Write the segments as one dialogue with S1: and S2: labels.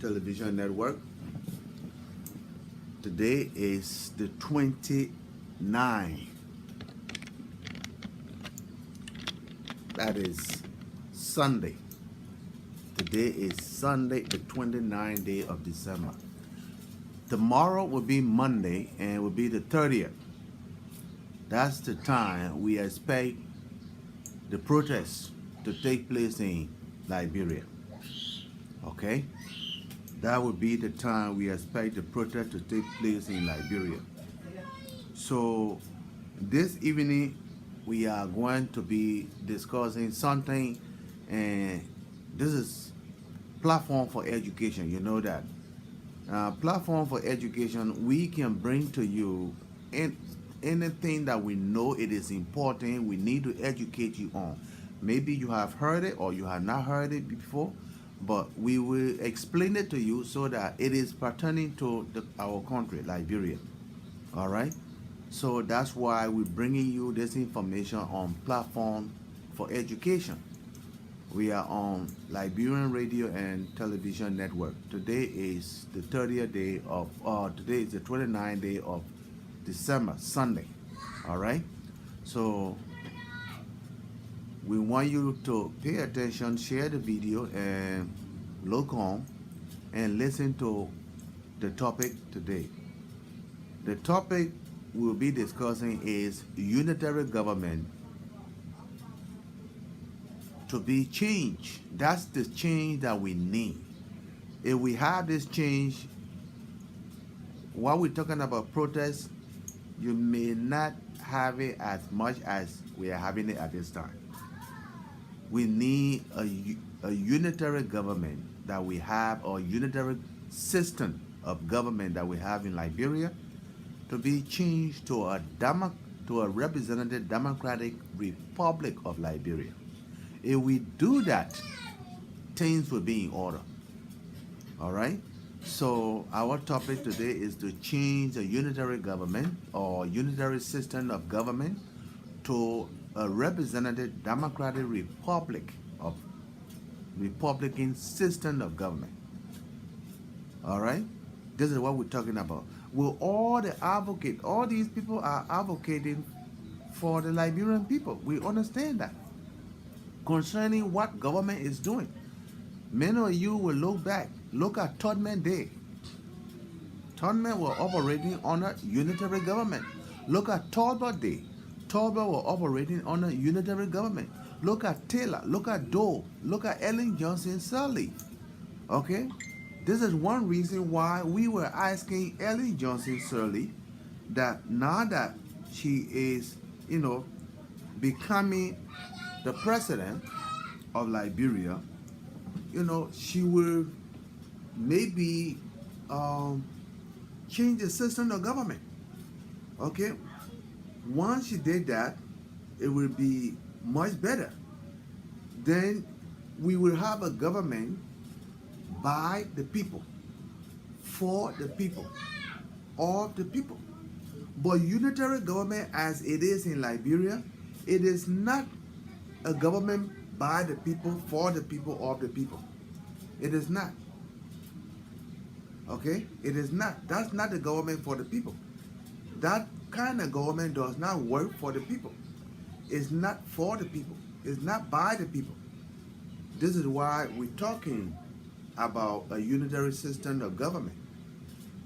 S1: television network. Today is the 29th. That is Sunday. Today is Sunday, the 29th day of December. Tomorrow will be Monday and will be the 30th. That's the time we expect the protests to take place in Liberia. Okay? That would be the time we expect the protest to take place in Liberia. So this evening we are going to be discussing something, and this is platform for education. You know that. Platform for education, we can bring to you anything that we know it is important, we need to educate you on. Maybe you have heard it or you have not heard it before, but we will explain it to you so that it is pertaining to our country, Liberia. All right? So that's why we're bringing you this information on platform for education. We are on Liberian Radio and Television Network. Today is the 30th day of, today is the 29th day of December, Sunday. All right? So we want you to pay attention, share the video, and look on and listen to the topic today. The topic we'll be discussing is unitary government to be changed. That's the change that we need. If we have this change, while we're talking about protests, you may not have it as much as we are having it at this time. We need a unitary government that we have, or unitary system of government that we have in Liberia, to be changed to a representative democratic republic of Liberia. If we do that, things will be in order. All right? So our topic today is to change the unitary government or unitary system of government to a representative democratic republic of republican system of government. All right? This is what we're talking about. Will all these people are advocating for the Liberian people. We understand that. Concerning what government is doing. Many of you will look back. Look at Lrtn Day. Lrtn were operating under unitary government. Look at Talbot Day. Talbot were operating under unitary government. Look at Taylor. Look at Doe. Look at Ellen Johnson Sirleaf. Okay? This is one reason why we were asking Ellen Johnson Sirleaf that now that she is, becoming the president of Liberia, she will maybe change the system of government. Okay? Once she did that, it will be much better. Then we will have a government by the people, for the people, of the people. But unitary government as it is in Liberia, it is not a government by the people, for the people, of the people. It is not. Okay? It is not. That's not the government for the people. That kind of government does not work for the people. It's not for the people. It's not by the people. This is why we're talking about a unitary system of government.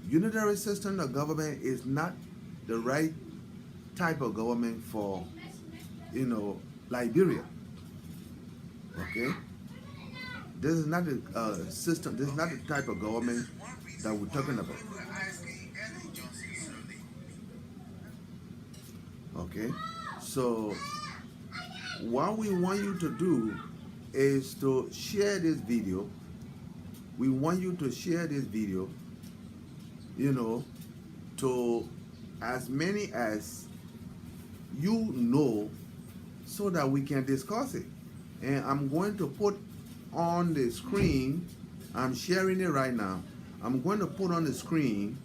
S1: Unitary system of government is not the right type of government for, Liberia. Okay? This is not the system, this is not the type of government that we're talking about. Okay? So, what we want you to do is to share this video. We want you to share this video, to as many as you know, so that we can discuss it. And I'm going to put on the screen, I'm sharing it right now. I'm going to put on the screen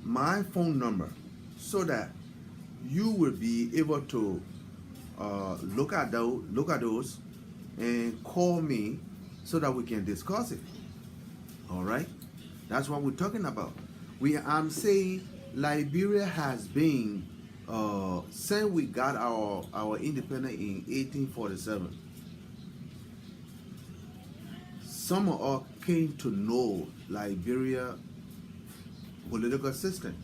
S1: my phone number so that you will be able to look at those, and call me so that we can discuss it. All right, that's what we're talking about. I'm saying Liberia has been since we got our independence in 1847. Some of us came to know Liberia political system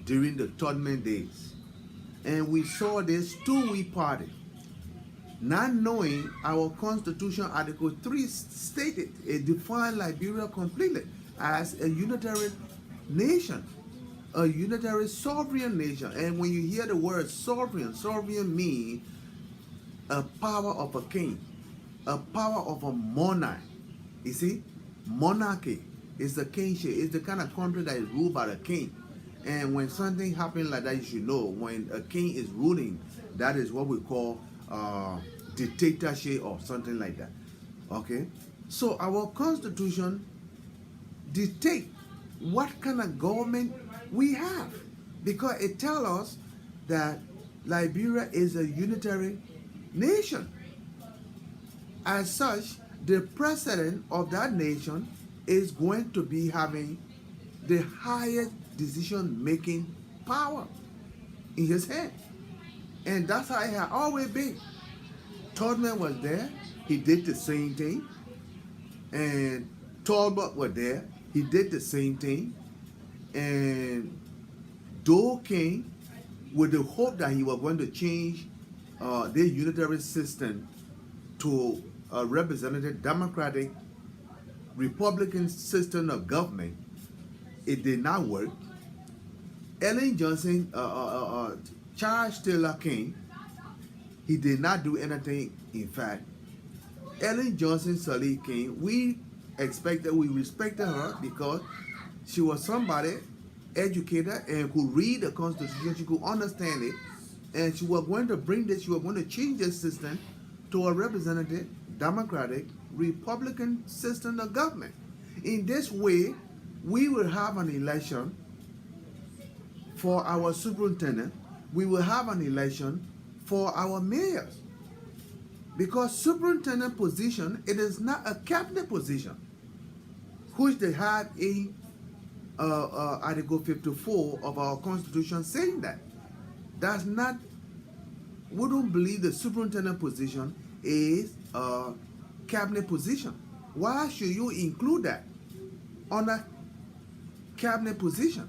S1: during the Todman days, and we saw this two-way party. Not knowing our Constitution, Article 3 stated it defined Liberia completely as a unitary nation, a unitary sovereign nation. And when you hear the word sovereign, sovereign means a power of a king, a power of a monarch. You see, monarchy is the kingship. It's the kind of country that is ruled by the king. And when something happens like that, you should know when a king is ruling, that is what we call dictatorship or something like that. Okay, so our constitution dictate what kind of government we have, because it tells us that Liberia is a unitary nation. As such, the president of that nation is going to be having the highest decision-making power in his hand. And that's how it has always been. Todman was there, he did the same thing. And Talbot was there, he did the same thing. And Doe came with the hope that he was going to change the unitary system to a representative democratic republican system of government. It did not work. Ellen Johnson, Charles Taylor King, he did not do anything. In fact, Ellen Johnson Sirleaf King, we respected her because she was somebody educated and could read the Constitution, she could understand it, and she was going to bring this, she was going to change this system to a representative, democratic, republican system of government. In this way, we will have an election for our superintendent, we will have an election for our mayors. Because superintendent position, it is not a cabinet position, which they had in Article 54 of our Constitution saying that. That's not, we don't believe the superintendent position is a cabinet position. Why should you include that on a cabinet position?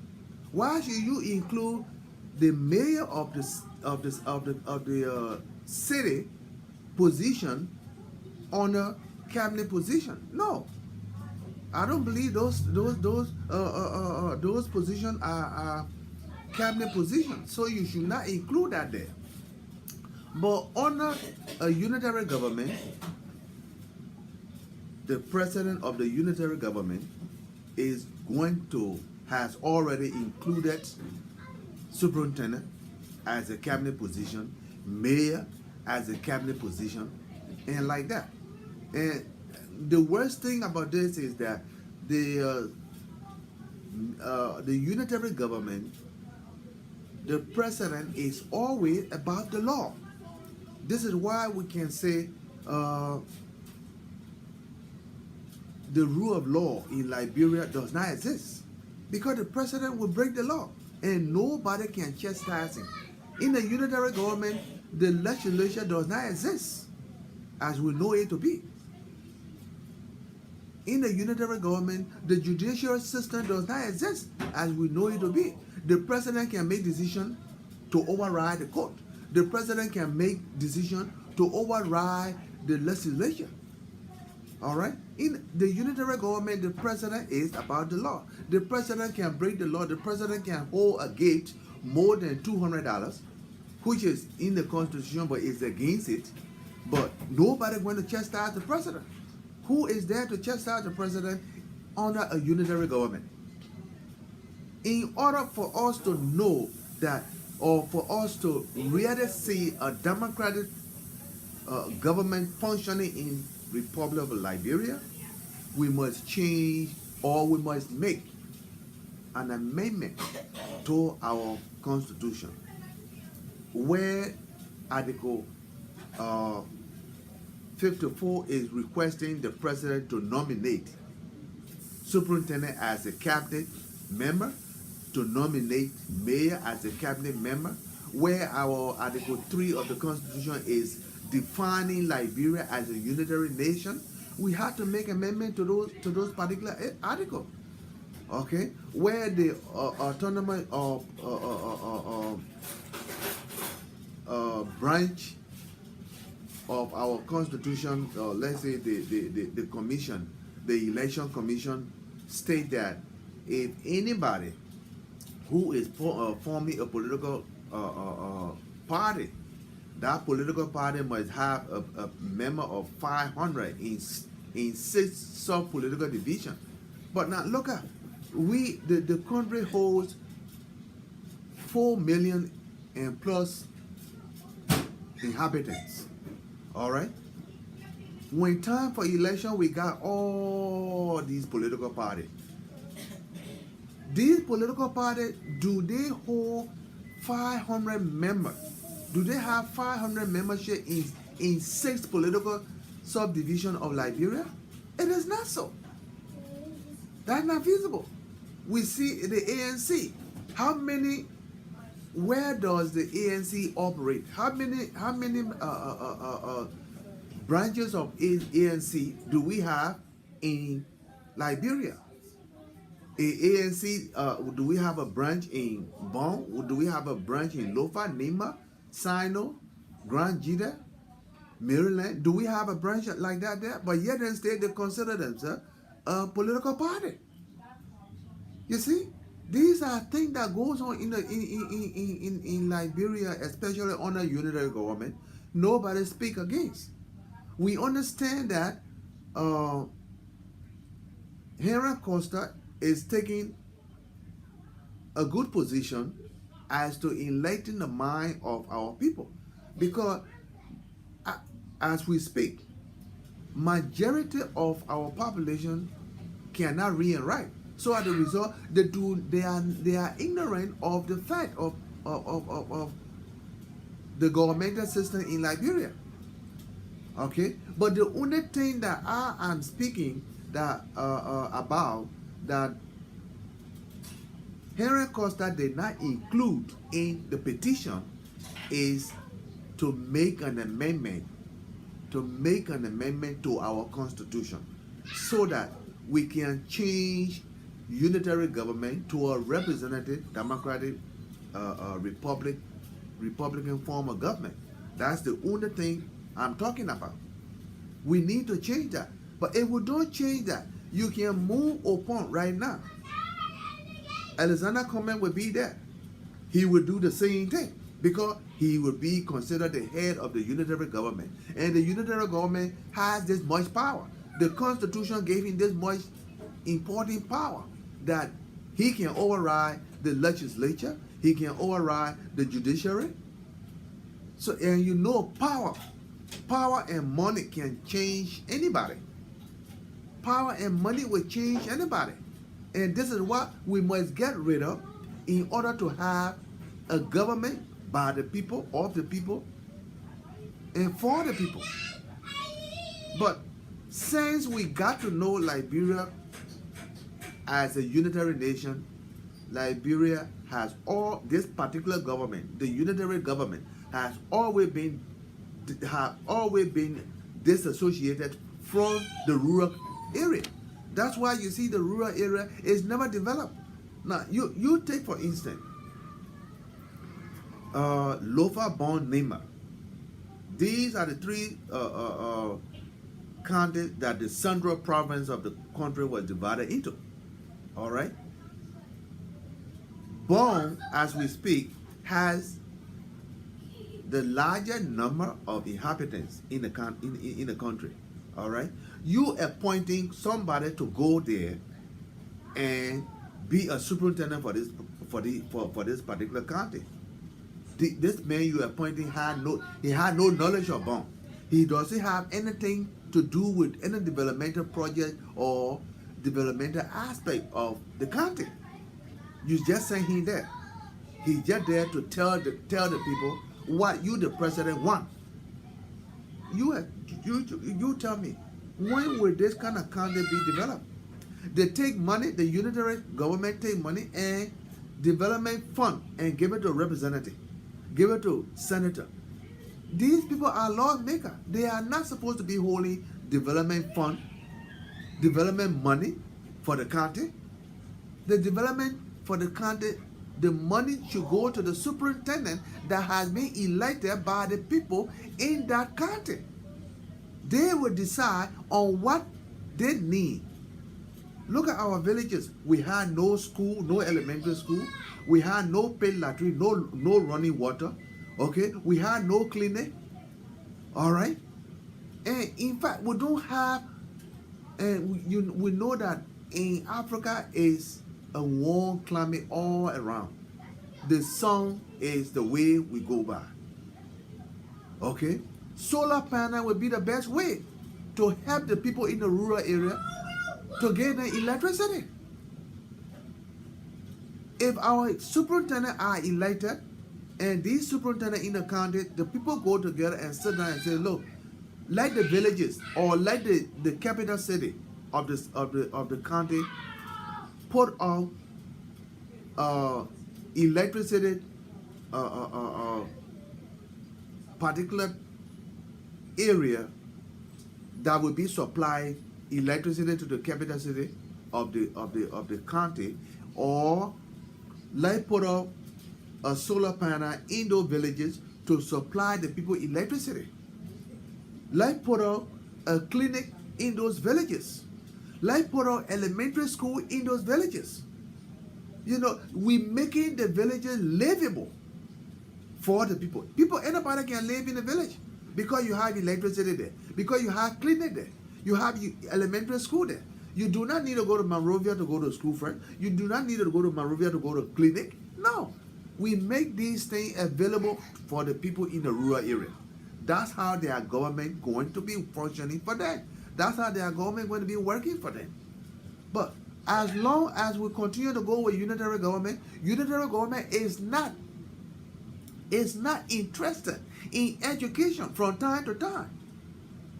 S1: Why should you include the mayor of the city position on a cabinet position? No, I don't believe those positions are cabinet positions. So you should not include that there. But under a unitary government, the president of the unitary government has already included superintendent as a cabinet position, mayor as a cabinet position, and like that. And the worst thing about this is that the unitary government, the president is always about the law. This is why we can say the rule of law in Liberia does not exist, because the president will break the law and nobody can chastise him. In the unitary government, the legislature does not exist as we know it to be. In the unitary government, the judicial system does not exist as we know it to be. The president can make decisions to override the court. The president can make decisions to override the legislature. All right? In the unitary government, the president is about the law. The president can break the law. The president can hold a gate more than $200, which is in the Constitution, but is against it. But nobody going to chastise the president. Who is there to chastise the president under a unitary government? In order for us to know that, or for us to really see a democratic government functioning in Republic of Liberia, we must change, or we must make an amendment to our Constitution, where Article Uh, 54 is requesting the president to nominate superintendent as a cabinet member, to nominate mayor as a cabinet member, where our Article 3 of the Constitution is defining Liberia as a unitary nation. We have to make amendment to those particular articles. Okay, where the autonomous branch of our constitution, let's say the commission, the election commission, state that if anybody who is forming a political party, that political party must have a member of 500 in 6 sub-political divisions. But now look at, the country holds 4 million and plus inhabitants. All right. When time for election, we got all these political parties. These political parties, do they hold 500 members? Do they have 500 membership in 6 political subdivisions of Liberia? It is not so. That's not feasible. We see the ANC. How many? Where does the ANC operate? How many branches of ANC do we have in Liberia? ANC, do we have a branch in Bon? Do we have a branch in Lofa, Nima, Sino, Grand Jida, Maryland? Do we have a branch like that there? But yet instead they consider themselves a political party. You see, these are things that goes on in Liberia, especially under unitary government. Nobody speak against. We understand that Henry Costa is taking a good position as to enlighten the mind of our people, because as we speak, majority of our population cannot read and write. So as a result, they are ignorant of the fact of the governmental system in Liberia. Okay, but the only thing that I am speaking that about that Henry Costa did not include in the petition is to make an amendment to our constitution, so that we can change unitary government to a representative democratic republican form of government. That's the only thing I'm talking about. We need to change that. But if we don't change that, you can move upon right now. Alexander Cumming will be there. He will do the same thing, because he will be considered the head of the unitary government. And the unitary government has this much power. The Constitution gave him this much important power, that he can override the legislature, he can override the judiciary. So, and you know, power and money can change anybody. Power and money will change anybody. And this is what we must get rid of in order to have a government by the people, of the people, and for the people. But since we got to know Liberia as a unitary nation, Liberia has all, this particular government, the unitary government, has always been disassociated from the rural area. That's why you see the rural area is never developed. Now, you take for instance, Lofa, Bon, Nima. These are the 3 counties that the central province of the country was divided into. All right. Bon, as we speak, has the larger number of inhabitants in the country. All right. You appointing somebody to go there and be a superintendent for this particular county. This man you appointing had no knowledge of Bon. He doesn't have anything to do with any developmental project or developmental aspect of the county. You just send him there. He's just there to tell the people what you, the president, want. You tell me, when will this kind of county be developed? They take money, the unitary government take money and development fund and give it to representative, give it to senator. These people are lawmakers. They are not supposed to be holding development fund, development money for the county. The development for the county, the money should go to the superintendent that has been elected by the people in that county. They will decide on what they need. Look at our villages. We had no school, no elementary school. We had no paid latrine, no running water. Okay, we had no clinic. All right, and in fact, we don't have. And we know that in Africa is a warm climate all around. The sun is the way we go by. Okay, solar panel would be the best way to help the people in the rural area to get the electricity. If our superintendent are elected and these superintendent in the county, the people go together and sit down and say, look, let the villages or let the capital city of the county put out electricity particular area that will be supplying electricity to the capital city of the county, or let put up a solar panel in those villages to supply the people electricity. Let put up a clinic in those villages. Let put up elementary school in those villages. You know, we making the villages livable for the people. Anybody can live in the village because you have electricity there, because you have clinic there, you have elementary school there. You do not need to go to Monrovia to go to school first. You do not need to go to Monrovia to go to clinic. No. We make these things available for the people in the rural area. That's how their government going to be functioning for them. That's how their government going to be working for them. But as long as we continue to go with unitary government is not interested in education from time to time.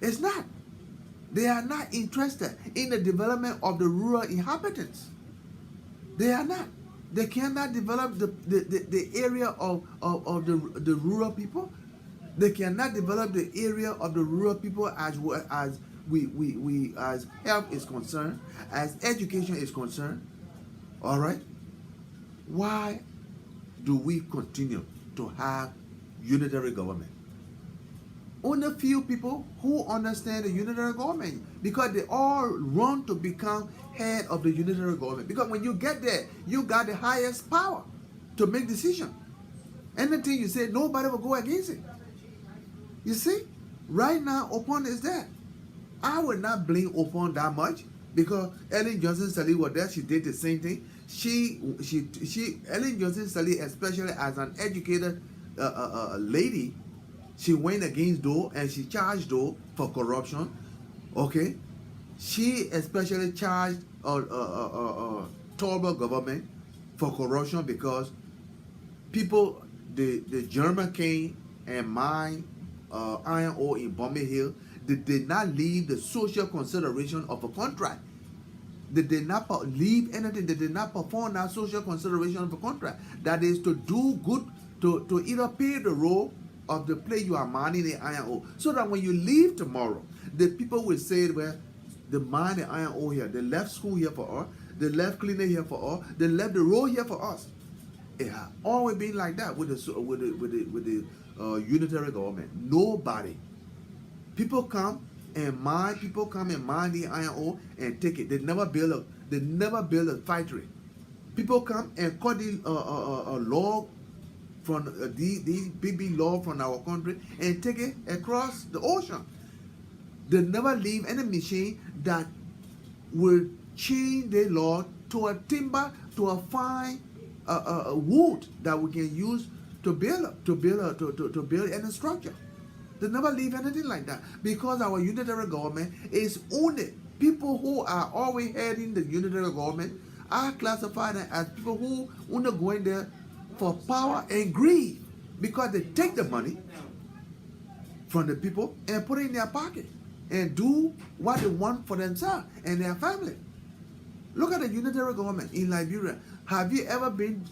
S1: It's not. They are not interested in the development of the rural inhabitants. They are not. They cannot develop the area of the rural people. They cannot develop the area of the rural people as well as we as health is concerned, as education is concerned. All right. Why do we continue to have unitary government? Only few people who understand the unitary government, because they all run to become head of the unitary government. Because when you get there, you got the highest power to make decisions. Anything you say, nobody will go against it. You see, right now, Opon is there. I would not blame Opon that much because Ellen Johnson Sirleaf was there. She did the same thing. Ellen Johnson Sirleaf, especially as an educated lady, she went against Doe and she charged Doe for corruption. Okay, she especially charged Tolbert government for corruption because people, the German came and mined iron ore in Bombay Hill. They did not leave the social consideration of a contract. They did not leave anything. They did not perform that social consideration of a contract. That is to do good, to either pay the role of the place you are mining the iron ore. So that when you leave tomorrow, the people will say, well, they mine the iron ore here. They left school here for us. They left clinic here for us. They left the road here for us. It has always been like that with the unitary government. Nobody. People come and mine the iron ore and take it. They never build a factory. People come and cut the log from these big log from our country and take it across the ocean. They never leave any machine that will change the log to a timber, to a fine wood that we can use to build any structure. They never leave anything like that because our unitary government is only people who are always heading the unitary government are classified as people who only going there for power and greed because they take the money from the people and put it in their pocket and do what they want for themselves and their family. Look at the unitary government in Liberia. Have you ever been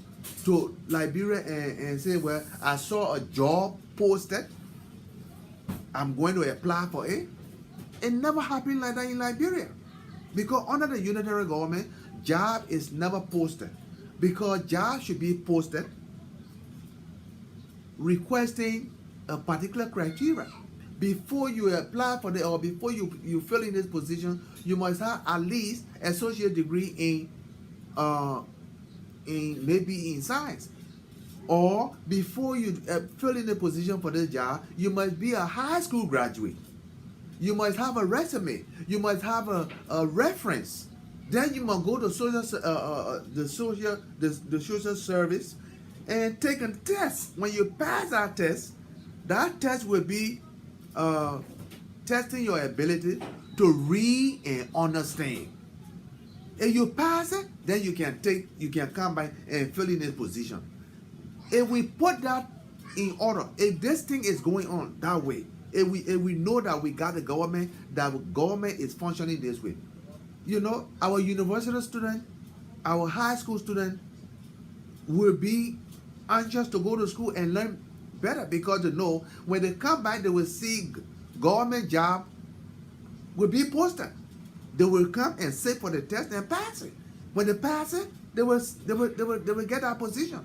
S1: to Liberia and say, well, I saw a job posted, I'm going to apply for it? It never happened like that in Liberia. Because under the unitary government, job is never posted. Because job should be posted requesting a particular criteria. Before you apply for or before you fill in this position, you must have at least associate degree in maybe in science. Or before you fill in a position for this job, you must be a high school graduate. You must have a resume. You must have a reference. Then you must go to the social service and take a test. When you pass that test will be testing your ability to read and understand. If you pass it, then you can come by and fill in this position. If we put that in order, if this thing is going on that way, if we know that we got the government, that the government is functioning this way, you know, our university student, our high school student will be anxious to go to school and learn better, because they know when they come back, they will see government job will be posted. They will come and sit for the test and pass it. When they pass it, they will get that position.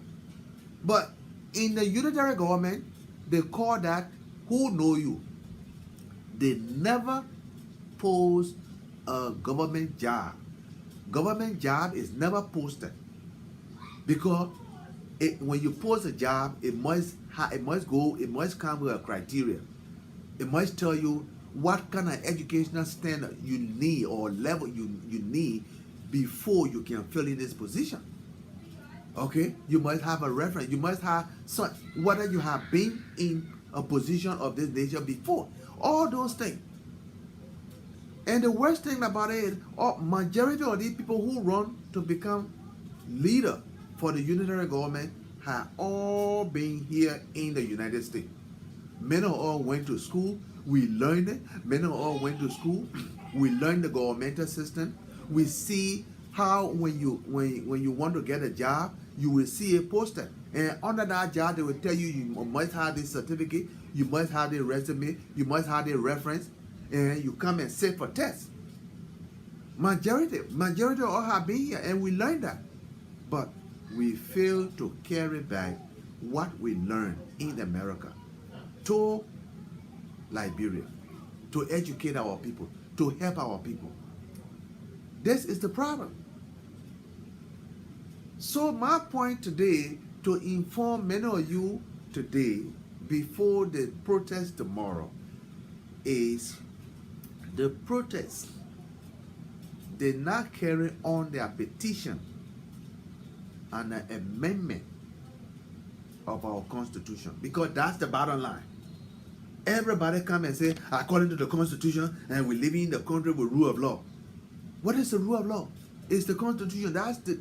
S1: But in the unitary government, they call that who know you. They never post a government job. Government job is never posted, because when you post a job, it must come with a criteria. It must tell you what kind of educational standard you need or level you need before you can fill in this position. Okay, you must have a reference. You must have whether you have been in a position of this nature before. All those things. And the worst thing about it is, majority of these people who run to become leader for the unitary government have all been here in the United States. Many of all went to school. We learned it. Many of all went to school. We learned the governmental system. We see how when you want to get a job, you will see a poster, and under that job they will tell you you must have this certificate, you must have the resume, you must have the reference, and you come and sit for tests. Majority all have been here, and we learned that, but we fail to carry back what we learned in America to Liberia, to educate our people, to help our people. This is the problem. So my point today, to inform many of you today before the protest tomorrow, is the protest did not carry on their petition and an amendment of our constitution, because that's the bottom line. Everybody come and say, according to the constitution, and we live in the country with rule of law. What is the rule of law? It's the constitution. That's the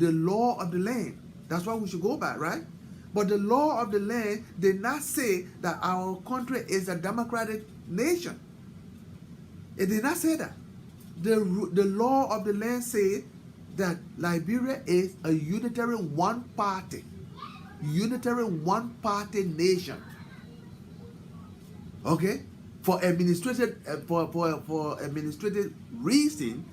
S1: law of the land. That's what we should go by, right? But the law of the land did not say that our country is a democratic nation. It did not say that. The law of the land said that Liberia is a unitary one-party nation. Okay? For administrative reason,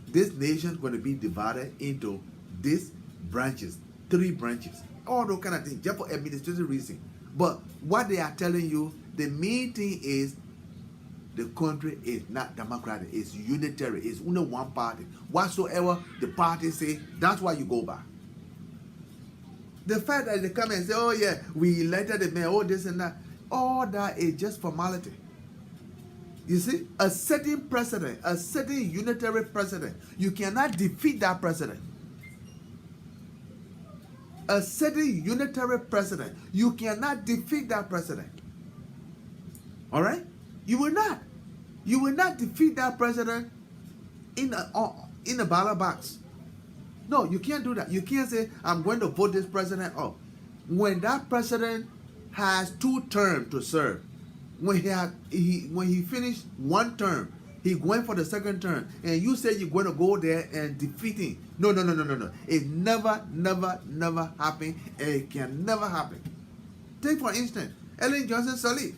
S1: this nation is going to be divided into these branches, 3 branches, all those kind of things, just for administrative reason. But what they are telling you, the main thing is the country is not democratic, it's unitary, it's only one party. Whatsoever the party say, that's what you go by. The fact that they come and say, oh yeah, we elected the mayor, oh this and that, all that is just formality. You see, a certain president, a certain unitary president, you cannot defeat that president. A certain unitary president, you cannot defeat that president. All right? You will not. You will not defeat that president in a ballot box. No, you can't do that. You can't say, I'm going to vote this president up. When that president has 2 terms to serve. When he finished 1 term, he went for the 2nd term, and you say you're going to go there and defeat him. No, no, no, no, no, no. It never happened, and it can never happen. Take for instance, Ellen Johnson Sirleaf.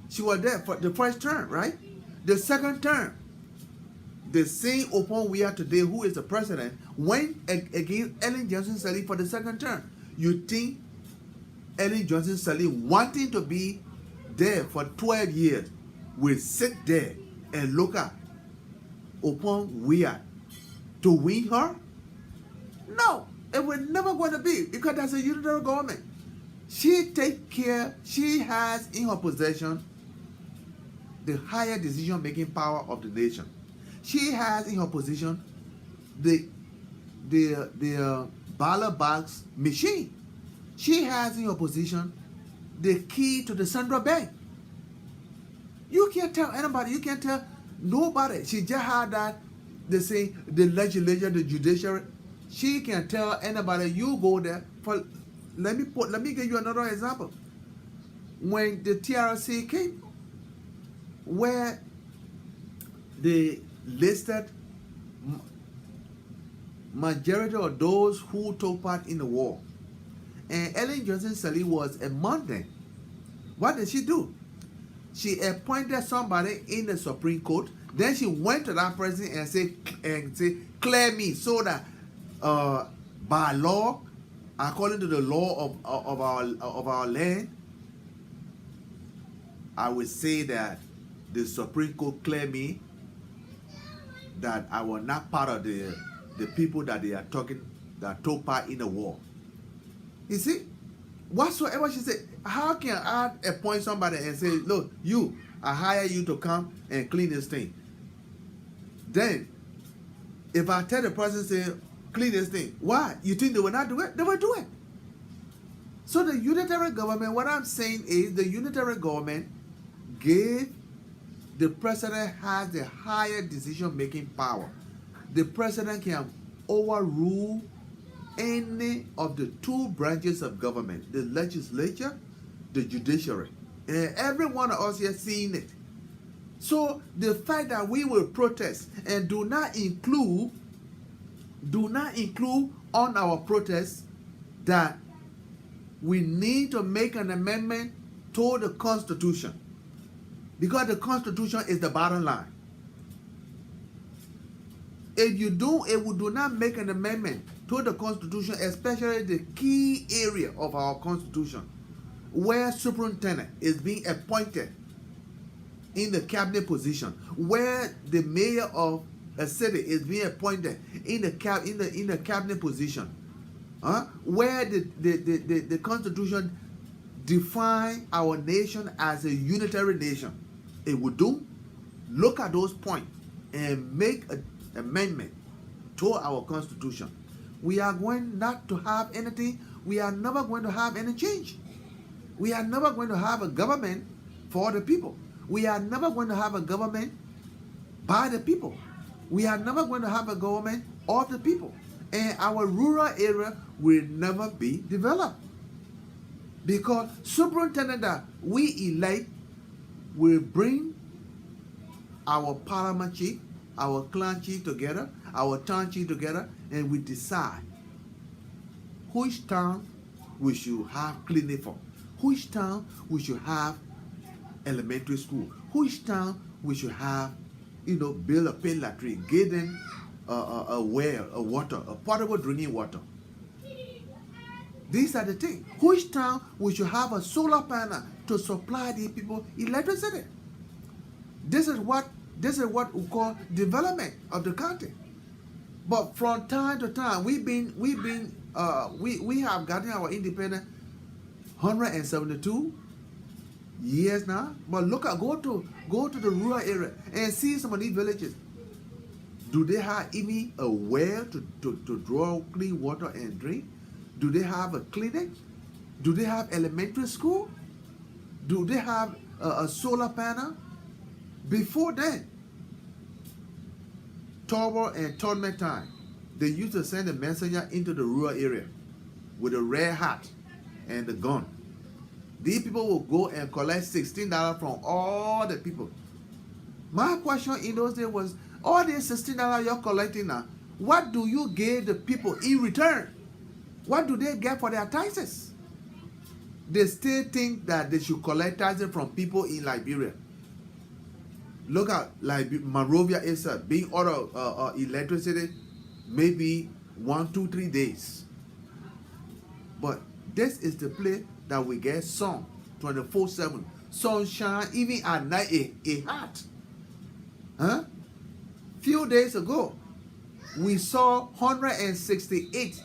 S1: She was there for the 1st term, right? The 2nd term, the same upon we are today, who is the president, went against Ellen Johnson Sirleaf for the 2nd term. You think Ellen Johnson Sirleaf, wanting to be there for 12 years, will sit there and look at upon we are to win her? No, it will never going to be, because that's a unitary government. She take care, she has in her possession the higher decision-making power of the nation. She has in her position the ballot box machine. She has in her position the key to the central bank. You can't tell anybody, you can't tell nobody. She just had that, they say, the legislature, the judiciary. She can tell anybody, you go there. For let me give you another example. When the TRC came, where they listed majority of those who took part in the war, and Ellen Johnson Sirleaf was among them, what did she do? She appointed somebody in the Supreme Court. Then she went to that person and said, clear me, so that by law, according to the law of our land, I would say that the Supreme Court clear me that I was not part of the people that they are talking, that took part in the war. You see, whatsoever she said, how can I appoint somebody and say, look, you, I hire you to come and clean this thing? Then, if I tell the person, say, clean this thing, why? You think they will not do it? They will do it. So the unitary government, what I'm saying is, the unitary government gave, the president has the higher decision-making power. The president can overrule any of the 2 branches of government, the legislature, the judiciary. And every one of us here seeing it. So the fact that we will protest and do not include on our protest that we need to make an amendment to the Constitution, because the Constitution is the bottom line. If you do not make an amendment to the Constitution, especially the key area of our Constitution, where superintendent is being appointed in the cabinet position, where the mayor of a city is being appointed in the cabinet position, where the Constitution define our nation as a unitary nation. It would do. Look at those points and make an amendment to our Constitution. We are going not to have anything. We are never going to have any change. We are never going to have a government for the people. We are never going to have a government by the people. We are never going to have a government of the people. And our rural area will never be developed. Because superintendent that we elect will bring our parliament chief, our clan chief together, our town chief together, and we decide which town we should have clinic for, which town we should have elementary school, which town we should have, build a pit latrine, give them a well, a water, a potable drinking water. These are the things. Which town we should have a solar panel to supply the people electricity. This is what we call development of the country. But from time to time, we have gotten our independence 172 years now. But look at go to the rural area and see some of these villages. Do they have even a well to draw clean water and drink? Do they have a clinic? Do they have elementary school? Do they have a solar panel? Before then, Tauber and tournament time, they used to send a messenger into the rural area with a red hat and the gun. These people will go and collect $16 from all the people. My question in those days was, all these $16 you're collecting now, what do you give the people in return? What do they get for their taxes? They still think that they should collect taxes from people in Liberia. Look at Monrovia itself, being out of electricity, maybe 1, 2, 3 days. But this is the place that we get sun 24/7. Sunshine, even at night, it hot. Huh? Few days ago, we saw 168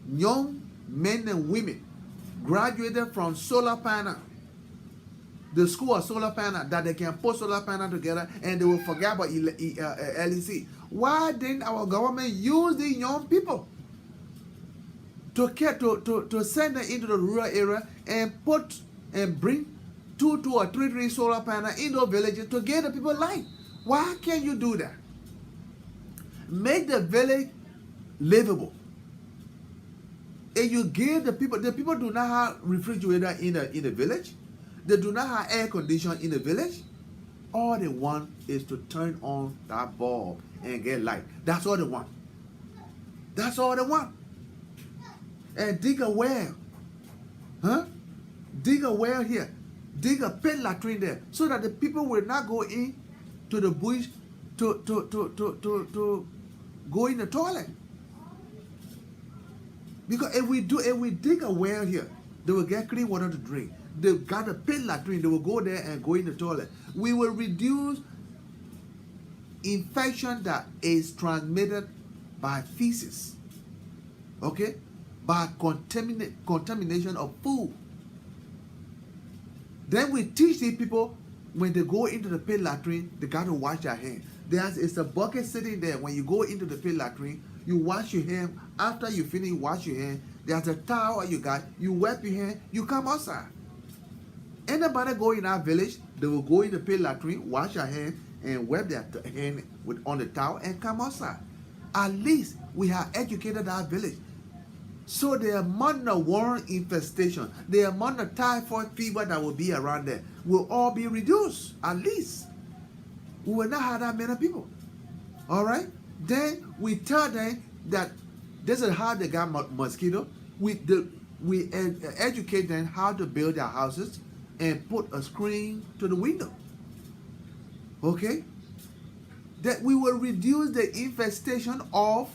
S1: young men and women graduated from solar panel. The school of solar panel, that they can put solar panel together and they will forget about LEC. Why didn't our government use these young people to send them into the rural area and bring 2 or 3 solar panels in those villages to get the people light? Why can't you do that? Make the village livable. And you give the people do not have refrigerator in the village. They do not have air conditioning in the village. All they want is to turn on that bulb and get light. That's all they want. That's all they want. And dig a well. Huh? Dig a well here. Dig a pit latrine there, so that the people will not go in to the bush to go in the toilet. Because if we dig a well here, they will get clean water to drink. They got a pit latrine, they will go there and go in the toilet. We will reduce infection that is transmitted by feces. Okay? By contamination of food. Then we teach these people, when they go into the pit latrine, they got to wash their hands. It's a bucket sitting there. When you go into the pit latrine, you wash your hand. After you finish wash your hand, there's a towel you got. You wipe your hand, you come outside. Anybody go in our village, they will go in the pit latrine, wash their hand, and wipe their hand on the towel and come outside. At least we have educated our village. So the amount of worm infestation, the amount of typhoid fever that will be around there will all be reduced. At least we will not have that many people. All right? Then we tell them that this is how they got mosquito. We educate them how to build their houses and put a screen to the window. Okay? That we will reduce the infestation of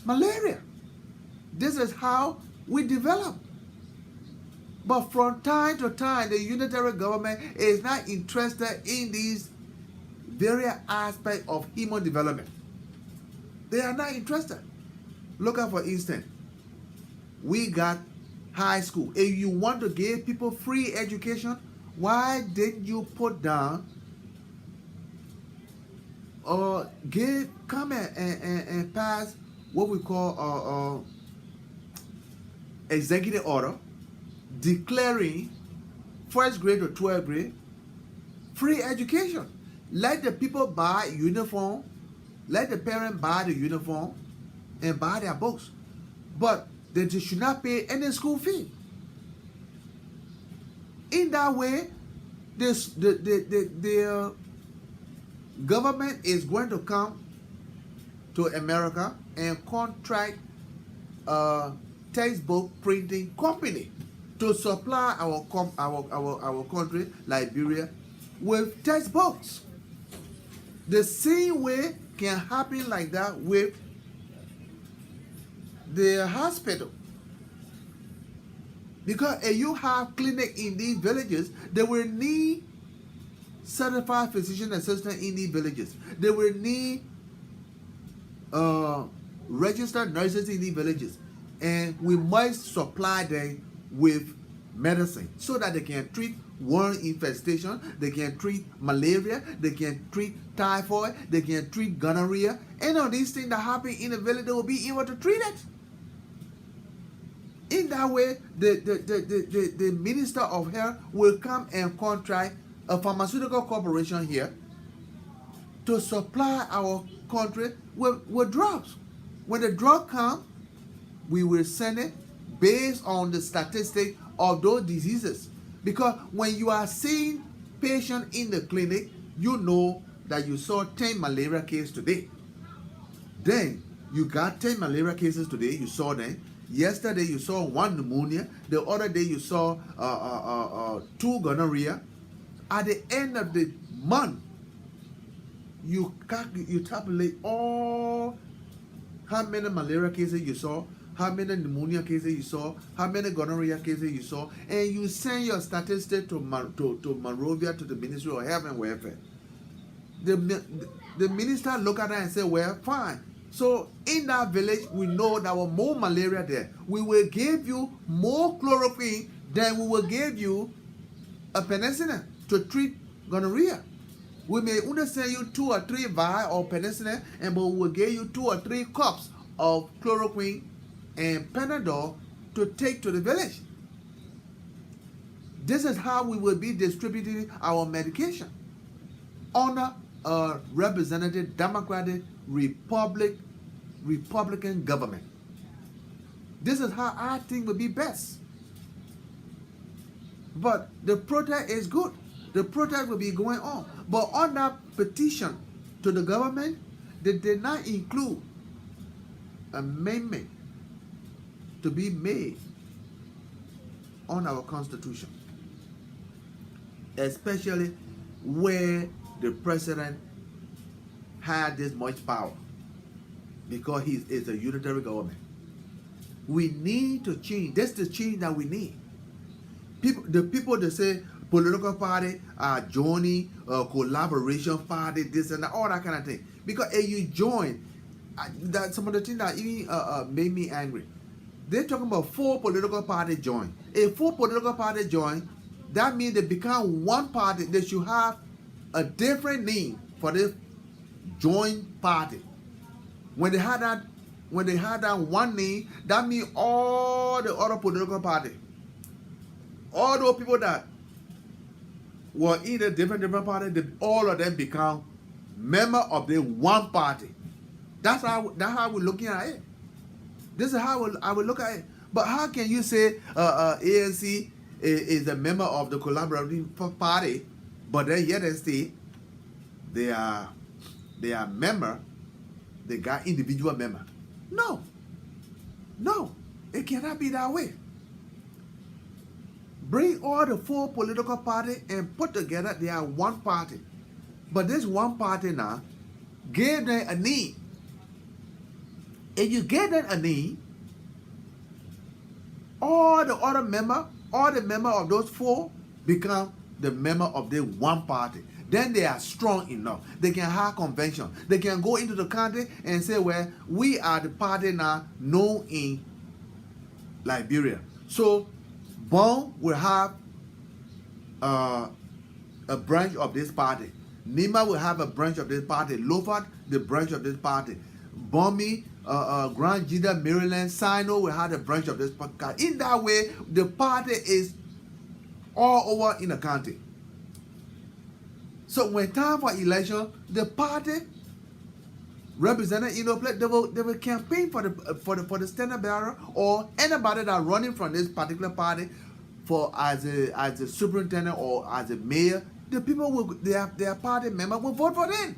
S1: malaria. This is how we develop. But from time to time, the unitary government is not interested in these various aspects of human development. They are not interested. Look at, for instance, we got high school. If you want to give people free education, why didn't you put down or come and pass what we call executive order declaring first grade to 12th grade free education? Let the people buy uniform, let the parents buy the uniform and buy their books, but they should not pay any school fee. In that way, the government is going to come to America and contract textbook printing company to supply our country, Liberia, with textbooks. The same way can happen like that with the hospital. Because if you have clinic in these villages, they will need certified physician assistant in these villages. They will need registered nurses in these villages. And we must supply them with medicine so that they can treat worm infestation, they can treat malaria, they can treat typhoid, they can treat gonorrhea. Any of these things that happen in the village, they will be able to treat it. In that way, the Minister of Health will come and contract a pharmaceutical corporation here to supply our country with drugs. When the drug comes, we will send it based on the statistic of those diseases. Because when you are seeing patient in the clinic, you know that you saw 10 malaria cases today. Then you got 10 malaria cases today, you saw them. Yesterday you saw 1 pneumonia. The other day you saw 2 gonorrhea. At the end of the month, you tabulate all how many malaria cases you saw, how many pneumonia cases you saw, how many gonorrhea cases you saw, and you send your statistics to Monrovia, to the Ministry of Health and Welfare. The minister look at that and say, well, fine. So in that village, we know there was more malaria there. We will give you more chloroquine than we will give you a penicillin to treat gonorrhea. We may only send you 2 or 3 vials of penicillin, but we will give you 2 or 3 cups of chloroquine and Panadol to take to the village. This is how we will be distributing our medication under a representative Democratic Republican government. This is how I think would be best. But the protest is good. The protest will be going on. But on that petition to the government, they did not include amendment to be made on our Constitution, especially where the president had this much power, because he is a unitary government. We need to change. That's the change that we need. The people that say political party are joining, collaboration party, this and that, all that kind of thing. Because if you join, that some of the things that even made me angry. They're talking about 4 political parties join. If 4 political parties join, that means they become one party. They should have a different name for this joint party. When they had that one name, that means all the other political parties, all those people that were in a different party, all of them become member of the one party. That's how we're looking at it. This is how I will look at it. But how can you say ANC is a member of the collaborative party, but then yet they are member, they got individual member? No, it cannot be that way. Bring all the 4 political parties and put together, they are one party. But this one party now gave them a name. If you give them a name, all the member of those 4 become the member of the one party. Then they are strong enough. They can have convention. They can go into the country and say, well, we are the party now known in Liberia. So Bon will have a branch of this party. Nima will have a branch of this party. Lofat, the branch of this party. Bomi, Grand Jida, Maryland, Sino will have a branch of this party. In that way, the party is all over in the country. So when time for election, the party represented in the place, they will campaign for the standard bearer or anybody that running from this particular party for as a superintendent or as a mayor. The people will their party member will vote for them.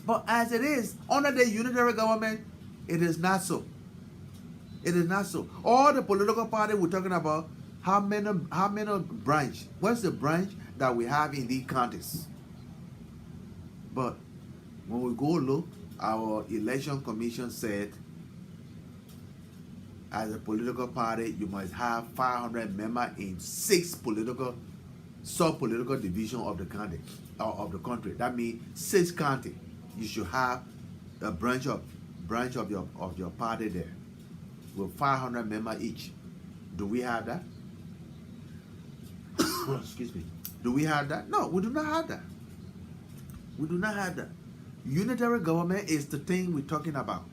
S1: But as it is under the unitary government, it is not so. It is not so. All the political party we're talking about, how many branch? What's the branch that we have in these counties? But when we go look, our election commission said, as a political party, you must have 500 members in 6 sub-political division of the county of the country. That means 6 counties. You should have a branch of your party there with 500 members each. Do we have that? Excuse me. Do we have that? No, we do not have that. We do not have that. Unitary government is the thing we're talking about.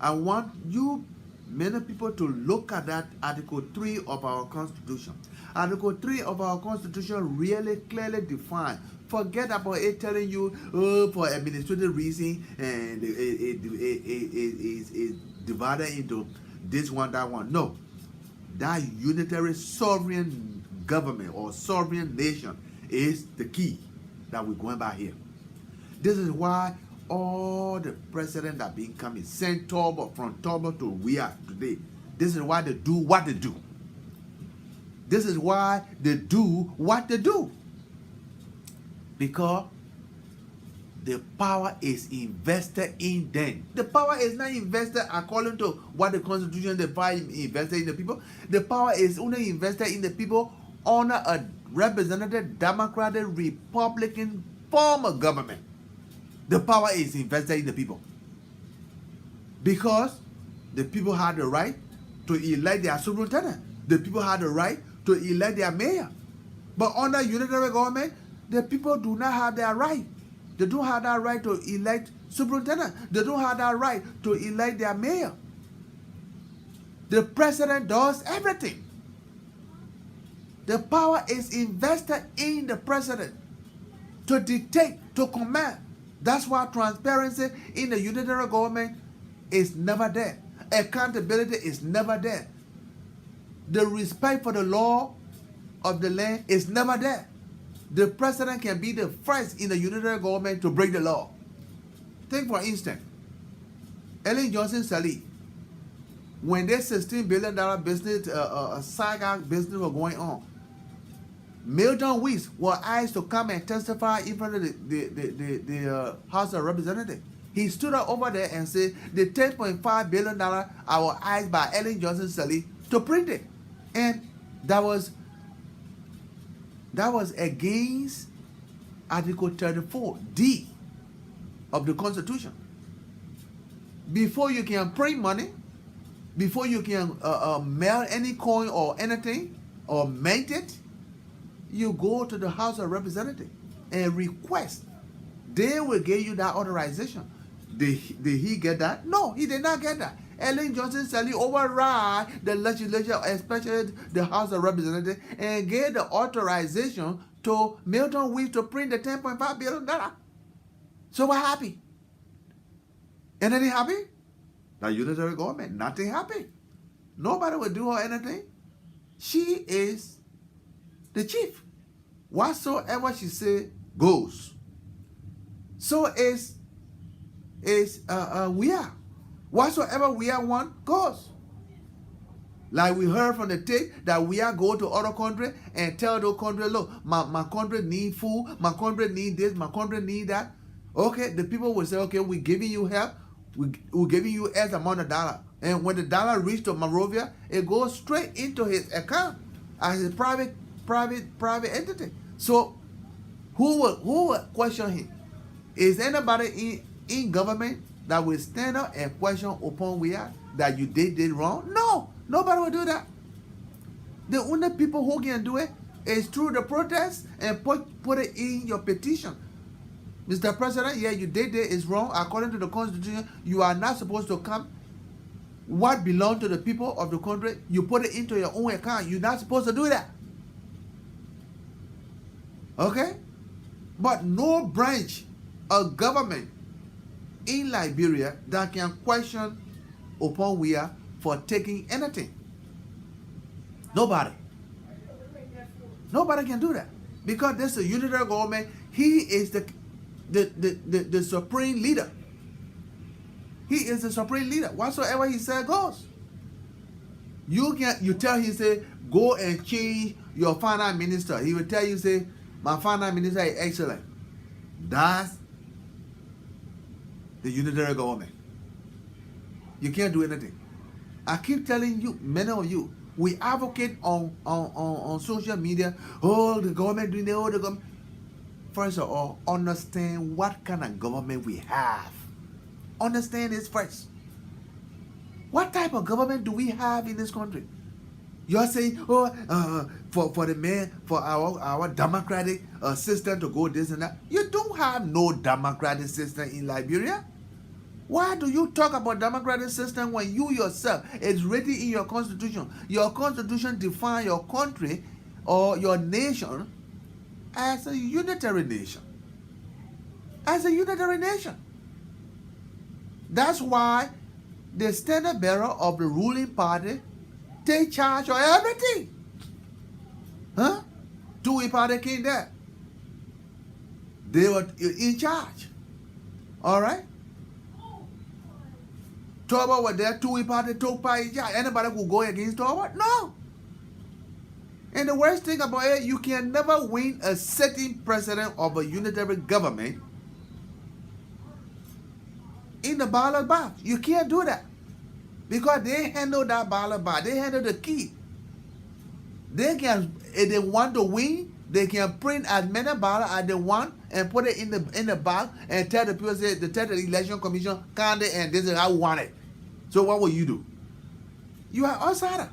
S1: I want you, many people, to look at that Article 3 of our Constitution. Article 3 of our Constitution really clearly defines. Forget about it telling you, for administrative reason, and it is divided into this one, that one. No. that unitary sovereign government or sovereign nation is the key that we're going by here. This is why all the presidents that been coming, St. Talbot, from Talbot to we are today, this is why they do what they do. This is why they do what they do. Because the power is invested in them. The power is not invested according to what the Constitution defines invested in the people. The power is only invested in the people under a representative, democratic, republican form of government. The power is invested in the people. Because the people have the right to elect their superintendent. The people have the right to elect their mayor. But under unitary government, the people do not have that right. They don't have that right to elect superintendent. They don't have that right to elect their mayor. The president does everything. The power is invested in the president to dictate, to command. That's why transparency in the unitary government is never there. Accountability is never there. The respect for the law of the land is never there. The president can be the first in the unitary government to break the law. Take for instance, Ellen Johnson Sirleaf, when their $16 billion business, saga business was going on, Milton Weeks was asked to come and testify in front of the House of Representatives. He stood up over there and said, the $10.5 billion I was asked by Ellen Johnson Sirleaf to print it. And that was against Article 34D of the Constitution. Before you can print money, before you can mail any coin or anything, or mint it, you go to the House of Representatives and request. They will give you that authorization. Did he get that? No, he did not get that. Ellen Johnson Sirleaf override the legislature, especially the House of Representatives, and gave the authorization to Milton Weeks to print the $10.5 billion. So what happened? Anything happy? The unitary government, nothing happened. Nobody will do her anything. She is the chief. Whatsoever she say goes. So we are. Whatsoever we are want goes. Like we heard from the tape that we are go to other country and tell those country, look, my country need food, my country need this, my country need that. Okay, the people will say, okay, we're giving you help, we're giving you X amount of dollar. And when the dollar reach to Monrovia, it goes straight into his account as a private entity. So who will question him? Is anybody in government that will stand up and question upon we are that you did wrong? No, nobody will do that. The only people who can do it is through the protest and put it in your petition. Mr. President, yeah, you did it is wrong. According to the Constitution, you are not supposed to come. What belongs to the people of the country, you put it into your own account. You're not supposed to do that. Okay? But no branch of government in Liberia that can question upon we are for taking anything. Nobody. Nobody can do that. Because this is a unitary government. He is the supreme leader. He is the supreme leader. Whatsoever he said goes. You tell him, say, go and change your finance minister. He will tell you, say, my finance minister is excellent. That's the unitary government. You can't do anything. I keep telling you, many of you, we advocate on social media, oh, the government doing the government. First of all, understand what kind of government we have. Understand this first. What type of government do we have in this country? You're saying, oh, for the man, for our democratic system to go this and that. You don't have no democratic system in Liberia. Why do you talk about democratic system when you yourself, it's written in your constitution? Your constitution defines your country or your nation as a unitary nation. As a unitary nation. That's why the standard bearer of the ruling party take charge of everything. Huh? Two party came there. They were in charge. All right? Toba were there, two party took part in charge. Anybody could go against Toba? No. And the worst thing about it, you can never win a sitting president of a unitary government in the ballot box. You can't do that. Because they handle that ballot box. They handle the key. They can, if they want to win, they can print as many ballots as they want and put it in the box and tell the people, say, tell the election commission, count it, and this is how we want it. So what will you do? You are outsider.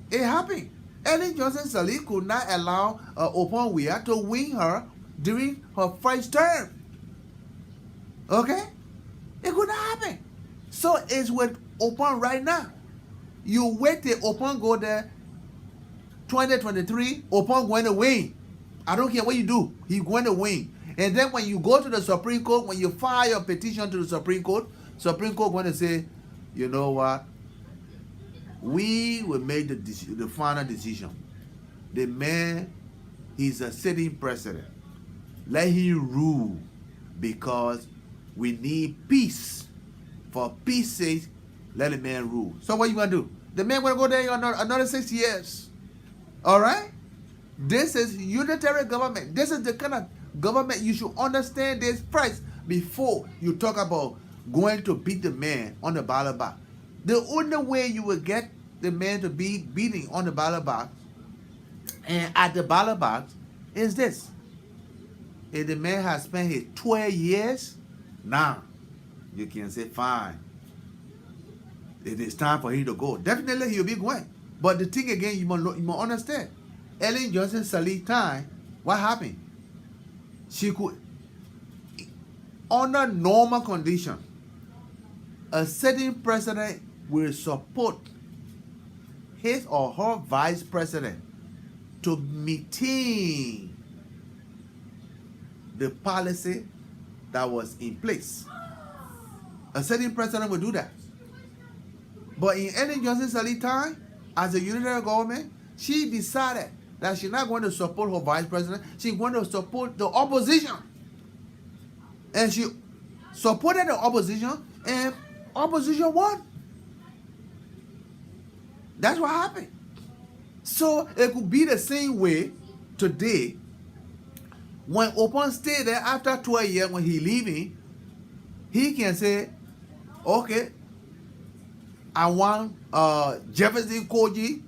S1: It happened. Ellen Johnson Sirleaf could not allow Open Weir to win her during her first term. Okay? It could not happen. So it's with Open right now. You wait till Open go there 2023, Open going to win. I don't care what you do. He's going to win. And then when you go to the Supreme Court, when you file your petition to the Supreme Court going to say, you know what? We will make the final decision. The man, he's a sitting president. Let him rule because we need peace. For peace sake, let the man rule. So what you going to do? The man going to go there another 6 years. All right? This is unitary government. This is the kind of government you should understand this first before you talk about going to beat the man on the ballot box. The only way you will get the man to be beating on the ballot box and at the ballot box is this. If the man has spent his 12 years, now you can say, fine. It is time for him to go. Definitely he'll be going. But the thing again, you must understand. Ellen Johnson Sirleaf time, what happened? She could, under normal condition, a sitting president will support his or her vice president to maintain the policy that was in place. A sitting president will do that. But in Ellen Johnson Sirleaf time, as a unitary government, she decided that she's not going to support her vice president. She's going to support the opposition. And she supported the opposition, and opposition won. That's what happened. So it could be the same way today. When Open stay there after 12 years, when he leaving, he can say, okay, I want Jefferson Koji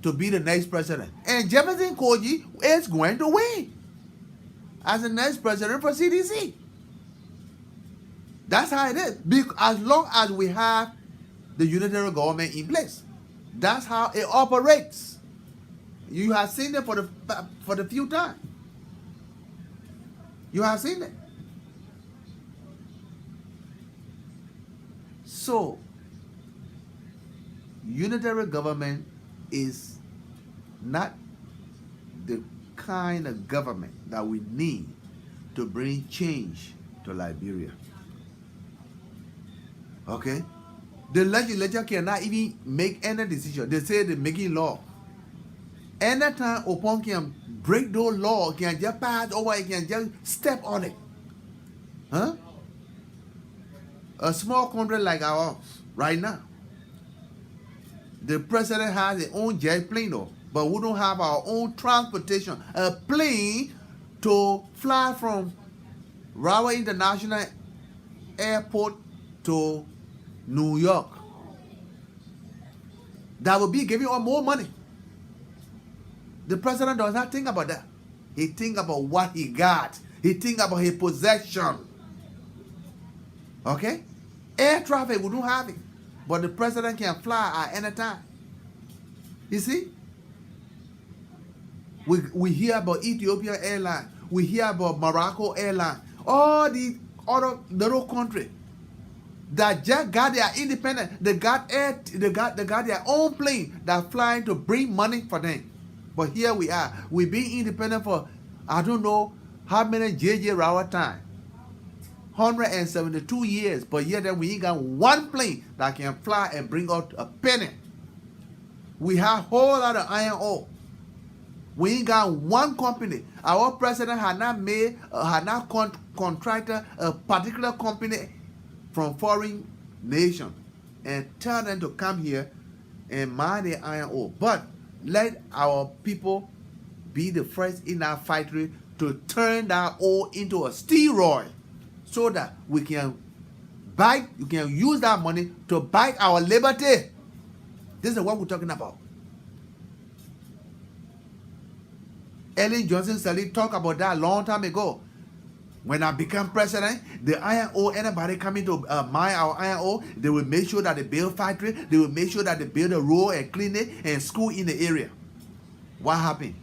S1: to be the next president. And Jefferson Koji is going to win as the next president for CDC. That's how it is. As long as we have the unitary government in place. That's how it operates. You have seen it for the few times. You have seen it. So, unitary government is not the kind of government that we need to bring change to Liberia. Okay? The legislature cannot even make any decision. They say they're making law. Anytime Open can break those laws, can just pass over, it can just step on it. Huh? A small country like ours, right now, the president has his own jet plane, though, but we don't have our own transportation. A plane to fly from Rawa International Airport to New York. That will be giving us more money. The president does not think about that. He think about what he got. He think about his possession. Okay? Air traffic, we don't have it. But the president can fly at any time. You see? We hear about Ethiopian Airlines. We hear about Morocco Airlines. All these other little countries that just got their independence. They got their own plane that flying to bring money for them. But here we are. We've been independent for, I don't know how many J.J. Rawa time. 172 years. But yet we ain't got one plane that can fly and bring out a penny We have whole lot of iron ore. We ain't got one company. Our president had not made, contracted a particular company from foreign nation and tell them to come here and mine the iron ore. But let our people be the first in our factory to turn that ore into a steroid so that we can buy, you can use that money to buy our liberty. This is what we're talking about. Ellen Johnson Sirleaf talked about that a long time ago. When I become president, the iron ore, anybody coming to mine our iron ore, they will make sure that they build factory, they will make sure that they build a road and clean it and school in the area. What happened?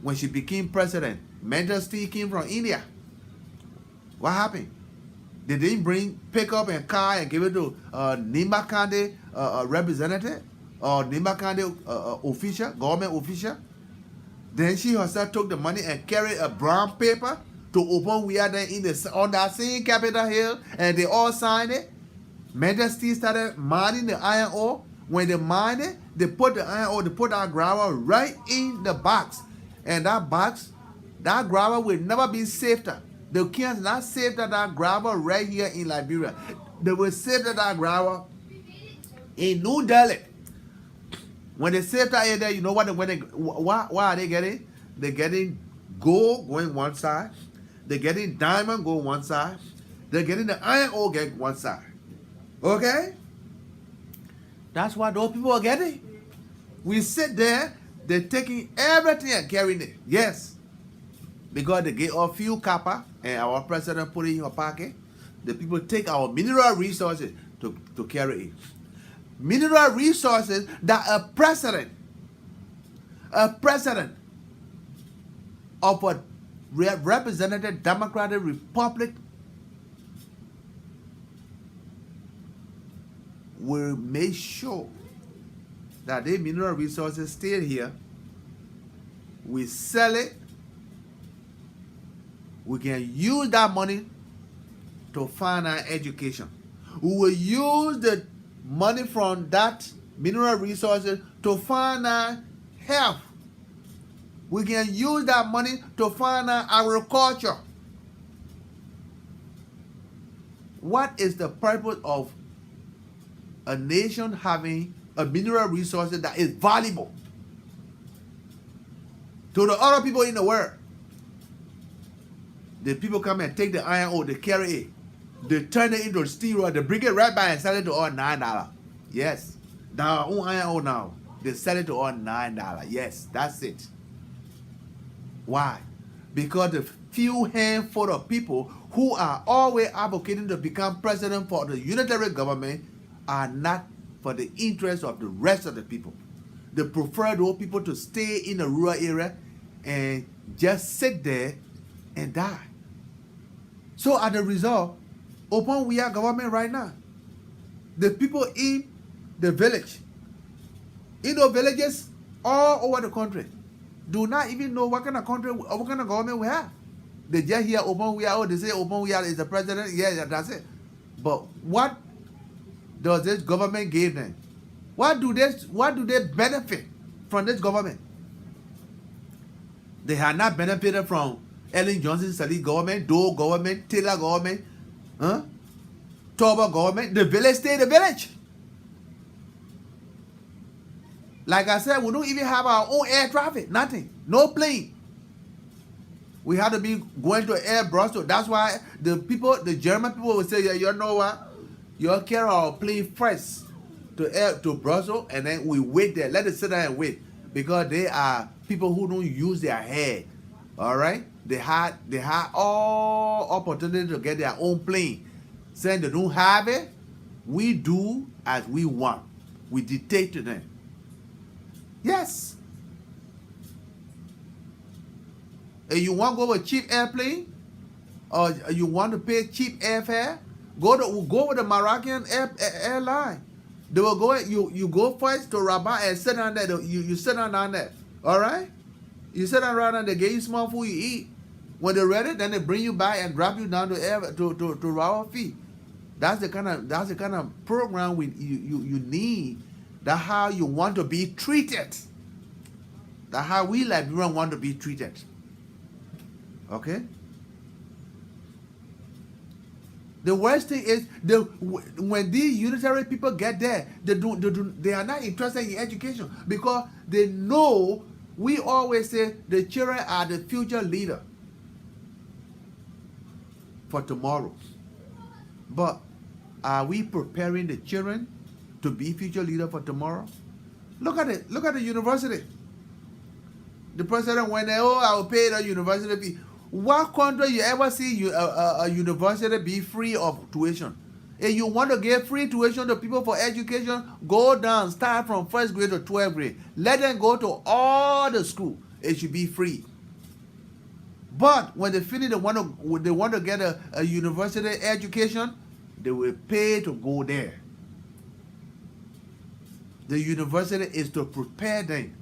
S1: When she became president, Mental Steel came from India. What happened? They didn't bring pickup and car and give it to Nimba County representative or Nimba County official, government official. Then she herself took the money and carried a brown paper to open we are there on that same Capitol Hill, and they all signed it. Mental Steel started mining the iron ore. When they mined it, they put the iron ore, they put that gravel right in the box. And that box, that gravel will never be safety. They can't not save that gravel right here in Liberia. They will save that gravel in New Delhi. When they save that area, you know what? What are they getting? They're getting gold going one side. They're getting diamond going one side. They're getting the iron ore going one side. Okay? That's what those people are getting. We sit there, they're taking everything and carrying it. Yes. Because they get a few copper and our president put it in your pocket. The people take our mineral resources to carry it. Mineral resources that a president of a representative Democratic Republic will make sure that the mineral resources stay here. We sell it. We can use that money to fund our education. We will use the money from that mineral resources to fund our health. We can use that money to fund our agriculture. What is the purpose of a nation having a mineral resource that is valuable to the other people in the world? The people come and take the iron ore, they carry it, they turn it into steel, they bring it right back and sell it to all $9. Yes. Our own iron ore now, they sell it to all $9. Yes, that's it. Why? Because the few handful of people who are always advocating to become president for the unitary government are not for the interest of the rest of the people. They prefer those people to stay in the rural area and just sit there and die. So as a result, upon we are government right now, the people in the village, in the villages all over the country, do not even know what kind of country, what kind of government we have. They just hear Obon we are, oh, they say Obon we are is the president. Yeah, that's it. But what does this government give them? What do they benefit from this government? They have not benefited from Ellen Johnson Sirleaf government, Doe government, Taylor government, Toba government. The village stay the village. Like I said, we don't even have our own air traffic. Nothing. No plane. We have to be going to air Brussels. That's why the German people will say, yeah, you know what? You'll carry our plane first to Brussels, and then we wait there. Let it sit there and wait. Because they are people who don't use their head. All right? They had all opportunity to get their own plane. Saying they don't have it, we do as we want. We dictate to them. Yes. If you want to go with a cheap airplane, or you want to pay cheap airfare, go with the Moroccan airline. They will go. You go first to Rabat and sit down there. You sit down there. All right. You sit down there. They give you small food. You eat. When they're ready, then they bring you back and drop you down to Rabat fee. That's the kind of program you need That's how you want to be treated. That's how we Liberians want to be treated. Okay? The worst thing is when these unitary people get there, they are not interested in education because they know, we always say the children are the future leader for tomorrow. But are we preparing the children to be future leader for tomorrow? Look at it. Look at the university. The president went there, oh, I will pay the university fee. What country you ever see a university be free of tuition? If you want to give free tuition to people for education, go down, start from 1st grade to 12th grade. Let them go to all the school. It should be free. But when they finish, they want to get a university education, they will pay to go there. The university is to prepare them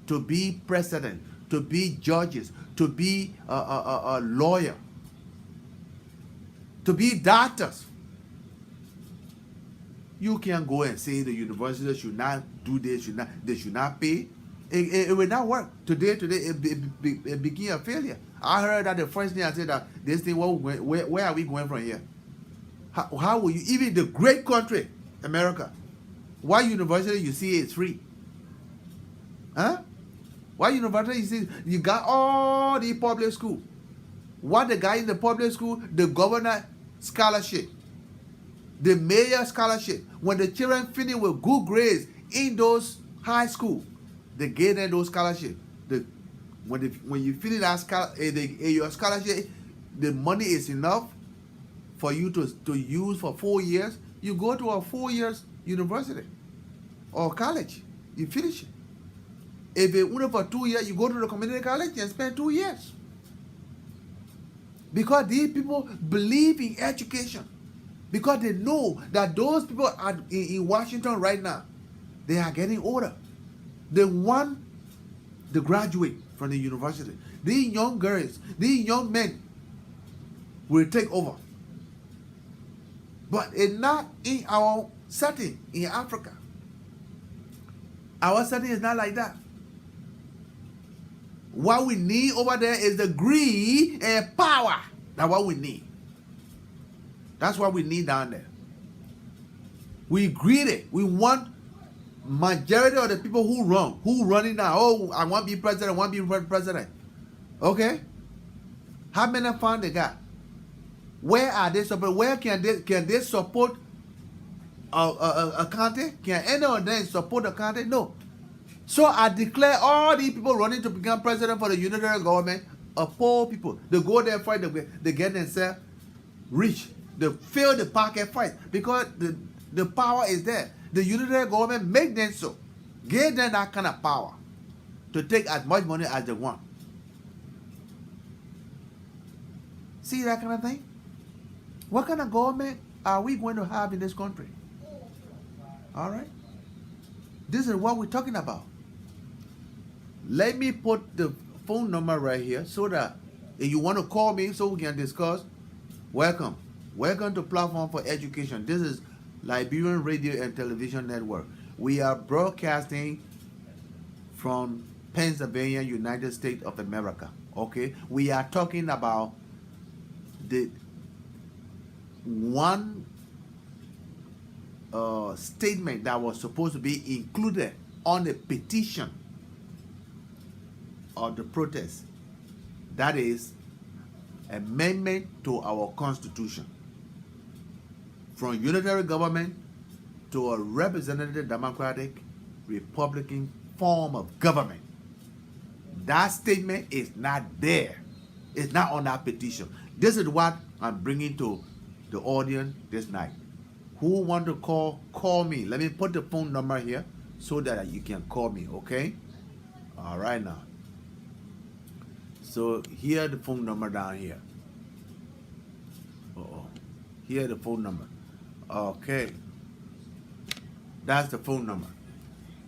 S1: to be president, to be judges, to be a lawyer, to be doctors. You can't go and say the university should not do this, they should not pay. It will not work. Today it became a failure. I heard that the first thing I said that this thing, where are we going from here? How will you, even the great country, America, why university you see is free? Huh? Why university you see, you got all the public school. What the guy in the public school, the governor scholarship, the mayor scholarship. When the children finish with good grades in those high school, they get them those scholarships. When you finish that your scholarship, the money is enough for you to use for 4 years. You go to a 4 years university or college. You finish it. If it's only for 2 years, you go to the community college and spend 2 years. Because these people believe in education. Because they know that those people are in Washington right now, they are getting older. They want the graduate from the university. These young girls, these young men will take over. But it's not in our setting in Africa. Our setting is not like that. What we need over there is the greed and power. That's what we need. That's what we need down there. We greedy. We want majority of the people who running now. Oh, I want to be president. I want to be president. Okay. How many funds they got? Where are they support? Where can they support a country? Can any of them support a country? No. So I declare all these people running to become president for the unitary government are poor people. They go there fight, they get themselves rich. They fill the pocket fight because the power is there. The unitary government make them so. Give them that kind of power to take as much money as they want. See that kind of thing? What kind of government are we going to have in this country? All right? This is what we're talking about. Let me put the phone number right here so that if you want to call me so we can discuss, welcome. Welcome to Platform for Education. This is Liberian Radio and Television Network. We are broadcasting from Pennsylvania, United States of America. Okay? We are talking about the one statement that was supposed to be included on the petition of the protest. That is amendment to our Constitution. From unitary government to a representative democratic republican form of government. That statement is not there. It's not on that petition. This is what I'm bringing to the audience this night. Who want to call me. Let me put the phone number here so that you can call me, okay? All right now. So here the phone number down here. Here the phone number. Okay. That's the phone number.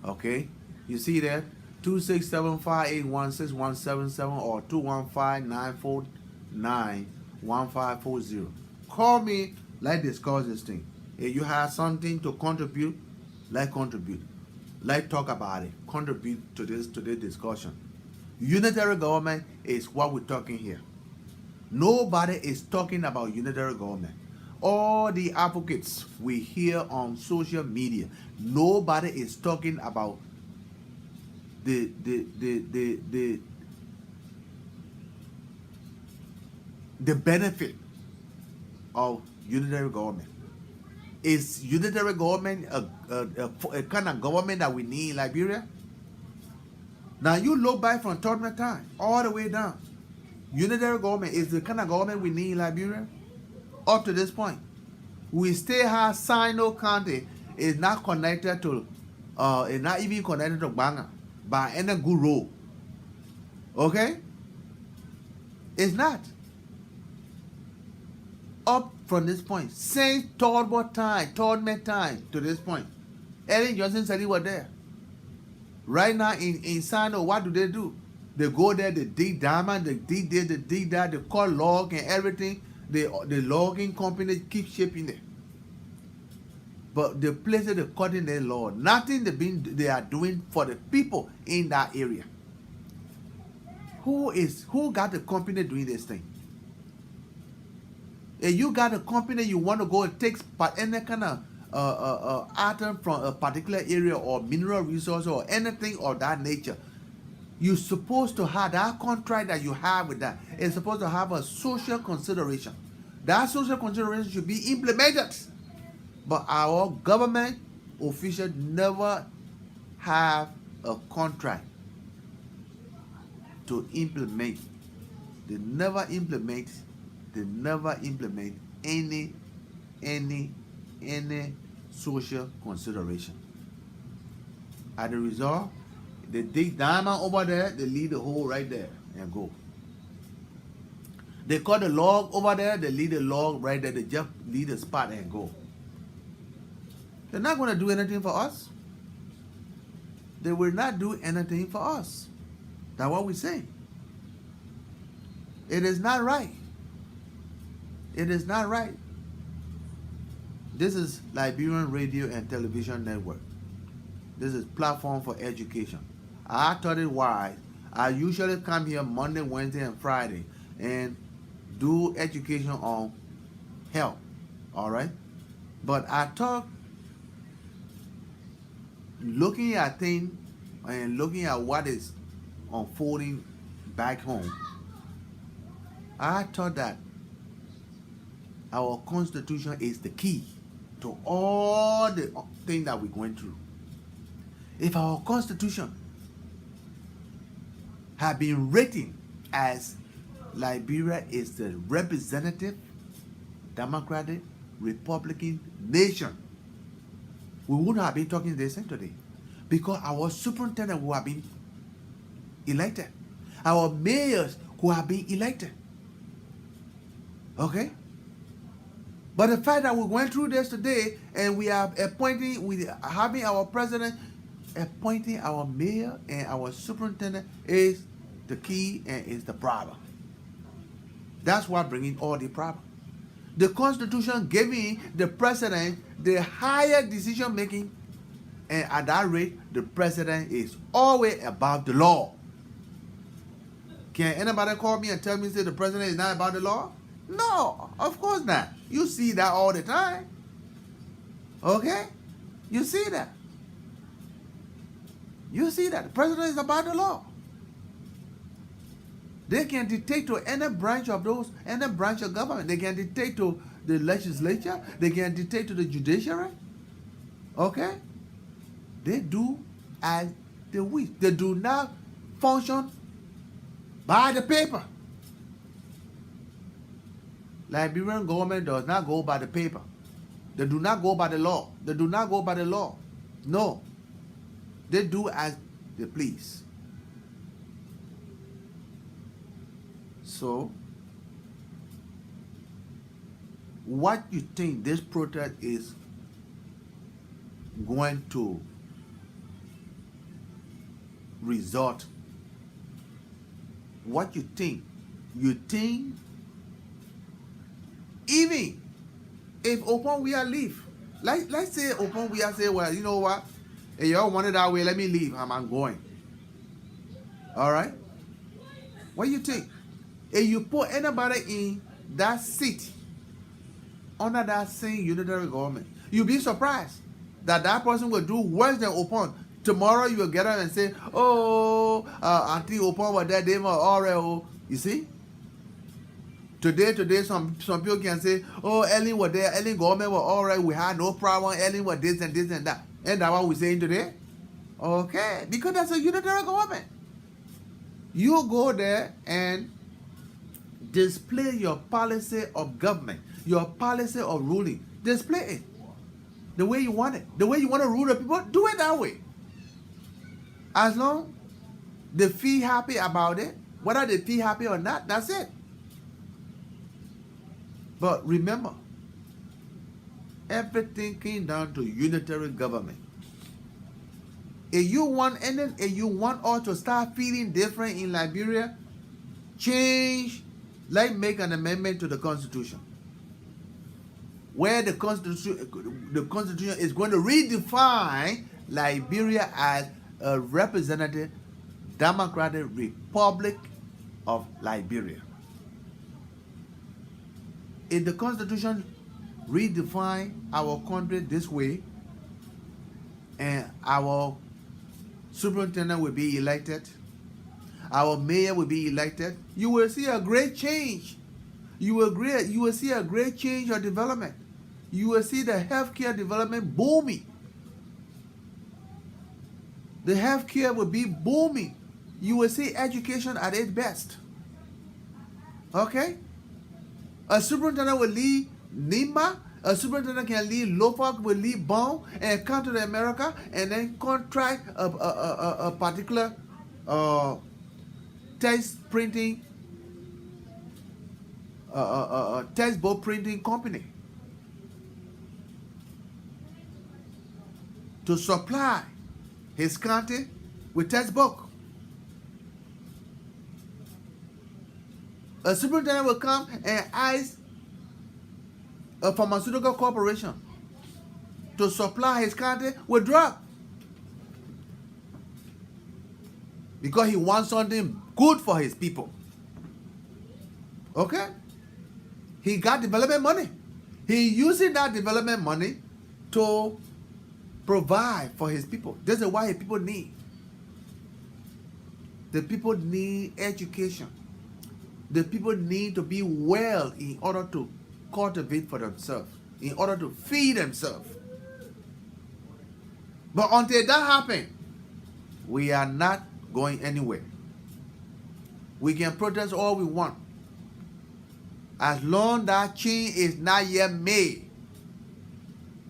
S1: Okay. You see that? 267-581-6177 or 215-949-1540. Call me. Let's discuss this thing. If you have something to contribute, let's contribute. Let's talk about it. Contribute to this discussion. Unitary government is what we're talking here. Nobody is talking about unitary government. All the advocates we hear on social media, nobody is talking about the benefit of unitary government. Is unitary government a kind of government that we need in Liberia? Now you look back from Tottenham time all the way down. Unitary government is the kind of government we need in Liberia. Up to this point, we still have Sino County is not connected to, is not even connected to Banga by any good road. Okay, it's not. Up from this point, since Tottenham time to this point, Ellen Johnson said he was there. Right now in Sino, what do? They go there, they dig diamond, they dig this, they dig that, they cut log and everything. The logging company keep shipping there. But the places they're cutting their log, nothing they are doing for the people in that area. Who got the company doing this thing? If you got a company, you want to go and take any kind of item from a particular area or mineral resource or anything of that nature, you're supposed to have that contract that you have with that. It's supposed to have a social consideration. That social consideration should be implemented. But our government officials never have a contract to implement. They never implement any social consideration. As a result, they dig diamond over there, they leave the hole right there and go. They cut the log over there, they leave the log right there, they just leave the spot and go. They're not going to do anything for us. They will not do anything for us. That's what we say. It is not right. It is not right. This is Liberian Radio and Television Network. This is platform for education. I thought it wise. I usually come here Monday, Wednesday, and Friday and do education on health. All right? But I thought looking at things and looking at what is unfolding back home, I thought that our Constitution is the key to all the things that we're going through. If our Constitution had been written as Liberia is the representative, democratic, Republican nation, we wouldn't have been talking this thing today. Because our superintendent who have been elected, our mayors who have been elected. Okay? But the fact that we went through this today and we are having our president appointing our mayor and our superintendent is the key and is the problem. That's what bringing all the problem. The Constitution giving the president the higher decision making, and at that rate, the president is always above the law. Can anybody call me and tell me say the president is not above the law? No, of course not. You see that all the time. Okay? You see that. You see that. The president is above the law. They can dictate to any branch of government. They can dictate to the legislature. They can dictate to the judiciary. Okay? They do as they wish. They do not function by the paper. Liberian government does not go by the paper. They do not go by the law. They do not go by the law. No. They do as they please. So, what you think this protest is going to result? What you think? You think even if Open we are leave, let's say Open we are say, well, you know what? Hey, y'all want it that way, let me leave. I'm going. All right? What do you think? If you put anybody in that seat under that same unitary government, you'll be surprised that that person will do worse than Opon. Tomorrow you will get up and say, oh, Auntie Opon was there, they were all right. Oh. You see? Today, some people can say, oh, Ellen was there, Ellen government was all right, we had no problem, Ellen was this and this and that. And that's what we're saying today? Okay, because that's a unitary government. You go there and display your policy of government, your policy of ruling. Display it the way you want it. The way you want to rule the people, do it that way. As long they feel happy about it, whether they feel happy or not, that's it. But remember, everything came down to unitary government. If you want all to start feeling different in Liberia, change, make an amendment to the Constitution, where the Constitution is going to redefine Liberia as a representative democratic republic of Liberia. If the Constitution redefine our country this way, and our superintendent will be elected, our mayor will be elected, you will see a great change. You will see a great change or development. You will see the healthcare development booming. The healthcare will be booming. You will see education at its best. Okay? A superintendent will leave Nima. A superintendent can leave Lofak, will leave Bon, and come to the America and then contract a particular text printing, textbook printing company to supply his county with textbook. A superintendent will come and ask a pharmaceutical corporation to supply his county with drug, because he wants something good for his people. Okay? He got development money. He using that development money to provide for his people. This is why his people need. The people need education. The people need to be well in order to cultivate for themselves, in order to feed themselves. But until that happens, we are not going anywhere. We can protest all we want. As long as that change is not yet made,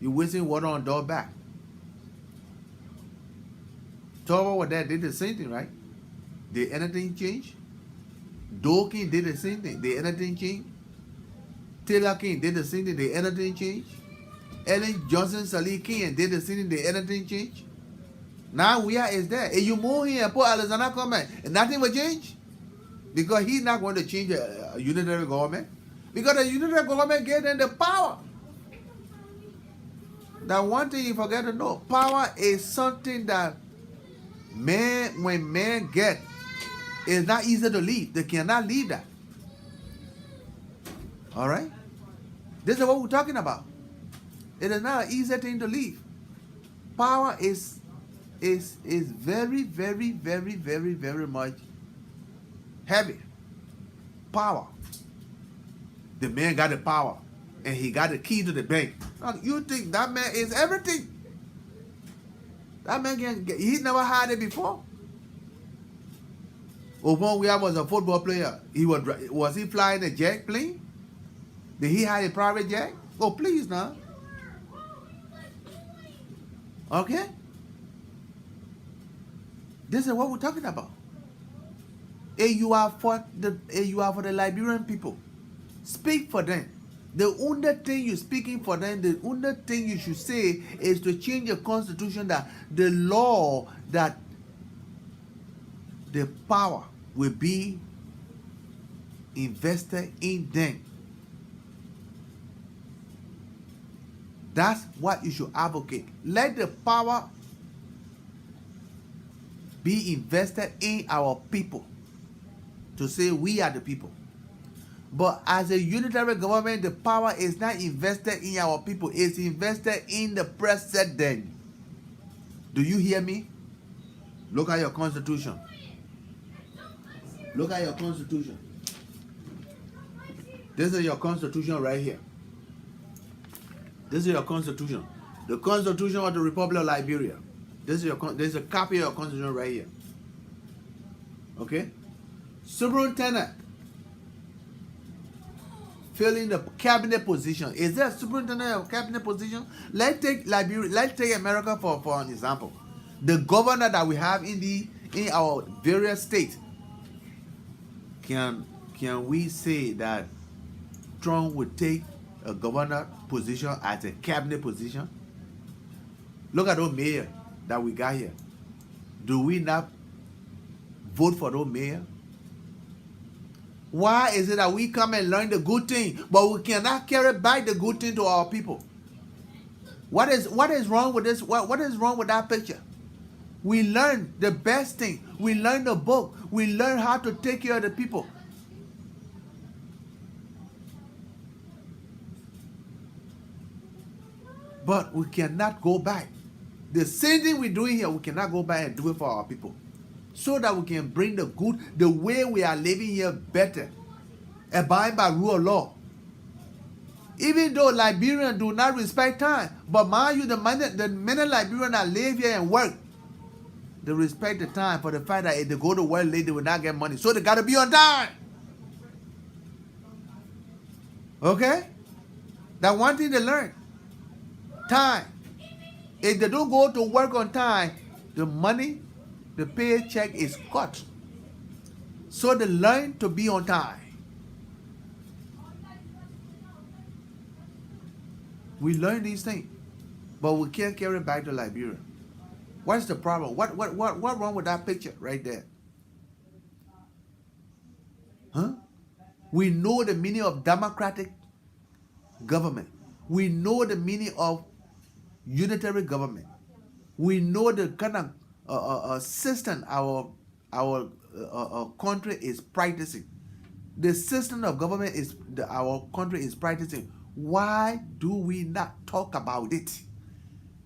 S1: you're wasting water on door back. Toba was there, did the same thing, right? Did anything change? Dawkins did the same thing. Did anything change? Taylor King did the same thing. Did anything change? Ellen Johnson Sally King did the same thing. Did anything change? Now where is that? If you move here and put Alexander Comment, nothing will change? Because he's not going to change a unitary government. Because the unitary government gave them the power. Now one thing you forget to know, power is something that when men get, it's not easy to leave. They cannot leave that. All right? This is what we're talking about. It is not an easy thing to leave. Power is very, very, very, very, very much heavy. Power. The man got the power, and he got the key to the bank. Now, you think that man is everything? That man he's never had it before. Obon was a football player. Was he flying a jet plane? Did he have a private jet? Oh, please now. Okay? This is what we're talking about. If you are for the Liberian people, speak for them. The only thing you're speaking for them, the only thing you should say is to change the constitution, that the law, that the power will be invested in them. That's what you should advocate. Let the power be invested in our people to say we are the people. But as a unitary government, the power is not invested in our people. It's invested in the president. Do you hear me? Look at your constitution. Look at your constitution. This is your constitution right here. This is your constitution. The Constitution of the Republic of Liberia. This is a copy of your constitution right here. Okay? Superintendent filling the cabinet position. Is there a superintendent of cabinet position? Let's take Liberia. Let's take America for an example. The governor that we have in our various states. Can we say that Trump would take a governor position as a cabinet position? Look at those mayors that we got here. Do we not vote for those mayors? Why is it that we come and learn the good thing, but we cannot carry back the good thing to our people? What is wrong with this? What is wrong with that picture? We learn the best thing. We learn the book. We learn how to take care of the people. But we cannot go back. The same thing we're doing here, we cannot go back and do it for our people. So that we can bring the way we are living here better. Abide by rule of law. Even though Liberians do not respect time, but mind you, the many Liberians that live here and work, they respect the time for the fact that if they go to work late, they will not get money. So they got to be on time. Okay? That's one thing they learn. Time. If they don't go to work on time, the money, the paycheck is cut. So they learn to be on time. We learn these things, but we can't carry it back to Liberia. What's the problem? What wrong with that picture right there? Huh? We know the meaning of democratic government. We know the meaning of unitary government. We know the kind of system our country is practicing. The system of government our country is practicing. Why do we not talk about it?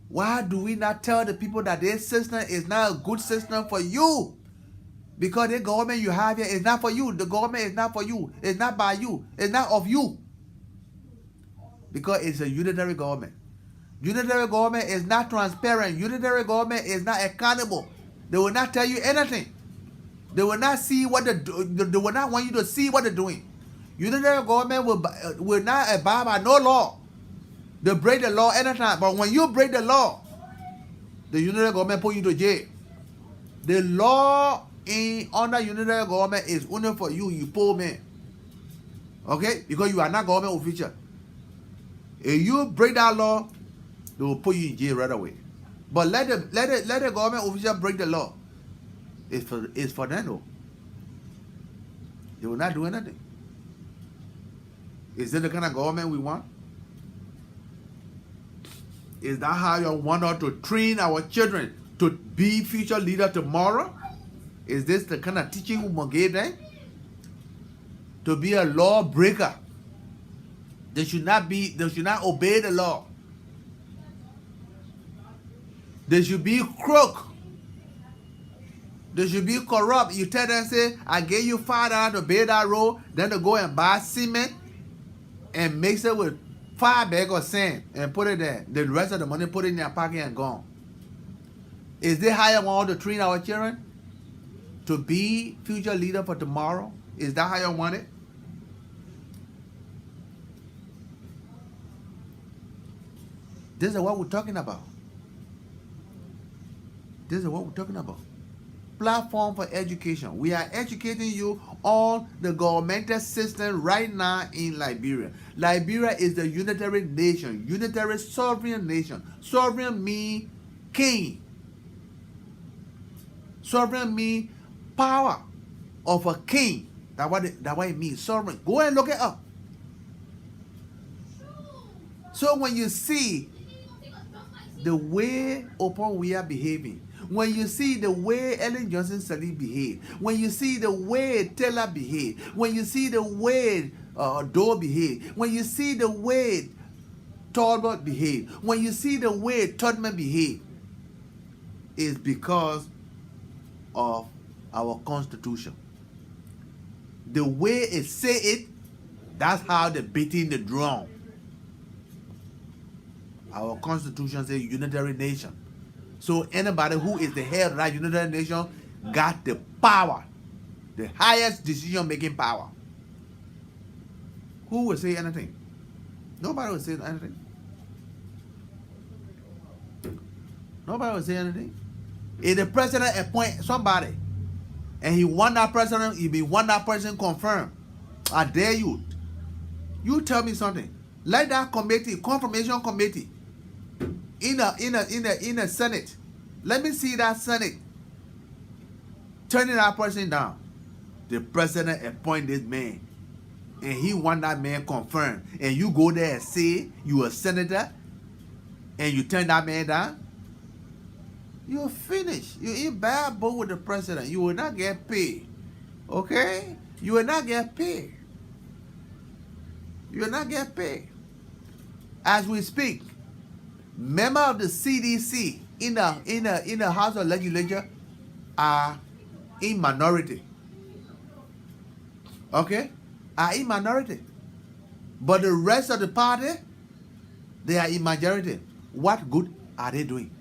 S1: Why do we not tell the people that this system is not a good system for you? Because the government you have here is not for you. The government is not for you. It's not by you. It's not of you. Because it's a unitary government. Unitary government is not transparent. Unitary government is not accountable. They will not tell you anything. They will not see what they will not want you to see what they're doing. Unitary government will not abide by no law. They break the law anytime. But when you break the law, the unitary government put you to jail. The law under unitary government is only for you poor man. Okay? Because you are not government official. If you break that law, they will put you in jail right away. But let the government official break the law. It's for them though. They will not do anything. Is it the kind of government we want? Is that how you want us to train our children to be future leaders tomorrow? Is this the kind of teaching we must give them? To be a lawbreaker. They should not obey the law. They should be crook. They should be corrupt. You tell them, say, I gave you $5 to build that road, then to go and buy cement and mix it with 5 bags of sand and put it there. The rest of the money put it in their pocket and gone. Is this how you want to train our children? To be future leader for tomorrow? Is that how you want it? This is what we're talking about. This is what we're talking about. Platform for education. We are educating you on the governmental system right now in Liberia. Liberia is a unitary nation, unitary sovereign nation. Sovereign means king. Sovereign means power of a king. That's what it means. Sovereign. Go and look it up. So when you see the way upon we are behaving, when you see the way Ellen Johnson Sirleaf behaved, when you see the way Taylor behaved, when you see the way Doe behaved, when you see the way Talbot behaved, when you see the way Todman behaved, is because of our Constitution. The way it say it, that's how they're beating the drum. Our Constitution says unitary nation. So anybody who is the head of that unitary nation got the power, the highest decision-making power. Who will say anything? Nobody will say anything. Nobody will say anything. If the president appoint somebody and he want that person, if he want that person confirmed, I dare you. You tell me something. Let that committee, confirmation committee, in a Senate. Let me see that Senate turning that person down. The president appoint this man, and he want that man confirmed, and you go there and say you a senator, and you turn that man down. You're finished. You're in bad boat with the president. You will not get paid. Okay? You will not get paid. You will not get paid. As we speak, members of the CDC in the House of Legislature are in minority. Okay? Are in minority. But the rest of the party, they are in majority. What good are they doing?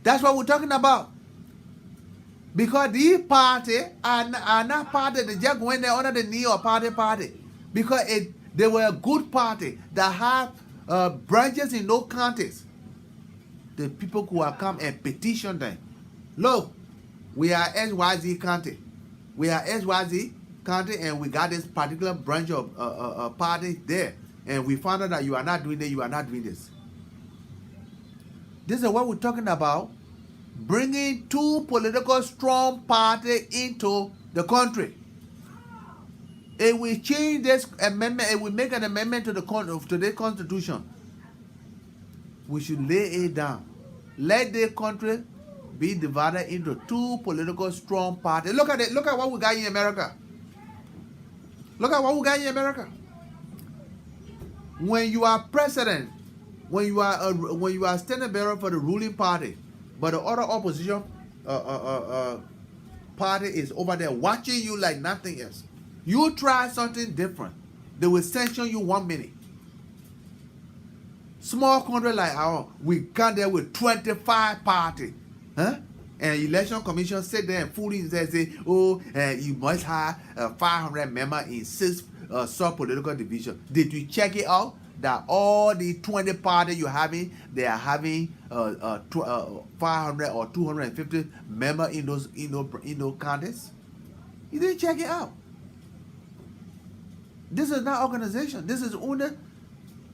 S1: That's what we're talking about. Because these parties are not party that just went there under the knee or party. Because they were a good party that have branches in those counties. The people who have come and petitioned them. Look, we are XYZ county. We are XYZ county, and we got this particular branch of party there. And we found out that you are not doing this, you are not doing this. This is what we're talking about. Bringing two political strong parties into the country. If we change this amendment, if we make an amendment to the Constitution, we should lay it down. Let the country be divided into two political strong parties. Look at it. Look at what we got in America. Look at what we got in America. When you are president, when you are standing bearer for the ruling party, but the other opposition party is over there watching you like nothing else. You try something different, they will sanction you 1 minute. Small country like ours, we come there with 25 parties. Huh? And election commission sit there and fooling and say, oh, you must have 500 members in 6 sub-political divisions. Did you check it out? That all the 20 parties you're having, they are having 500 or 250 members in those counties? You didn't check it out. This is not organization. This is only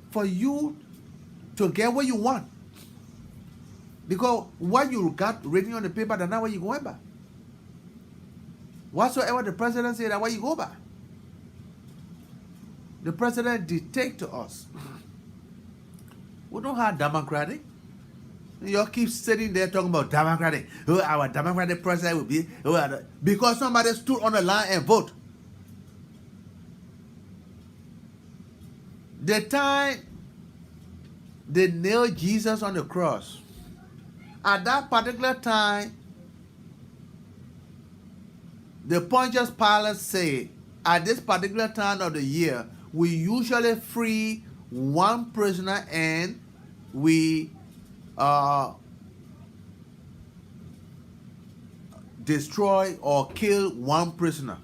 S1: for you to get what you want. Because what you got written on the paper, that's not what you're going by. Whatsoever the president said, that's what you go by. The president dictates to us. We don't have democratic. You all keep sitting there talking about democratic. Oh, our democratic president will be because somebody stood on the line and vote. The time they nailed Jesus on the cross, at that particular time, the Pontius Pilate said, at this particular time of the year, we usually free one prisoner and we destroy or kill one prisoner.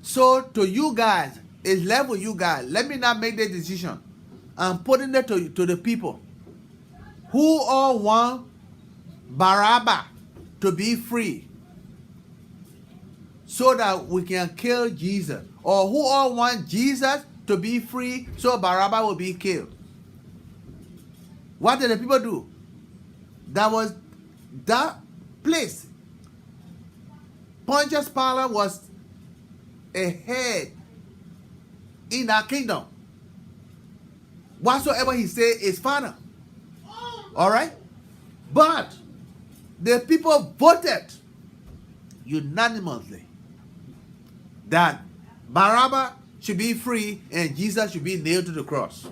S1: So to you guys, it's left with you guys. Let me not make the decision. I'm putting it to the people who all want Barabbas to be free so that we can kill Jesus, or who all want Jesus to be free so Barabbas will be killed. What did the people do? That was that place. Pontius Pilate was a head in that kingdom. Whatsoever he said is final. All right? But The people voted unanimously that Barabbas should be free and Jesus should be nailed to the cross.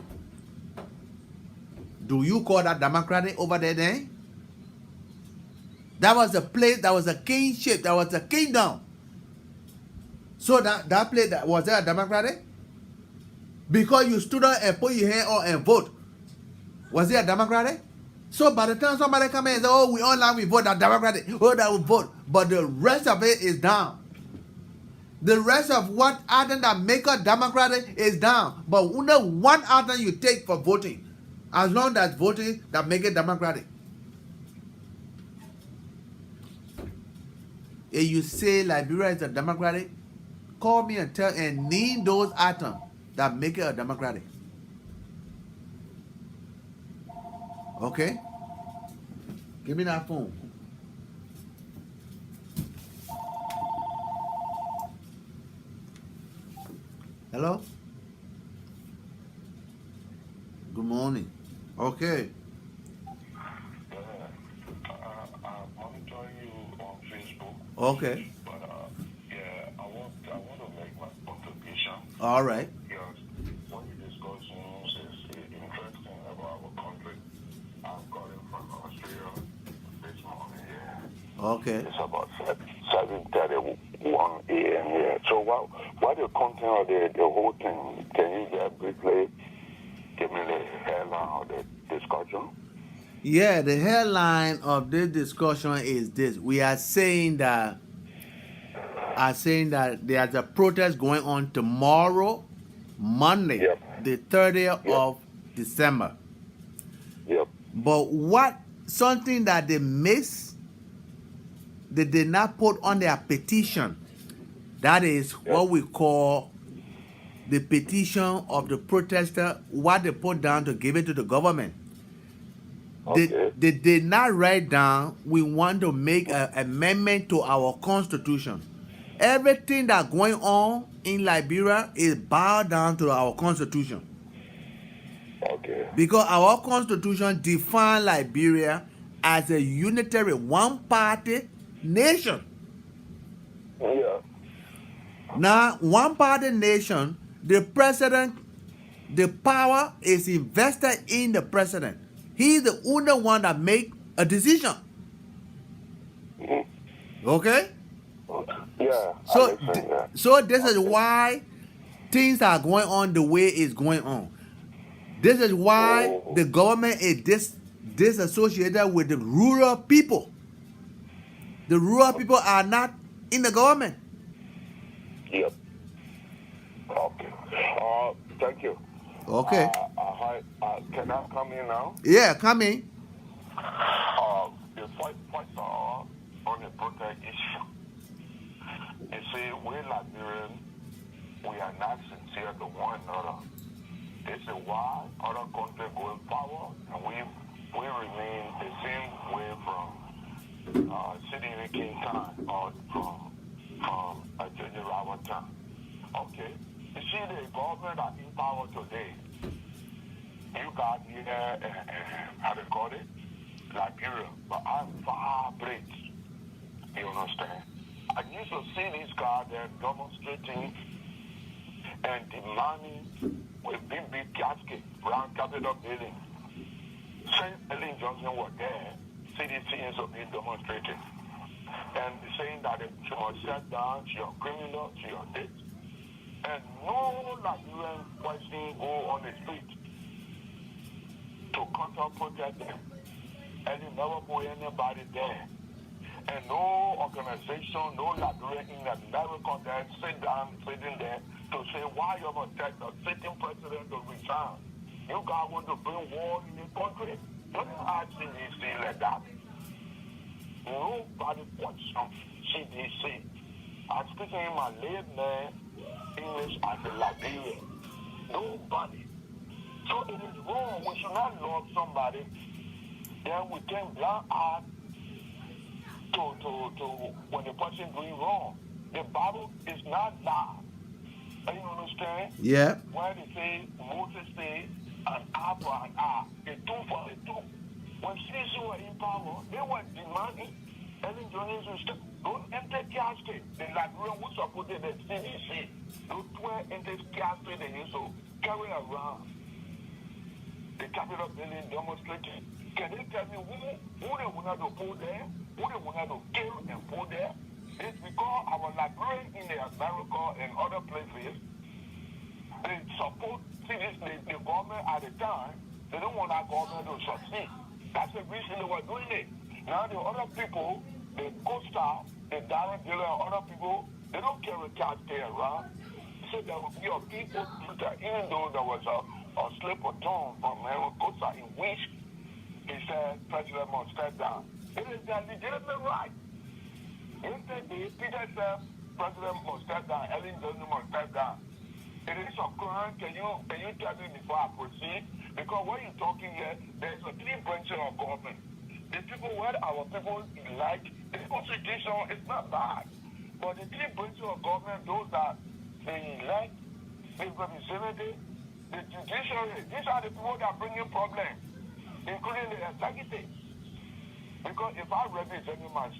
S1: Do you call that democratic over there then? That was a place, that was a kingship, that was a kingdom. So that place, was there a democratic? Because you stood up and put your hand on and vote. Was it a democratic? So by the time somebody come in and say, oh, we online, we vote that democratic, oh, that we vote. But the rest of it is down. The rest of what item that make a democratic is down. But only one item you take for voting. As long as voting that make it democratic. If you say Liberia is a democratic, call me and tell and name those items that make it a democratic. Okay? Give me that phone. Hello? Good morning. Okay.
S2: I'm monitoring you on Facebook.
S1: Okay.
S2: But yeah, I want to make my contribution.
S1: All right.
S2: Because what you discuss is interesting about our country. I'm calling from Australia this morning. Yeah.
S1: Okay.
S2: It's about 7:31 a.m. here. So what the content of the whole thing? Can you just briefly give me the headline of the discussion?
S1: Yeah, the headline of this discussion is this. We are saying that there's a protest going on tomorrow, Monday,
S2: Yep.
S1: the 30th
S2: Yep.
S1: of December.
S2: Yep.
S1: But something that they missed, they did not put on their petition. That is what we call the petition of the protester, what they put down to give it to the government.
S2: Okay.
S1: They did not write down, we want to make an amendment to our constitution. Everything that's going on in Liberia is bowed down to our constitution.
S2: Okay.
S1: Because our constitution defines Liberia as a unitary, one-party nation.
S2: Yeah.
S1: Now, one-party nation, the president, the power is invested in the president. He's the only one that make a decision.
S2: Mm-hmm.
S1: Okay?
S2: Yeah.
S1: So this is why things are going on the way it's going on. This is why the government is disassociated with the rural people. The rural people are not in the government.
S2: Yep. Okay. Thank you.
S1: Okay.
S2: Hi. Can I come in now?
S1: Yeah, come in.
S2: The first on the protest issue. You see, we Liberians, we are not sincere to one another. This is why other countries going forward, and we remain the same way from City King time or from General our time. Okay? You see, the government are in power today. You got here, how they call it? Liberia. But I'm far great. You understand? I used to see these guys there demonstrating and demanding with big casket around Capitol building. Since Ellen Johnson was there, CDC is being demonstrated. And saying that she must shut down, she a criminal, she a this. And no Liberian person go on the street to counter protest them. And you never put anybody there. And no organization, no Liberian in America that sitting there to say why you must take the sitting president to resign. You guys want to bring war in the country? Don't ask CDC like that. Nobody questions CDC. I'm speaking in my layman English as a Liberian. Nobody. So it is wrong. We should not love somebody. Then we can blind eye to when the person doing wrong. The Bible is not lie. Do you understand?
S1: Yeah.
S2: Where they say, Moses say, an eye for an eye, a tooth for a tooth. when CDC were in power, they were demanding Ellen Johnson to don't enter casket. The Liberian who supported the CDC, don't enter casket they used to carry around the Capitol building demonstrating. Can they tell me who they wanted to put there, who they wanted to kill and put there? It's because our Liberians in America and other places, they support the government at the time. They don't want that government to succeed. That's the reason they were doing it. Now the other people, the Costa, the Darren Diller, and other people, they don't carry cash there around. So there will be a people, even though there was a slip of tongue from Henry Costa in which he said President must step down. It is their legitimate right. If Peter said President must step down, Ellen Johnson must step down. It is a crime. Can you tell me before I proceed? Because when you're talking here, there's a three branches of government. The people where our people like, the constitution is not bad. But the three branches of government, those that they elect, the representative, the judiciary, these are the people that are bringing problems, including the executive. Because if I represent my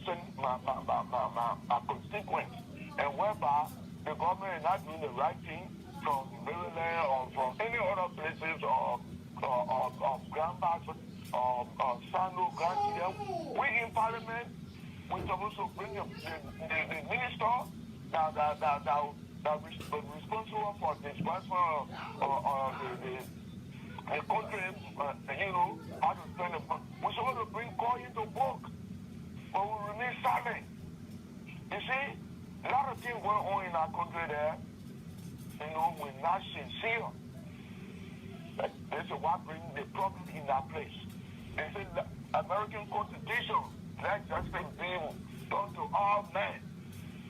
S2: constituents, and whereby the government is not doing the right thing from Maryland or from any other places or Grand Bassa or Sando, Grand Chile, we in Parliament, we're supposed to bring the minister that is responsible for disbursement or the country, how to spend the money. We're supposed to bring coin into work, but we remain silent. You see, a lot of things going on in our country there, we're not sincere. This is what brings the problem in that place. They say the American Constitution, that's just a bill done to all men.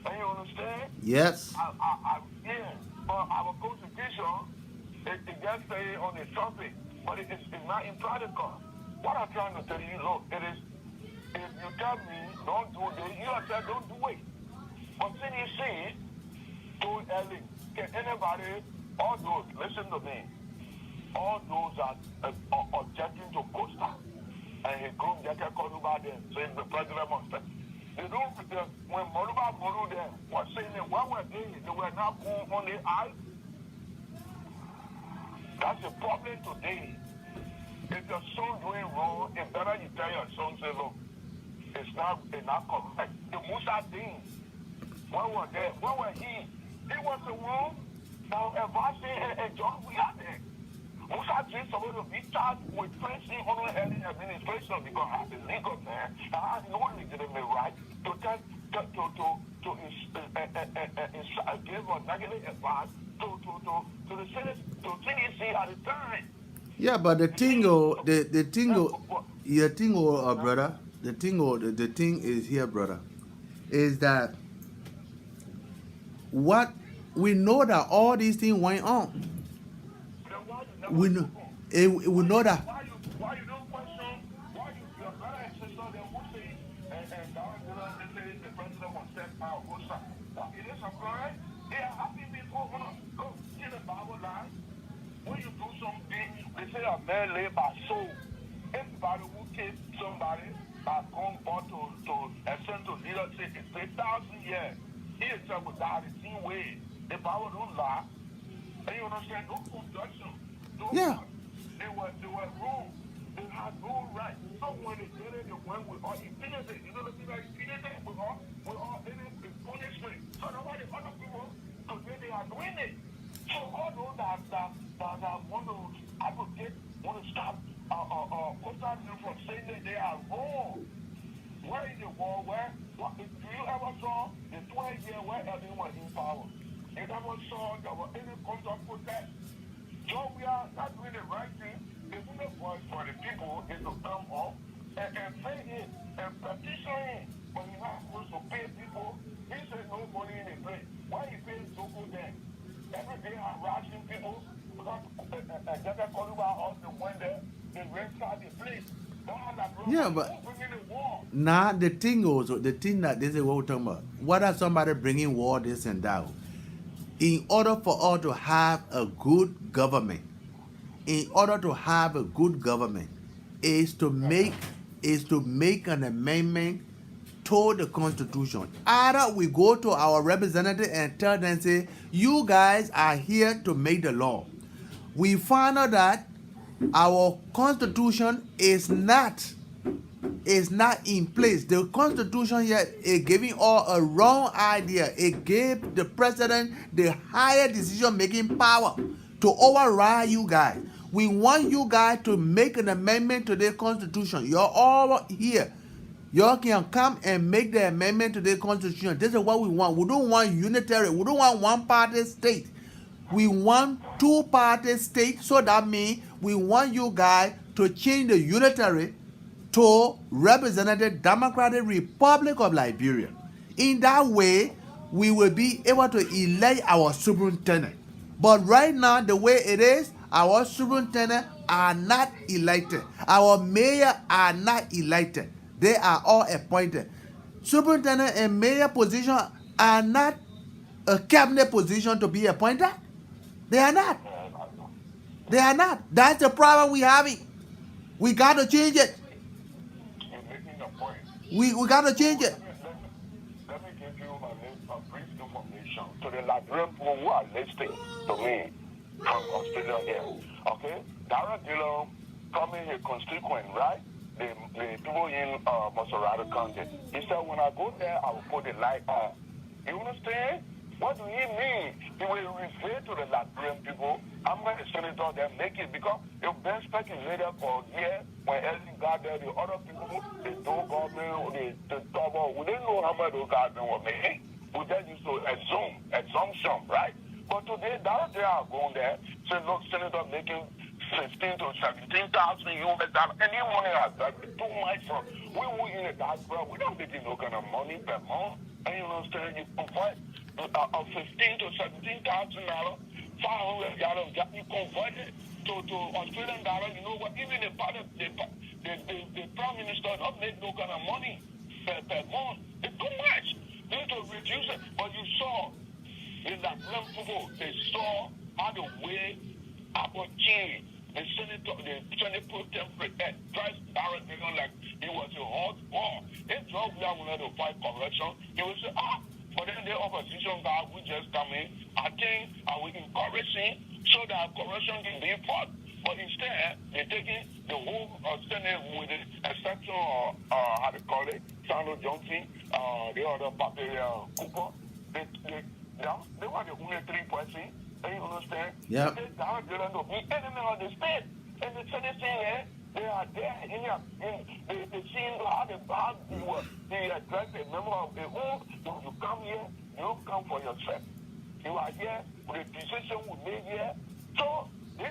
S2: And you understand?
S1: Yes.
S2: Yeah, but our Constitution, it just say on the topic, but it's not in practical. What I'm trying to tell you, look, it is, if you tell me don't do this, you have said don't do it. But CDC told Ellen, can anybody, all those, listen to me, all those that are objecting to Costa and his group that can call about them, saying the president must step. They don't, when Moluba Molu there was saying that what were they were not going on the eye. That's the problem today. If your son doing wrong, it's better you tell your son, say, look, it's not correct. The Musa thing, when were there? Where were he? He was the one that advising and John we are there. Musa is supposed to be charged with fencing on the administration because as a legal man, I have no legitimate right to give a negative advice to the Senate, to CDC at the time.
S1: Yeah, but the thing, brother, the thing is here, brother, is that what we know that all these things went on. We know, we know that.
S2: Why you don't question? Why your brother and sister they will say and Darren they say the president will step out? It is a crime. They are happy people. Go see the Bible line. When you do something, they say a man lay by soul. Everybody who kills somebody by gun bottle to ascend to leadership is 1,000 years. He itself will die the same way. The Bible don't lie. And you understand? No construction.
S1: Yeah.
S2: They were wrong. They had no right. So when they did it, they went with all impunity. You know the thing like impunity with all any punishment. So nobody other people today they are doing it. So all those that want to advocate, want to stop Costa from saying that they are wrong. Where is the war? Do you ever saw the 12 years where everyone was in power? You never saw there were any contact protest. So we are not doing the right thing. The only voice for the people is to come up and pay him and petition him. When you're not supposed to pay people, he said no money in the place. Why he paying so good then? Every day harassing people because Jackie Koluba also went there, they ransacked the place.
S1: Yeah, but now the thing that this is what we're talking about. What are somebody bringing war, this and that? In order for us to have a good government, is to make an amendment to the Constitution. Either we go to our representative and tell them, say, you guys are here to make the law. We found out that our Constitution is not in place. The Constitution here is giving all a wrong idea. It gave the president the higher decision-making power to override you guys. We want you guys to make an amendment to the Constitution. You're all here. Y'all can come and make the amendment to the Constitution. This is what we want. We don't want unitary. We don't want one-party state. We want two-party state. So that means we want you guys to change the unitary to Representative Democratic Republic of Liberia. In that way, we will be able to elect our superintendent. But right now, the way it is, our superintendent are not elected. Our mayor are not elected. They are all appointed. Superintendent and mayor position are not a cabinet position to be appointed. They are not. They are not. That's the problem we having. We got to change it.
S2: You're making a point.
S1: We got to change it.
S2: Let me give you a brief information to the Liberian people who are listening to me from Australia here. Okay? Darren Dillon coming a constituent, right? The people in Maserati County. He said, when I go there, I will put the light on. You understand? What do he mean? He will refer to the Liberian people. I'm going to senator them, make it, because if been speculated for years, when Ellie got there, the other people, they told government, they talk about, we didn't know how much those government were making. We just used to assumption, right? But today, they are going there, say, look, senator making 15 to 17,000 US dollars, and you want to too much for, we were in the diaspora, we don't get no kind of money per month, and you understand, you convert of 15 to 17,000 dollars, $500, you convert it to Australian dollar. You know what? Even the prime minister don't make no kind of money per month. It's too much. They need to reduce it. But you saw in that people, they saw how the way Apple change. The Senate pro temperature price Darren Dillon like it was a hot war. If Trump wanted to fight corruption, he would say, but then the opposition guy will just come in. I think I will encourage him so that corruption can be fought. But instead, they're taking the whole Senate with the exception of, how to call it, Sandro Johnson, the other party, Cooper. They were the only three persons. You understand?
S1: Yeah.
S2: They don't know the enemy of the state. And the Senate saying, they are there they see how they address a member of the home. You come here, you don't come for yourself. You are here with a decision we made here. So they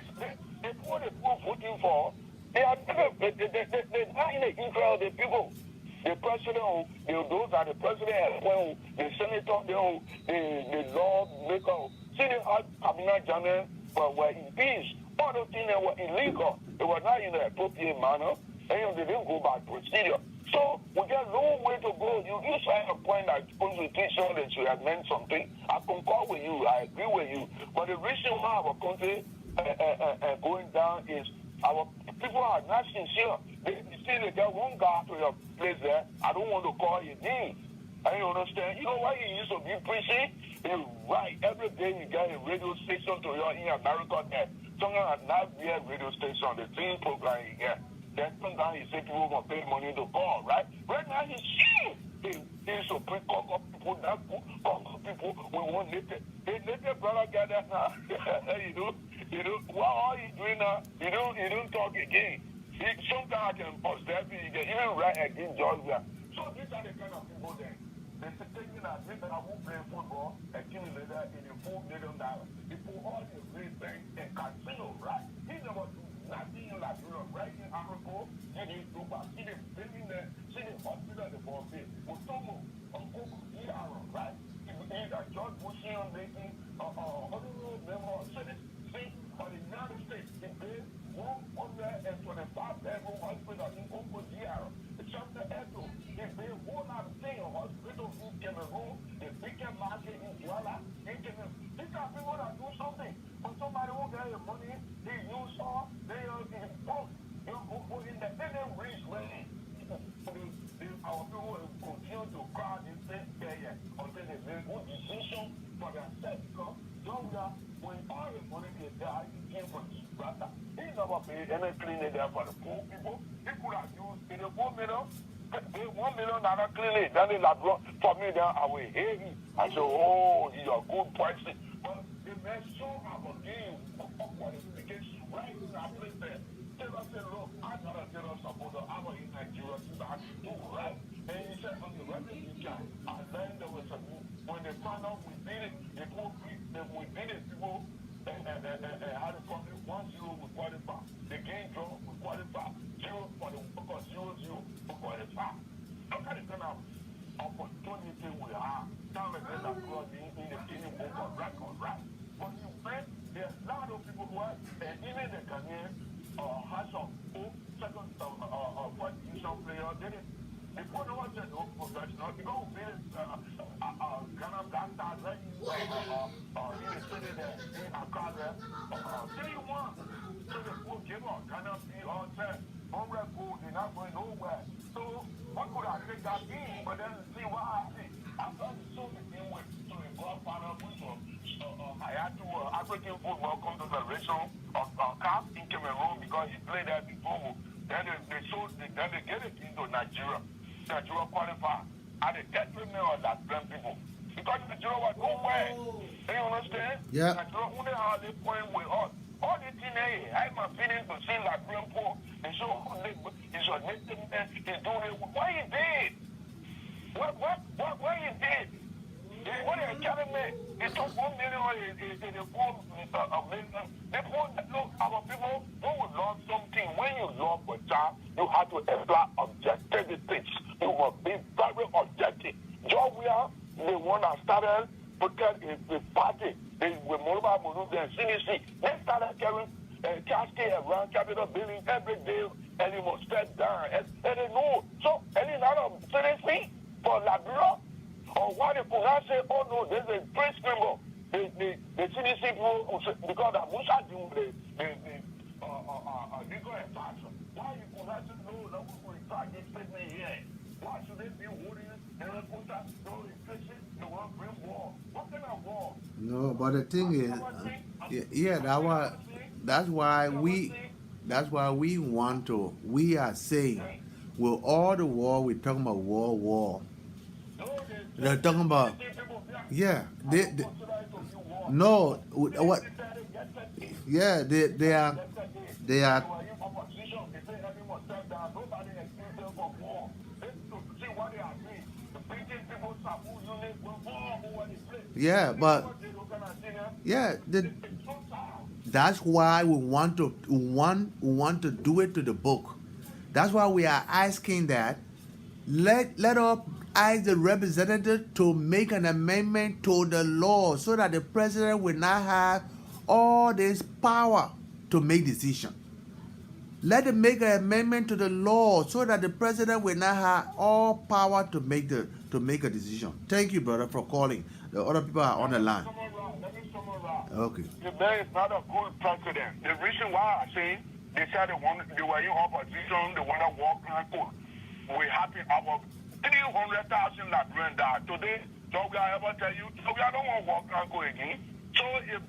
S2: put the people voting for, they're not in the interest of the people. The president, those are the president, the senator, the lawmaker. See, the cabinet general were impeached. All those things were illegal. They were not in the appropriate manner, and they didn't go by procedure. So we got no way to go. You try to point that constitution that you have meant something. I concur with you. I agree with you. But the reason why our country going down is our people are not sincere. They say they got one guy to your place there. I don't want to call his name. I don't understand. You know why he used to be preaching? He's right. Every day you get a radio station to your in America there. Sometimes not be a radio station, the same program you get. Then sometimes he say people will pay money to call, right? Right now he's shit. He used to preach Congo people, that Congo people, we want native. Hey, native brother got that now. you know, what are you doing now? You don't talk again. Sometimes I can observe you, you even write against Georgia. So these are the kind of people there. They're thinking that people who play football accumulated in a $4 million. They put all the great things in casino, right? He never do nothing in Liberia, right in Africa. He didn't do back. See the building there, see the hospital, the buffet. Mutomo, Uncle Yaro, right? He got George Bush on making, honorable member. See, for the United States, he paid 125 bedroom hospital in Uncle Yaro. Chapter Edo, he paid one lot of things, hospital in Cameroon, the biggest market in Douala, in Cameroon. These are people that do something. But somebody who get your money, they use all, they broke. in the same reach way, our people will continue to crowd this place there until they make good decision for themselves. Because when all the money they die, it came from Gibraltar. He never paid any cleaning there for the poor people. He could have used in the 4 million. They $1 million cleaning. Then they like, for me, then I will hear him. I say, oh, he's a good person. But they made sure I will give of qualification right in that place there. Tell us, look, I gotta tell us about the hour in Nigeria so that I can do right. And he said, on the revenue guy, and then there was a when they found out we beat it, we beat it, people, and how to call it, 1-0 we qualify. The game draw, we qualify. 0 for the 0-0, we qualify. Look at the kind of opportunity we have. Now let's get that cross in the beginning book of record, right? But you bet there's a lot of people who are, even the Ghanaian, has some second first division player did it. Before they were just professional, you go with Ghana Black Stars, right? In the city there, in Accra there. 3-1. So the poor came on, Ghana be all 10. Home record, they're not going nowhere. So what could I take that in? But then see what happened. After the show became with to a godfather, which was African football confederation of CAF in Cameroon because he played there before. Then they get it into Nigeria. Nigeria qualified at the detriment of that people. Because Nigeria was nowhere. Do you understand?
S1: Yeah.
S2: Nigeria only had a point with us. All the thing I have my feeling to see like Grandpa. And so he's a native man. He's doing it. What he did? What he did? What are you telling me? It took 1 million in the poor million. Look, our people, when we love something, when you love a child, you have to apply objectivity. You must be very objective. Georgia, the one that started the party, with Moluba Monu and CDC, they started carrying casket around Capitol building every day, and you must step down. And they know. So, any lot of CDC for Labrador. Or why the police say, oh no, there's a press member. The CDC people, because the Musa do the legal advisor. Why you police say, no, that we will try this statement here. Why should they be holding and put that no inflation? They want to bring war. What kind of war?
S1: No, but the thing is, that's why we want to. We are saying, with all the war, we're talking about war. They're talking about, yeah, no, what, yeah, they are, yeah, but, yeah, that's why we want to do it to the book. That's why we are asking that, let us ask the representative to make an amendment to the law so that the president will not have all this power to make decisions. Let them make an amendment to the law so that the president will not have all power to make a decision. Thank you, brother, for calling. The other people are on the line. Okay.
S2: The man is not a good president. The reason why I say they said they were in opposition, they want to walk and court. We happen about 300,000 Lrtn died. Today, don't I ever tell you, so we don't want to walk and go again. So if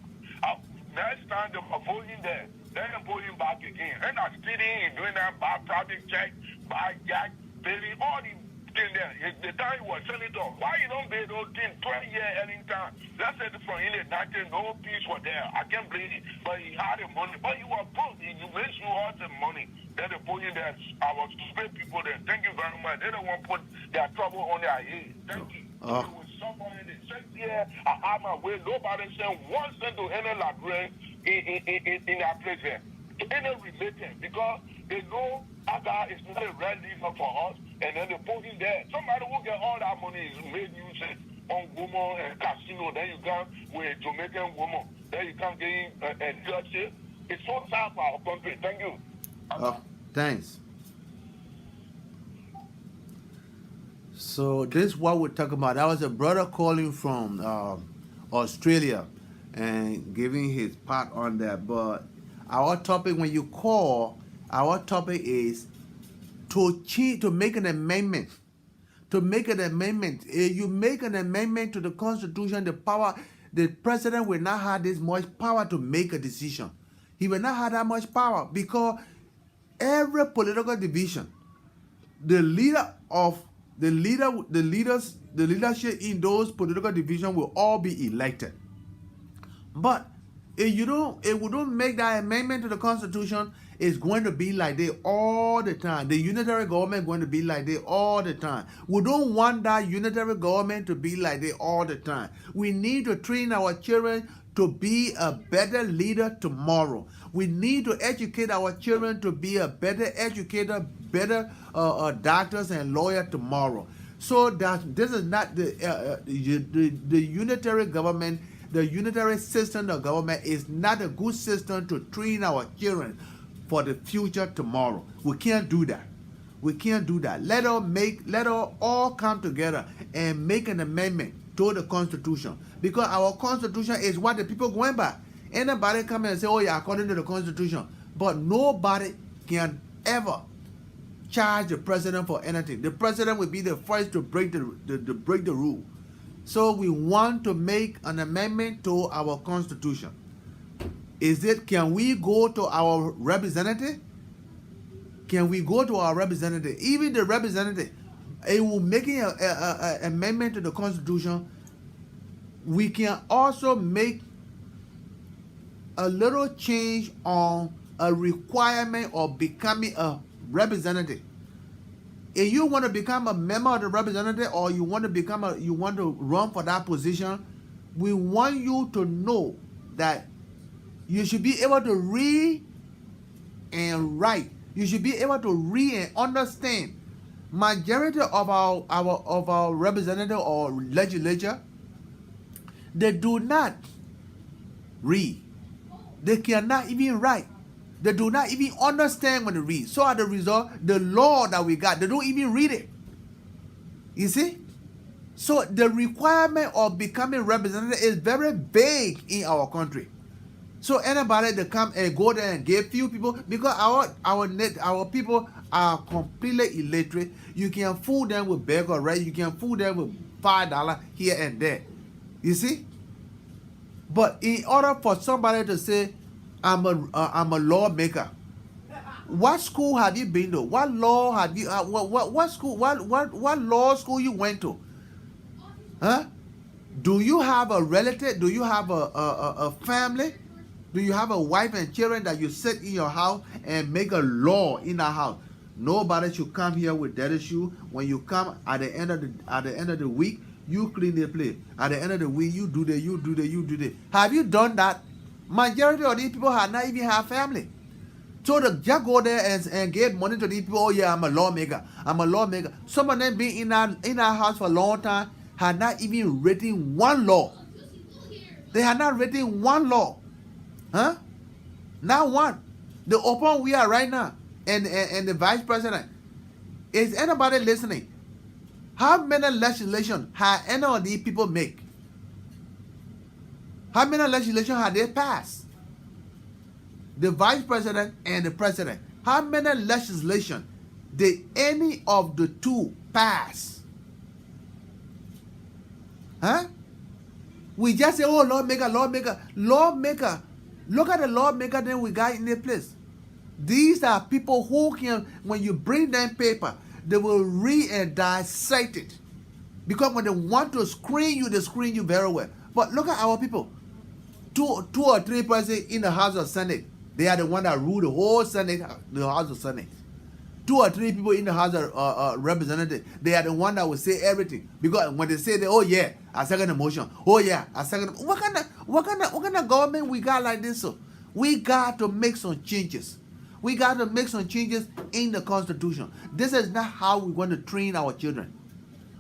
S2: next time they are voting there, then they're voting back again. And I'm stealing, doing that by private check, by jack, paying all the things there. The time he was senator, why you don't pay those things 20 years any time? Let's say from in the 19, no peace was there. I can't blame it. But he had the money. But you were broke. You made sure all the money. Then they put in there. I was stupid people there. Thank you very much. They don't want to put their trouble on their head. Thank you. There was somebody that said, yeah, I have my way. Nobody sent 1 cent to any Lrtn in that place there. Any related. Because they know that is not a red leaf for us. And then they put in there. Somebody will get all that money is made use on woman and casino. Then you can with Jamaican woman. Then you can get in and church. It's so sad for our country. Thank you.
S1: Thanks. So this is what we're talking about. That was a brother calling from Australia and giving his part on that. But our topic, when you call Our topic is to make an amendment. To make an amendment. If you make an amendment to the Constitution, the president will not have this much power to make a decision. He will not have that much power because every political division, the leadership in those political divisions will all be elected. But if we don't make that amendment to the Constitution, it's going to be like that all the time. The unitary government is going to be like that all the time. We don't want that unitary government to be like that all the time. We need to train our children to be a better leader tomorrow. We need to educate our children to be a better educator, better doctors and lawyers tomorrow. So that this is not the unitary government. The unitary system of government is not a good system to train our children for the future tomorrow. We can't do that. We can't do that. Let us all come together and make an amendment to the Constitution, because our Constitution is what the people going by. Anybody come and say, oh yeah, according to the Constitution, but nobody can ever charge the president for anything. The president will be the first to break the rule. So we want to make an amendment to our Constitution. Can we go to our representative? Can we go to our representative? Even the representative, it will making an amendment to the Constitution. We can also make a little change on a requirement of becoming a representative. If you want to become a member of the representative, or you want to run for that position, we want you to know that you should be able to read and write. You should be able to read and understand. Majority of our representative or legislature, they do not read. They cannot even write. They do not even understand when they read. So as a result, the law that we got, they don't even read it. You see? So the requirement of becoming representative is very vague in our country. So anybody that come and go there and give few people, because our people are completely illiterate. You can fool them with beggar, right? You can fool them with $5 here and there. You see? But in order for somebody to say, I'm a lawmaker, what school have you been to? What law have you? What school? What law school you went to? Huh? Do you have a relative? Do you have a family? Do you have a wife and children that you sit in your house and make a law in that house? Nobody should come here with dirty shoe. When you come at the end of the week, you clean the place. At the end of the week, you do that. Have you done that? Majority of these people have not even have family. So they just go there and give money to these people. Oh yeah, I'm a lawmaker. I'm a lawmaker. Some of them been in our house for a long time, have not even written one law. They have not written one law. Huh? Not one. The open we are right now, and the vice president. Is anybody listening? How many legislation have any of these people make? How many legislation have they passed? The vice president and the president. How many legislation did any of the two pass? Huh? We just say, oh, lawmaker. Look at the lawmaker that we got in the place. These are people who can, when you bring them paper, they will read and dissect it. Because when they want to screen you, they screen you very well. But look at our people. Two or three persons in the House of Senate. They are the one that rule the whole Senate, the House of Senate. 2 or 3 people in the House of Representatives. They are the one that will say everything. Because when they say that, oh yeah, I second the motion. Oh yeah, I second. What kind of government we got like this? So we got to make some changes. We got to make some changes in the Constitution. This is not how we're going to train our children.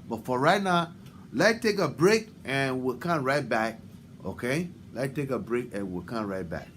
S1: But for right now, let's take a break and we'll come right back. Okay? Let's take a break and we'll come right back.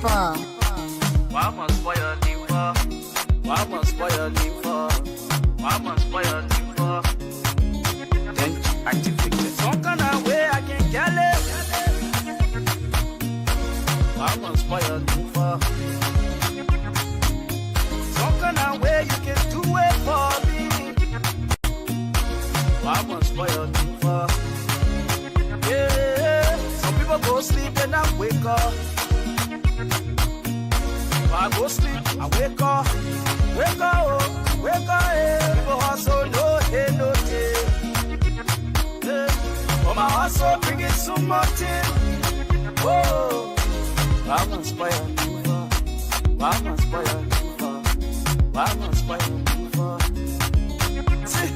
S3: for?
S4: Why must spoil me for? Why must spoil me for? Why must spoil me for?
S1: Then activate it.
S4: Some kind of way I can get it. Why must spoil me for? Some kind of way you can do it for me. Why must spoil me for? Yeah, some people go sleep and I wake up. I go sleep, I wake up, yeah. People hustle, no day, no day. Yeah. But my hustle bring it so much in. Oh, why must spoil me for? Why must spoil me for? Why must spoil me for? See,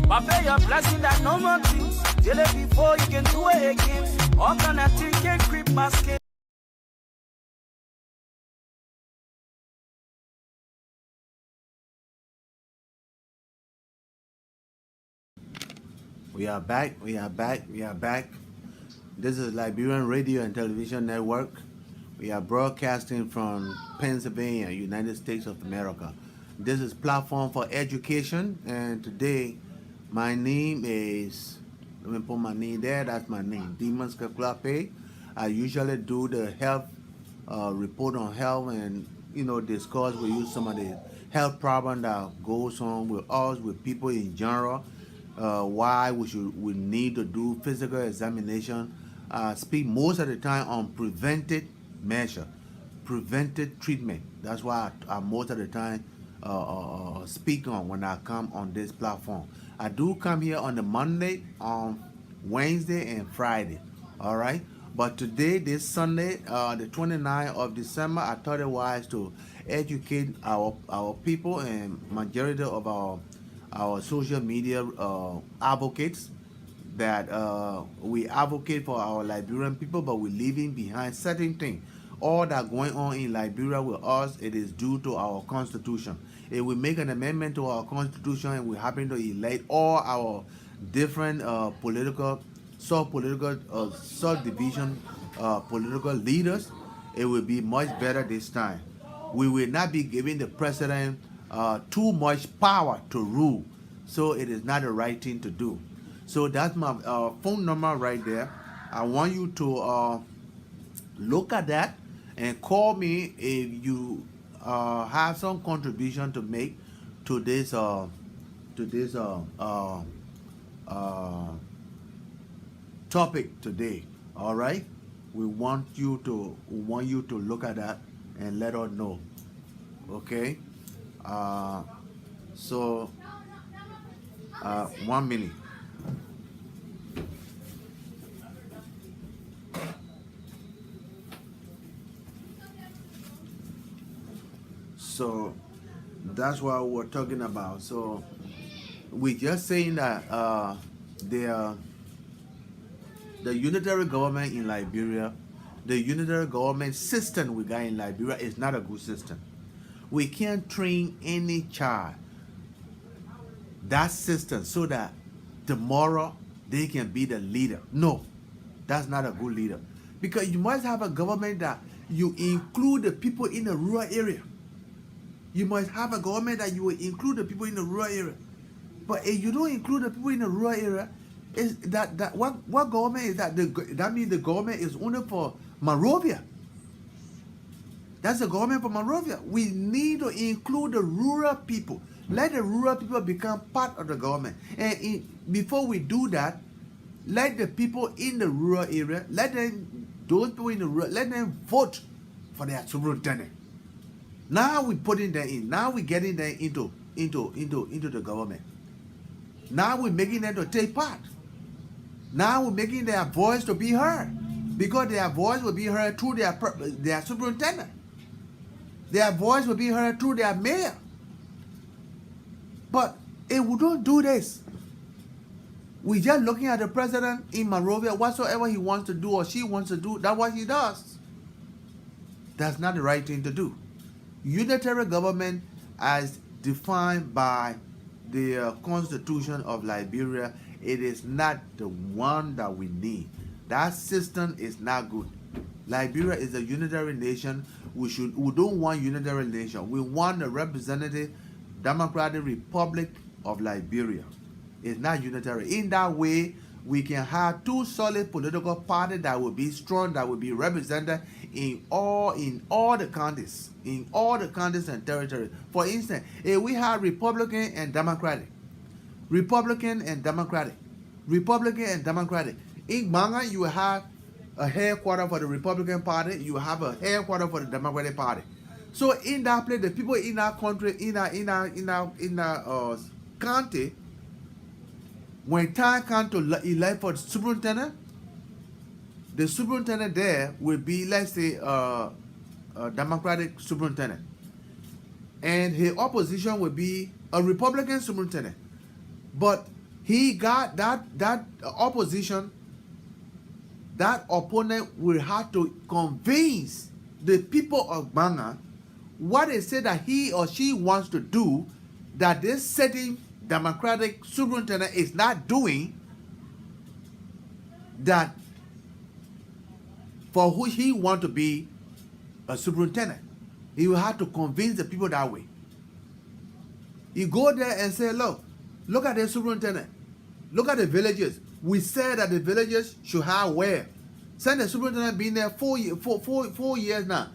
S4: my pay your blessing that no more thing. Tell it before you can do it again. All kind of thing can creep my skin.
S1: We are back. This is Liberian Radio and Television Network. We are broadcasting from Pennsylvania, United States of America. This is Platform for Education, and today my name is, let me put my name there, that's my name, Demons Kaklape. I usually do the health report on health and, discuss with you some of the health problem that goes on with us, with people in general. Why we need to do physical examination. Speak most of the time on preventive measure, preventive treatment. That's why I most of the time speak on when I come on this platform. I do come here on the Monday, on Wednesday, and Friday. All right. But today, this Sunday, the 29th of December, I thought it wise to educate our people and majority of our social media advocates that we advocate for our Liberian people, but we're leaving behind certain things. All that going on in Liberia with us, it is due to our constitution. If we make an amendment to our constitution and we happen to elect all our different political, subdivision political leaders, it will be much better this time. We will not be giving the president too much power to rule, so it is not the right thing to do. So that's my phone number right there. I want you to look at that and call me if you have some contribution to make to this topic today. All right, we want you to look at that and let us know. Okay. So 1 minute. So that's what we're talking about. So we're just saying that the unitary government in Liberia, the unitary government system we got in Liberia is not a good system. We can't train any child that system so that tomorrow they can be the leader. No, that's not a good leader. Because you must have a government that you include the people in the rural area. You must have a government that you will include the people in the rural area. But if you don't include the people in the rural area, is that what government is that? That means the government is only for Monrovia. That's the government for Monrovia. We need to include the rural people. Let the rural people become part of the government. And before we do that, let the people in the rural area, those people in the rural, let them vote for their superintendent. Now we're putting them in. Now we're getting them into the government. Now we're making them to take part. Now we're making their voice to be heard, because their voice will be heard through their superintendent. Their voice will be heard through their mayor. But if we don't do this, we're just looking at the president in Monrovia, whatsoever he wants to do or she wants to do, that's what he does. That's not the right thing to do. Unitary government, as defined by the Constitution of Liberia, it is not the one that we need. That system is not good. Liberia is a unitary nation. We don't want unitary nation. We want a representative Democratic Republic of Liberia. It's not unitary. In that way, we can have two solid political parties that will be strong, that will be represented in all the counties, and territories. For instance, if we have Republican and Democratic, Republican and Democratic, Republican and Democratic. In Banga, you have a headquarters for the Republican Party, you have a headquarters for the Democratic Party. So in that place, the people in our country, in our county, when time comes to elect for the superintendent there will be, let's say, a Democratic superintendent, and his opposition will be a Republican superintendent. But he got that opposition, that opponent will have to convince the people of Banga what they say that he or she wants to do, that this setting Democratic superintendent is not doing, that for who he want to be a superintendent. He will have to convince the people that way. You go there and say, look at the superintendent. Look at the villages. We said that the villages should have where. Send the superintendent been there 4 years now.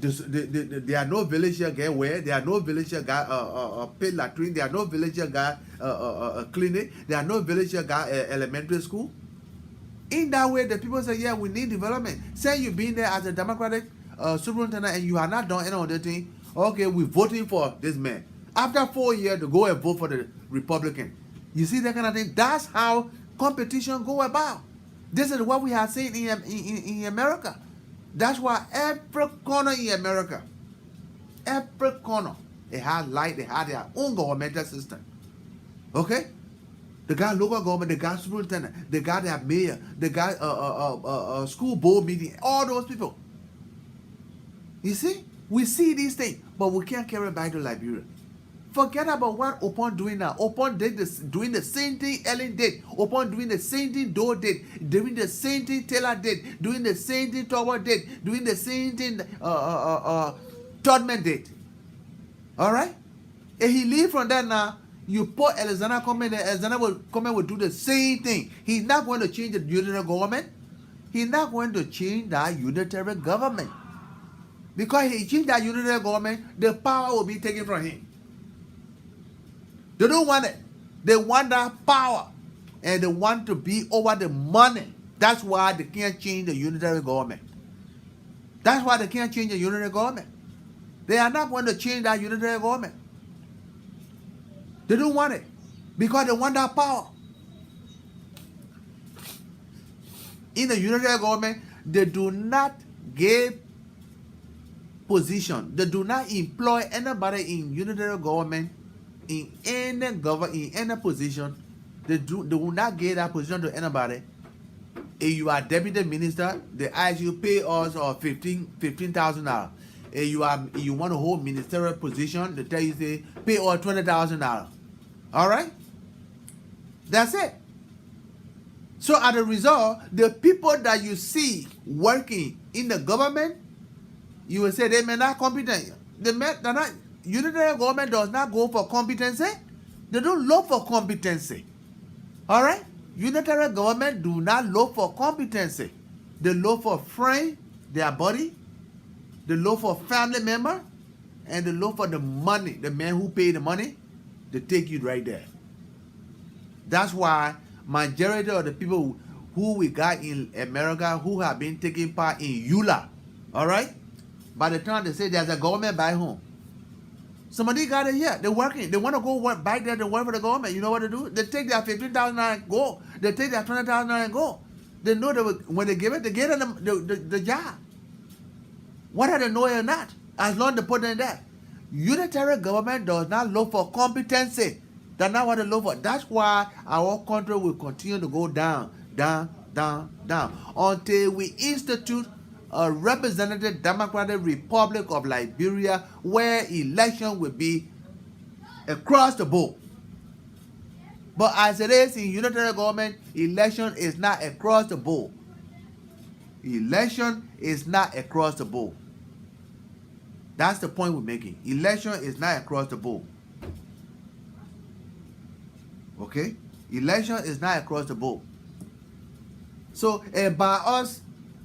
S1: There are no village here get where. There are no village here got a pit latrine. There are no village here got a clinic. There are no village here got elementary school. In that way, the people say, yeah, we need development. Say you've been there as a Democratic superintendent and you have not done any other thing. Okay, we're voting for this man. After 4 years, to go and vote for the Republican. You see that kind of thing? That's how competition go about. This is what we have seen in America. That's why every corner in America, every corner, they have they have their own governmental system. Okay? They got local government, they got superintendent, they got their mayor, they got a school board meeting, all those people. You see? We see these things, but we can't carry it back to Liberia. Forget about what Opon doing now. Opon doing the same thing Ellen did. Opon doing the same thing Doe did. Doing the same thing Taylor did. Doing the same thing Tower did. Doing the same thing Todman did. Alright? If he leave from that now, you put Alexander come in there, Alexander will come and will do the same thing. He's not going to change the unitary government. He's not going to change that unitary government. Because he changed that unitary government, the power will be taken from him. They don't want it. They want that power. And they want to be over the money. That's why they can't change the unitary government. That's why they can't change the unitary government. They are not going to change that unitary government. They don't want it. Because they want that power. In the unitary government, they do not give position. They do not employ anybody in unitary government in any position. They will not give that position to anybody. If you are deputy minister, they ask you pay us $15,000. If you want to hold ministerial position, they tell you say pay us $20,000. All right, that's it. So as a result, the people that you see working in the government, you will say they may not competent. They're not. Unitary government does not go for competency. They don't look for competency. All right? Unitary government do not look for competency. They look for friend, their body. They look for family member. And they look for the money. The man who pay the money, they take you right there. That's why majority of the people who we got in America who have been taking part in EULA, all right? By the time they say there's a government back home, somebody got it here. They're working. They want to go work back there to work for the government. You know what to do? They take their $15,000 and go. They take their $20,000 and go. They know when they give it, they get the job. Whether they know it or not, as long as they put it in there. Unitary government does not look for competency. That's not what they look for. That's why our country will continue to go down, down, down, down, until we institute a representative Democratic Republic of Liberia where election will be across the board. But as it is in unitary government, election is not across the board. Election is not across the board. That's the point we're making. Election is not across the board. Okay? Election is not across the board. So,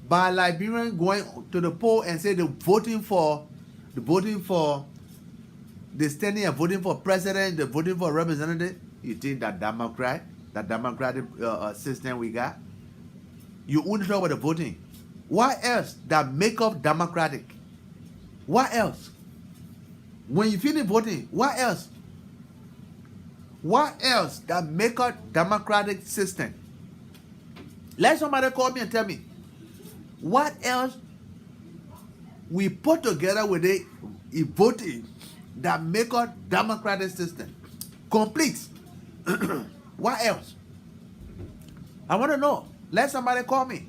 S1: by Liberians going to the poll and say they're voting for, they're standing and voting for president, they're voting for representative, you think that democratic system we got, you only talk about the voting. What else that make up democratic? What else? When you finish voting, what else? What else that make up democratic system? Let somebody call me and tell me what else we put together with the voting that make up democratic system complete. What else? I want to know. Let somebody call me.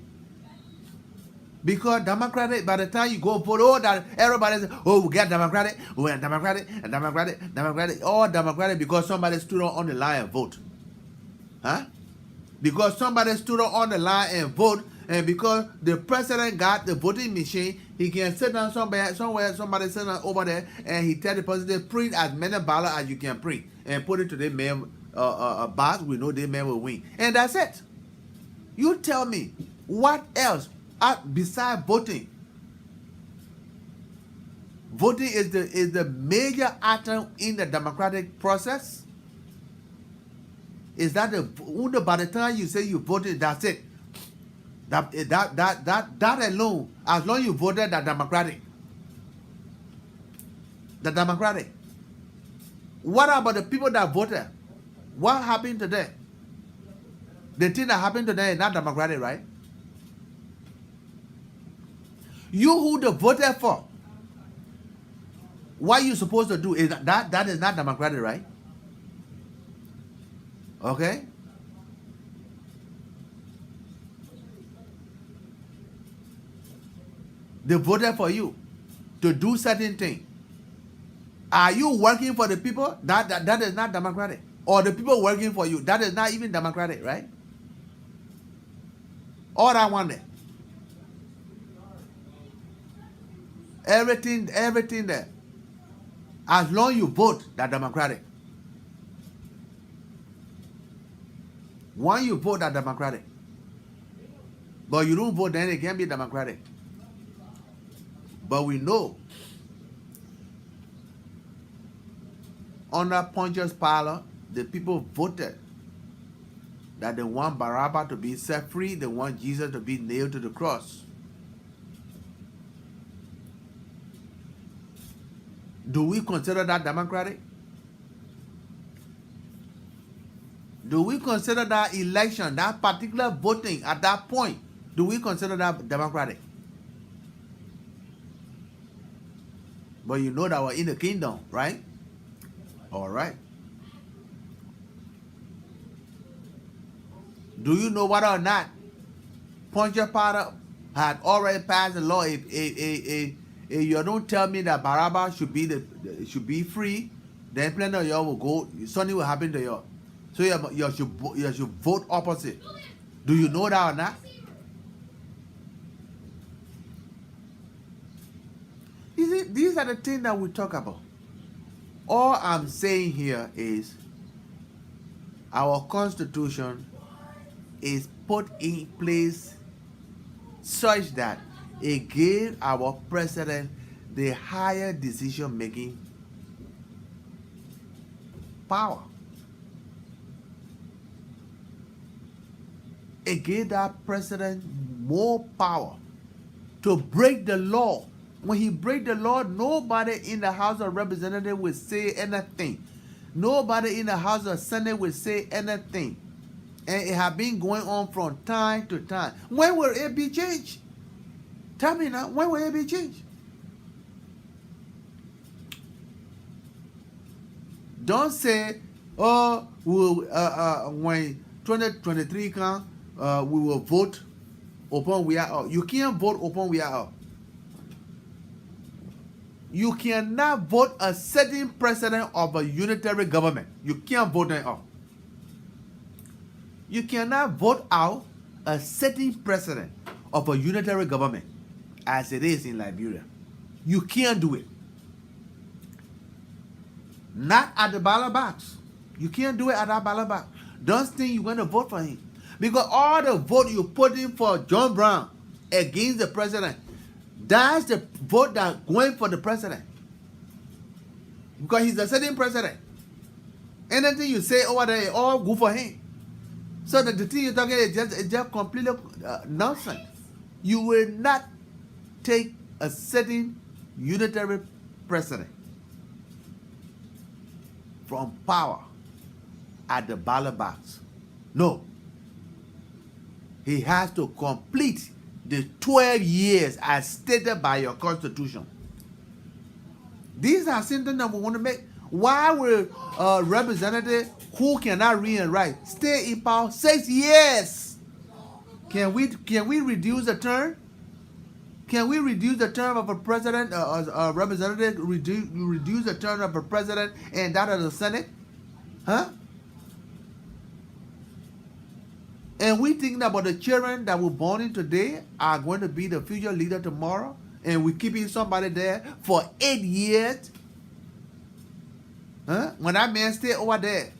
S1: Because democratic, by the time you go vote, oh, that everybody says, oh, we get democratic, we are democratic, and democratic, all democratic because somebody stood on the line and vote. Huh? Because somebody stood on the line and vote, and because the president got the voting machine, he can sit down somewhere, somebody sit down over there, and he tell the president, print as many ballots as you can print, and put it to the mail box. We know the man will win. And that's it. You tell me, what else besides voting? Voting is the major item in the democratic process. Is that by the time you say you voted, that's it. That alone, as long as you voted, that democratic. The democratic. What about the people that voted? What happened to them? The thing that happened to them is not democratic, right? You who they voted for, what you supposed to do is that is not democratic, right? Okay? They voted for you to do certain things. Are you working for the people? That is not democratic. Or the people working for you, that is not even democratic, right? All I wanted. Everything there. As long as you vote, that's democratic. Once you vote, that's democratic. But you don't vote, then it can't be democratic. But we know under Pontius Pilate, the people voted that they want Barabbas to be set free, they want Jesus to be nailed to the cross. Do we consider that democratic? Do we consider that election, that particular voting at that point, do we consider that democratic? But you know that we're in the kingdom, right? All right. Do you know whether or not Pontius Pilate had already passed the law? If you don't tell me that Barabbas should be free, then plenty of y'all will go. Something will happen to y'all. So you should vote opposite. Do you know that or not? You see, these are the things that we talk about. All I'm saying here is our Constitution is put in place such that it gave our president the higher decision-making power. It gave that president more power to break the law. When he break the law, nobody in the House of Representatives will say anything. Nobody in the House of Senate will say anything. And it has been going on from time to time. When will it be changed? Tell me now, when will it be changed? Don't say, oh, when 2023 comes, we will vote upon we are out. You can't vote upon we are out. You cannot vote a certain president of a unitary government. You can't vote them out. You cannot vote out a certain president of a unitary government as it is in Liberia. You can't do it. Not at the ballot box. You can't do it at that ballot box. Don't think you're going to vote for him. Because all the vote you put in for John Brown against the president, that's the vote that's going for the president. Because he's the sitting president. Anything you say over there, all good for him. So that the thing you're talking is just completely nonsense. You will not take a sitting unitary president from power at the ballot box. No. He has to complete the 12 years as stated by your constitution. These are symptoms that we want to make. Why will a representative who cannot read and write stay in power 6 years? Can we reduce the term? Can we reduce the term of a president, a representative, reduce the term of a president and that of the Senate? Huh? And we thinking about the children that were born in today are going to be the future leader tomorrow, and we're keeping somebody there for 8 years. Huh? When that man stay over there,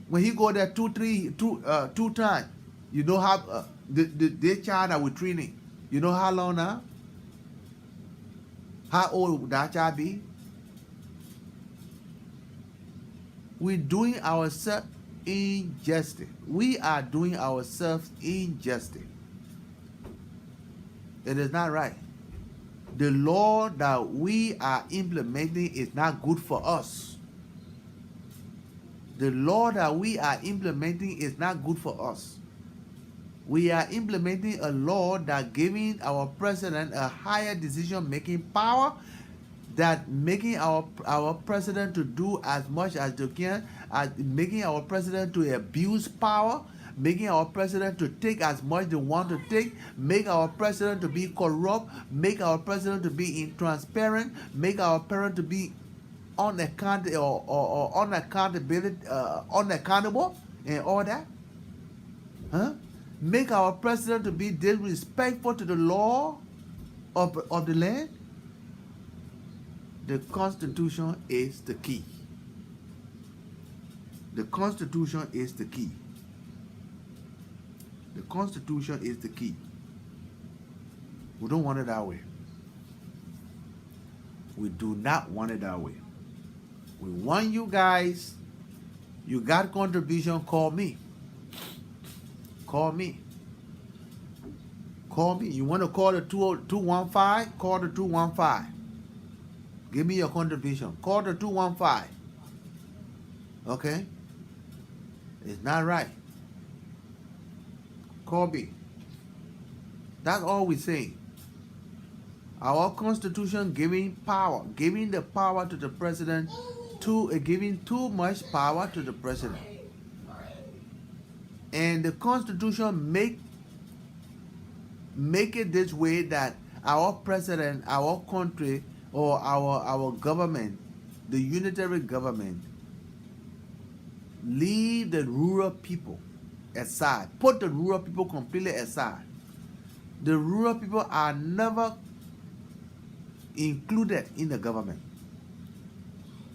S1: when he go there two times, you know how the child that we're training, you know how long now? How old would that child be? We're doing ourselves injustice. We are doing ourselves injustice. It is not right. The law that we are implementing is not good for us. The law that we are implementing is not good for us. We are implementing a law that giving our president a higher decision-making power, that making our president to do as much as they can, making our president to abuse power, making our president to take as much they want to take, make our president to be corrupt, make our president to be intransparent, make our president to be unaccountable or unaccountable and all that. Huh? Make our president to be disrespectful to the law of the land. The Constitution is the key. The Constitution is the key. The Constitution is the key. We don't want it that way. We do not want it that way. We want you guys, you got contribution, call me. Call me. Call me. You want to call the 215? Call the 215. Give me your contribution. Call the 215. Okay? It's not right. Call me. That's all we're saying. Our Constitution giving power, giving the power to the president, giving too much power to the president. And the Constitution make it this way that our president, our country, or our government, the unitary government, leave the rural people aside. Put the rural people completely aside. The rural people are never included in the government.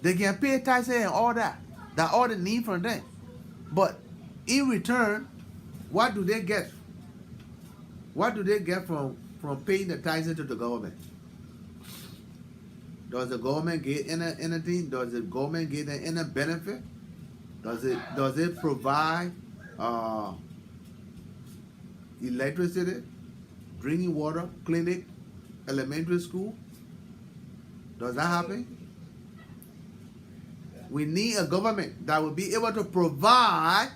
S1: They can pay taxes and all that. That's all they need from them. But in return, what do they get? What do they get from paying the taxes to the government? Does the government get anything? Does the government get any benefit? Does it provide electricity, drinking water, clinic, elementary school? Does that happen? We need a government that will be able to provide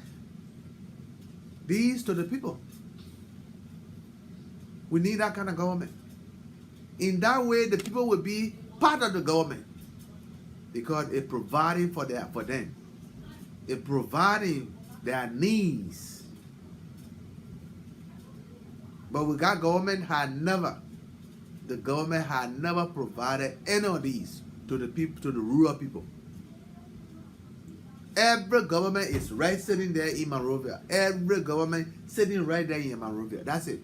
S1: these to the people. We need that kind of government. In that way, the people will be part of the government because it's providing for them. It's providing their needs. But we got government the government had never provided any of these to the people, to the rural people. Every government is right sitting there in Monrovia. Every government sitting right there in Monrovia. That's it.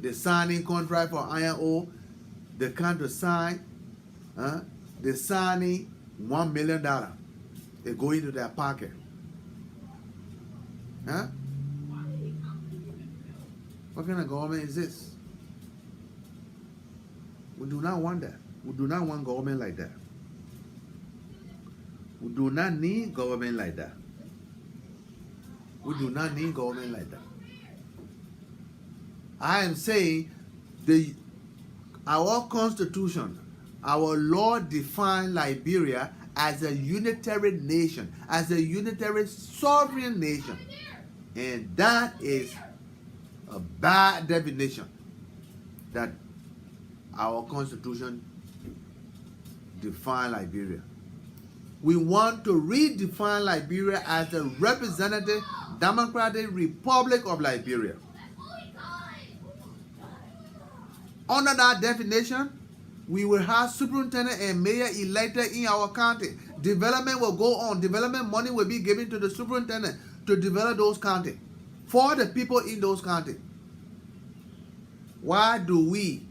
S1: They signing contract for iron ore. They come to sign. They signing $1 million. They go into their pocket. Huh? What kind of government is this? We do not want that. We do not want government like that. We do not need government like that. We do not need government like that. I am saying our constitution, our law define Liberia as a unitary nation, as a unitary sovereign nation. And that is a bad definition that our constitution define Liberia. We want to redefine Liberia as a representative democratic republic of Liberia. Under that definition, we will have superintendent and mayor elected in our county. Development will go on. Development money will be given to the superintendent to develop those counties for the people in those counties. Why do we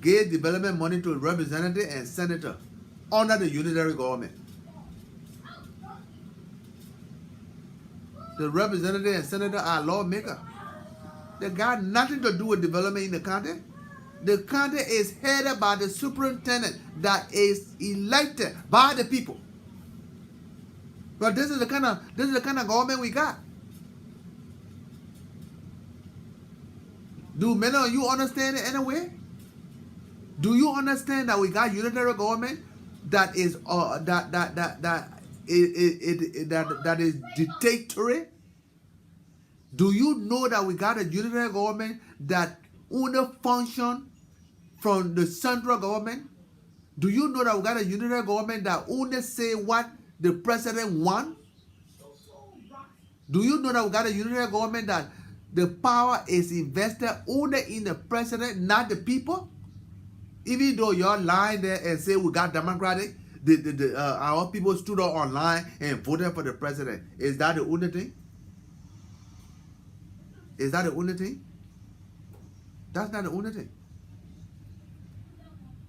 S1: give development money to representative and senator under the unitary government? The representative and senator are lawmakers. They got nothing to do with development in the county. The county is headed by the superintendent that is elected by the people. But this is the kind of government we got. Do many of you understand it anyway? Do you understand that we got unitary government that is that is dictatorial? Do you know that we got a unitary government that only function from the central government? Do you know that we got a unitary government that only say what the president wants? Do you know that we got a unitary government that the power is invested only in the president, not the people? Even though you're lying there and say we got democratic, our people stood up online and voted for the president. Is that the only thing? Is that the only thing? That's not the only thing.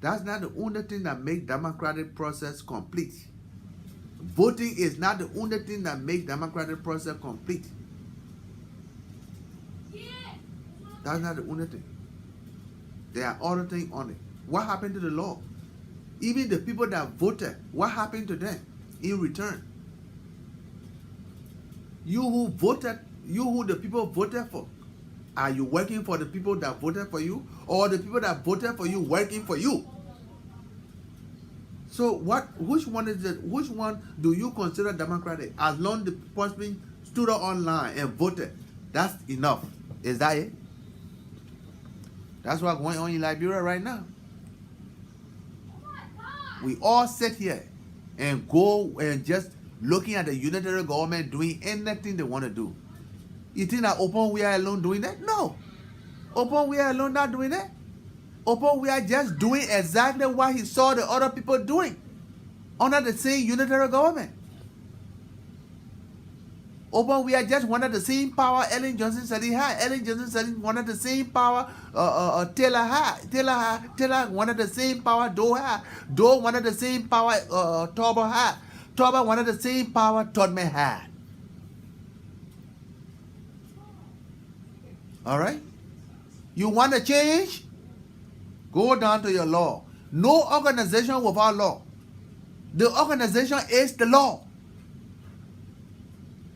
S1: That's not the only thing that makes democratic process complete. Voting is not the only thing that makes democratic process complete. That's not the only thing. There are other things on it. What happened to the law? Even the people that voted, what happened to them in return? You who voted, you who the people voted for, are you working for the people that voted for you, or the people that voted for you working for you? So which one is it? Which one do you consider democratic? As long as the person stood up online and voted, that's enough. Is that it? That's what's going on in Liberia right now. We all sit here and go and just looking at the unitary government doing anything they want to do. You think that Open we are alone doing that? No. Open we are alone not doing that. Open we are just doing exactly what he saw the other people doing under the same unitary government. Open we are just wanted the same power Ellen Johnson said he had. Ellen Johnson said he wanted the same power Taylor had. Taylor wanted the same power Doe had. Doe wanted the same power Torba had. Torba wanted the same power Todman had. All right? You want to change? Go down to your law. No organization without law. The organization is the law.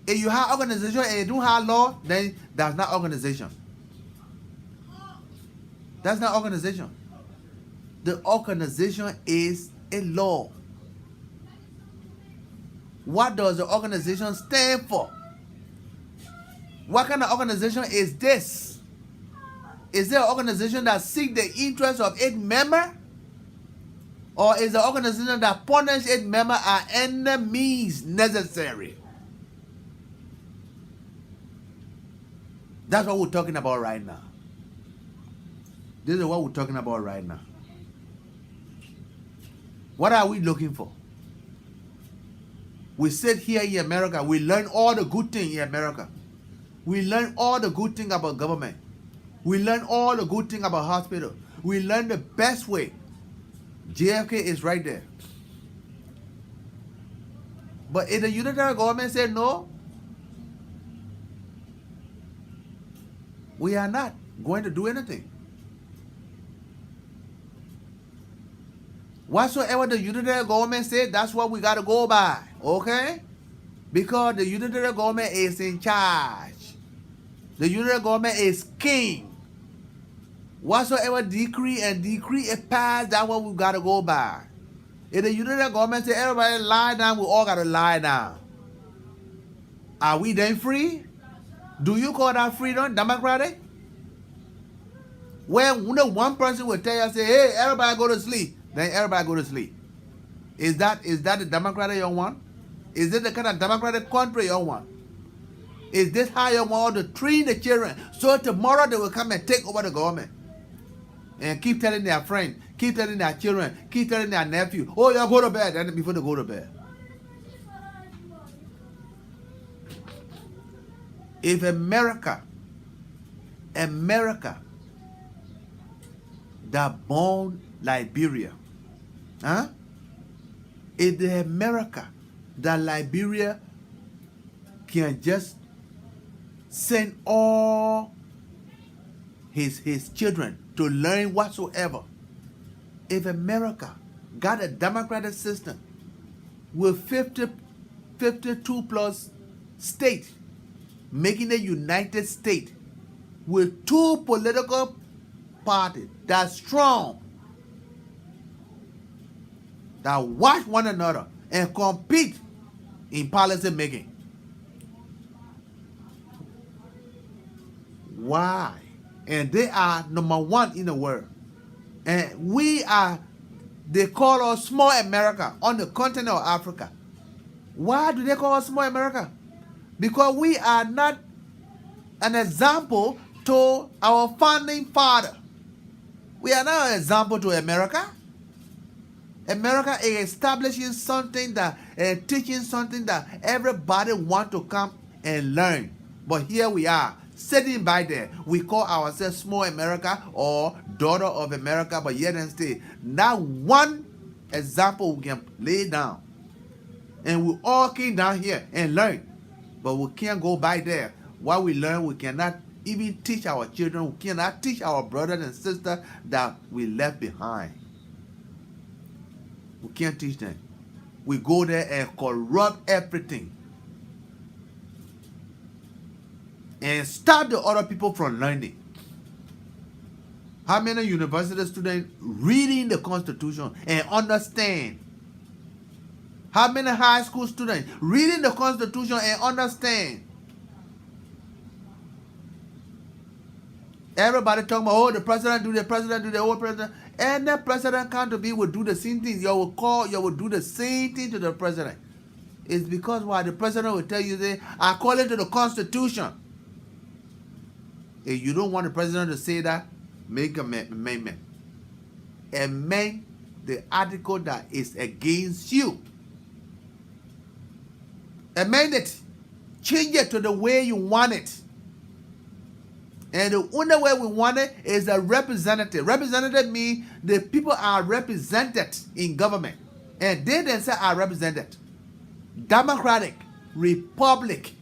S1: If you have organization and you don't have law, then that's not organization. That's not organization. The organization is a law. What does the organization stand for? What kind of organization is this? Is there an organization that seeks the interest of its member? Or is the organization that punishes its member at any means necessary? That's what we're talking about right now. This is what we're talking about right now. What are we looking for? We sit here in America. We learn all the good things in America. We learn all the good things about government. We learn all the good thing about hospital. We learn the best way. JFK is right there. But if the unitary government said no, we are not going to do anything. Whatsoever the unitary government said, that's what we got to go by. Okay? Because the unitary government is in charge. The unitary government is king. Whatsoever decree is passed, that's what we got to go by. If the unitary government say everybody lie down, we all got to lie down. Are we then free? Do you call that freedom democratic? When one person will tell you, say, hey, everybody go to sleep, then everybody go to sleep. Is that the democratic you want? Is this the kind of democratic country you want? Is this how you want to train the children so tomorrow they will come and take over the government? And keep telling their friends, keep telling their children, keep telling their nephew, oh, you go to bed, and before they go to bed. If America that born Liberia, huh? If the America that Liberia can just send all his children to learn whatsoever. If America got a democratic system with 52 plus states, making a United States with two political parties that's strong, that watch one another and compete in policy making. Why? And they are number one in the world. And they call us small America on the continent of Africa. Why do they call us small America? Because we are not an example to our founding father. We are not an example to America. America is establishing something that, teaching something that everybody want to come and learn. But here we are, sitting by there. We call ourselves small America or daughter of America, but yet and still, not one example we can lay down. And we all came down here and learn. But we can't go by there. What we learn, we cannot even teach our children. We cannot teach our brothers and sisters that we left behind. We can't teach them. We go there and corrupt everything. And stop the other people from learning. How many university students reading the Constitution and understand? How many high school students reading the Constitution and understand? Everybody talking about, oh, the president do, oh, president. And the president come to be will do the same thing. You will do the same thing to the president. It's because why the president will tell you that according to the Constitution. If you don't want the president to say that, make an amendment. Amend the article that is against you. Amend it. Change it to the way you want it. And the only way we want it is a representative. Representative means the people are represented in government. And they themselves are represented. Democratic, Republic.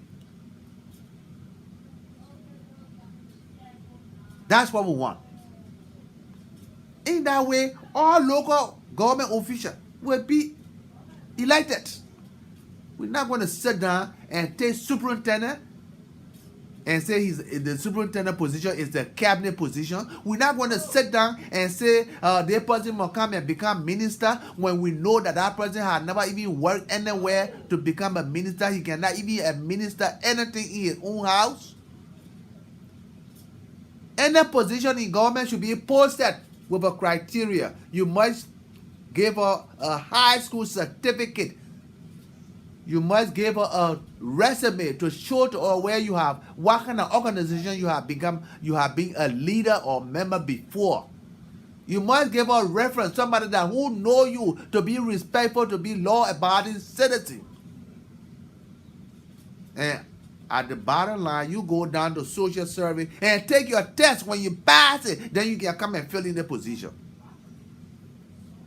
S1: That's what we want. In that way, all local government officials will be elected. We're not going to sit down and take superintendent and say the superintendent position is the cabinet position. We're not going to sit down and say their person will come and become minister when we know that person has never even worked anywhere to become a minister. He cannot even administer anything in his own house. Any position in government should be posted with a criteria. You must give her a high school certificate. You must give her a resume to show to her where you have, what kind of organization you have become, you have been a leader or member before. You must give her a reference, somebody that who know you to be respectful, to be law-abiding citizen. And At the bottom line, you go down to social service and take your test. When you pass it, then you can come and fill in the position.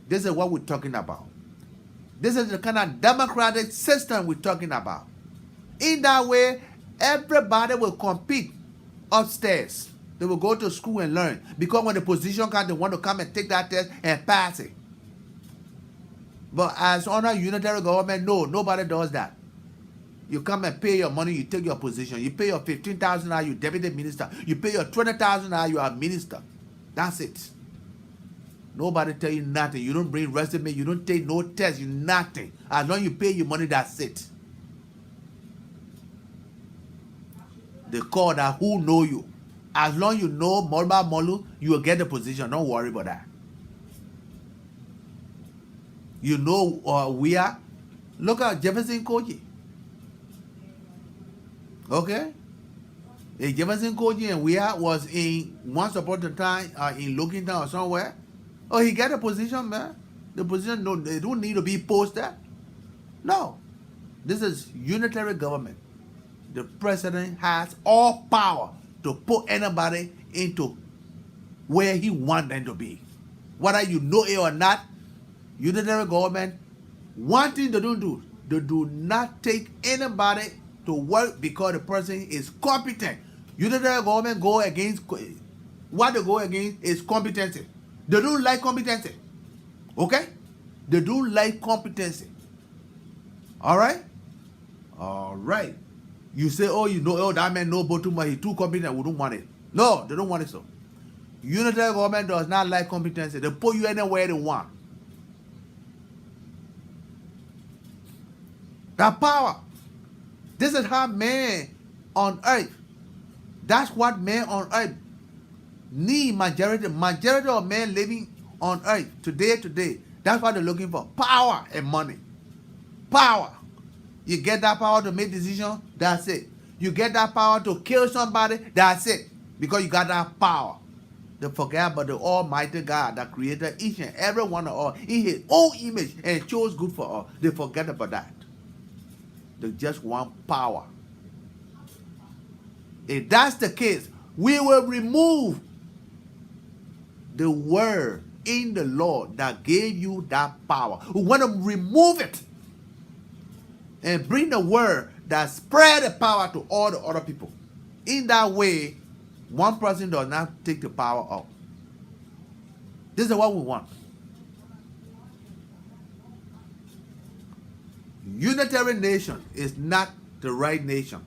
S1: This is what we're talking about. This is the kind of democratic system we're talking about. In that way, everybody will compete upstairs. They will go to school and learn. Because when the position comes, they want to come and take that test and pass it. But as under unitary government, no, nobody does that. You come and pay your money, you take your position. You pay your $15,000, you deputy minister. You pay your $20,000, you are minister. That's it. Nobody tell you nothing. You don't bring resume, you don't take no test, you nothing. As long as you pay your money, that's it. They call that who know you. As long as you know Molba Molu, you will get the position. Don't worry about that. You know we are. Look at Jefferson Koji. Okay? Jefferson Koji and we are was in once upon a time in Lookington or somewhere. Oh, he got a position, man. The position, no, they don't need to be posted. No. This is unitary government. The president has all power to put anybody into where he wants them to be. Whether you know it or not, unitary government, one thing they don't do, they do not take anybody to work because the person is competent. Unitary government go against, what they go against is competency. They don't like competency. Okay? They don't like competency. Alright? Alright. You say, oh, you know, oh, that man know about too much, he's too competent, we don't want it. No, they don't want it so. Unitary government does not like competency. They put you anywhere they want. That power. This is how man on earth, that's what man on earth need majority of men living on earth today. That's what they're looking for. Power and money. Power. You get that power to make decisions, that's it. You get that power to kill somebody, that's it. Because you got that power. They forget about the Almighty God that created each and every one of us in his own image and chose good for us. They forget about that. They just want power. If that's the case, we will remove the word in the law that gave you that power. We want to remove it and bring the word that spread the power to all the other people. In that way, one person does not take the power up. This is what we want. Unitary nation is not the right nation.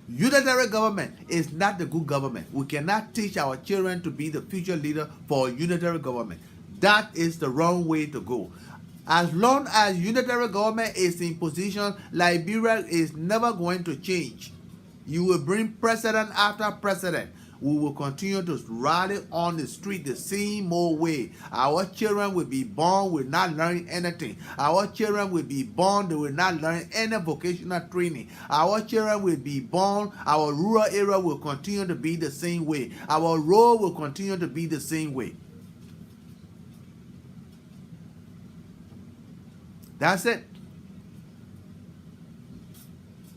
S1: Unitary government is not the good government. We cannot teach our children to be the future leader for a unitary government. That is the wrong way to go. As long as unitary government is in position, Liberia is never going to change. You will bring president after president. We will continue to rally on the street the same old way. Our children will be born, will not learn anything. Our children will be born, they will not learn any vocational training. Our children will be born, our rural area will continue to be the same way. Our road will continue to be the same way. That's it.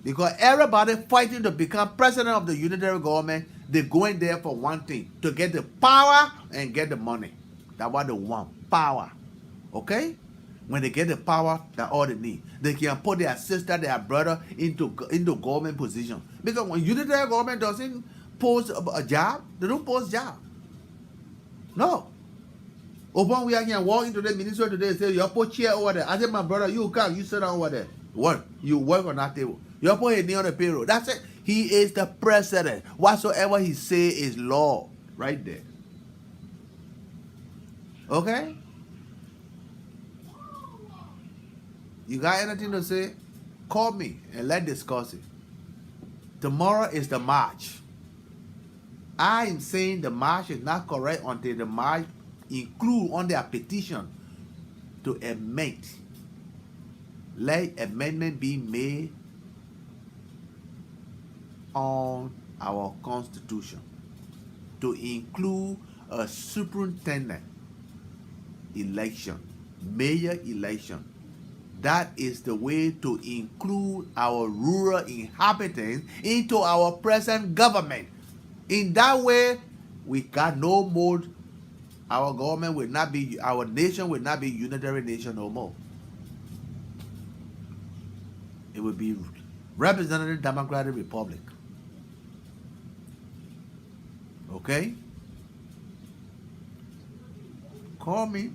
S1: Because everybody fighting to become president of the unitary government, they're going there for one thing, to get the power and get the money. That's what they want, power. Okay? When they get the power, that's all they need. They can put their sister, their brother into government position. Because when unitary government doesn't post a job, they don't post job. No. Upon we can walk into the ministry today and say, you put chair over there. I said, my brother, you come, you sit down over there. Work. You work on that table. You put a knee on the payroll. That's it. He is the president. Whatsoever he say is law. Right there. Okay? You got anything to say? Call me and let's discuss it. Tomorrow is the march. I am saying the march is not correct until the march include on their petition to amend. Let amendment be made on our constitution to include a superintendent election, mayor election, that is the way to include our rural inhabitants into our present government. In that way, we got no more, our government will not be, our nation will not be unitary nation no more. It will be Representative Democratic Republic. Okay? Call me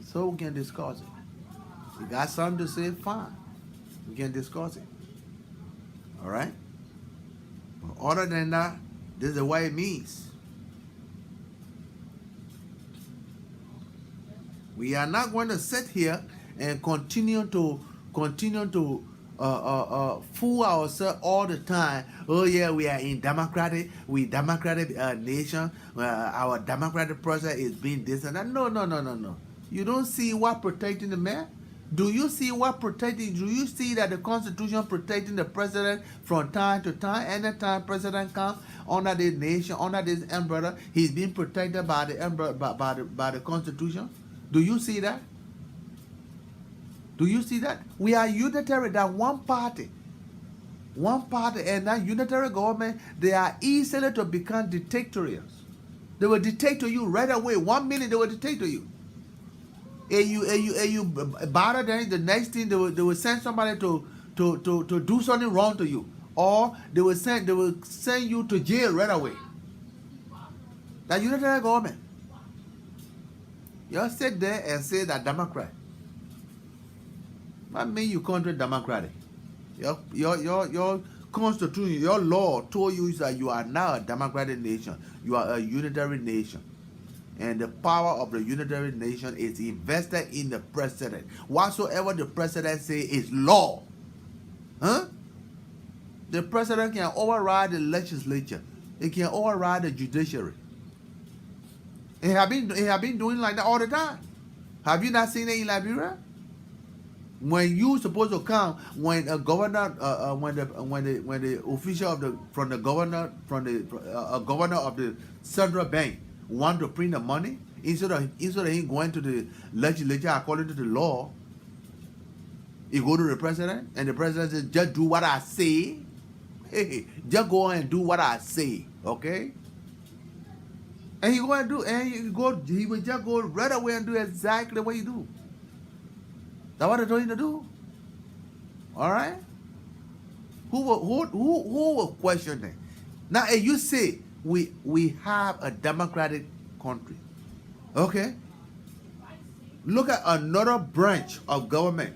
S1: so we can discuss it. You got something to say, fine. We can discuss it. All right? But other than that, this is what it means. We are not going to sit here and continue to fool ourselves all the time. Oh yeah, we are in democratic nation. Our democratic process is being this and that. No. You don't see what protecting the man? Do you see what protecting? Do you see that the Constitution protecting the president from time to time? Anytime president comes under this nation, under this umbrella, he's being protected by the umbrella, by the Constitution. Do you see that? Do you see that? We are unitary, that one party, and that unitary government, they are easily to become dictatorial. They will dictate to you right away. 1 minute they will dictate to you. And you bother them, the next thing they will send somebody to do something wrong to you, or they will send you to jail right away. That unitary government. You sit there and say that Democrat. What mean you country democratic? Your constitution, your law told you that you are now a democratic nation. You are a unitary nation. And the power of the unitary nation is invested in the president. Whatsoever the president say is law. Huh? The president can override the legislature. It can override the judiciary. It have been doing like that all the time. Have you not seen it in Liberia? When you supposed to come, when a governor, when the official of the governor of the central bank want to print the money, instead of him going to the legislature according to the law, he go to the president, and the president says, "Just do what I say." Hey, just go and do what I say, okay? And he go and do, and he will just go right away and do exactly what you do. That's what I told you to do. All right? Who will question that? Now, if you say we have a democratic country, okay? Look at another branch of government.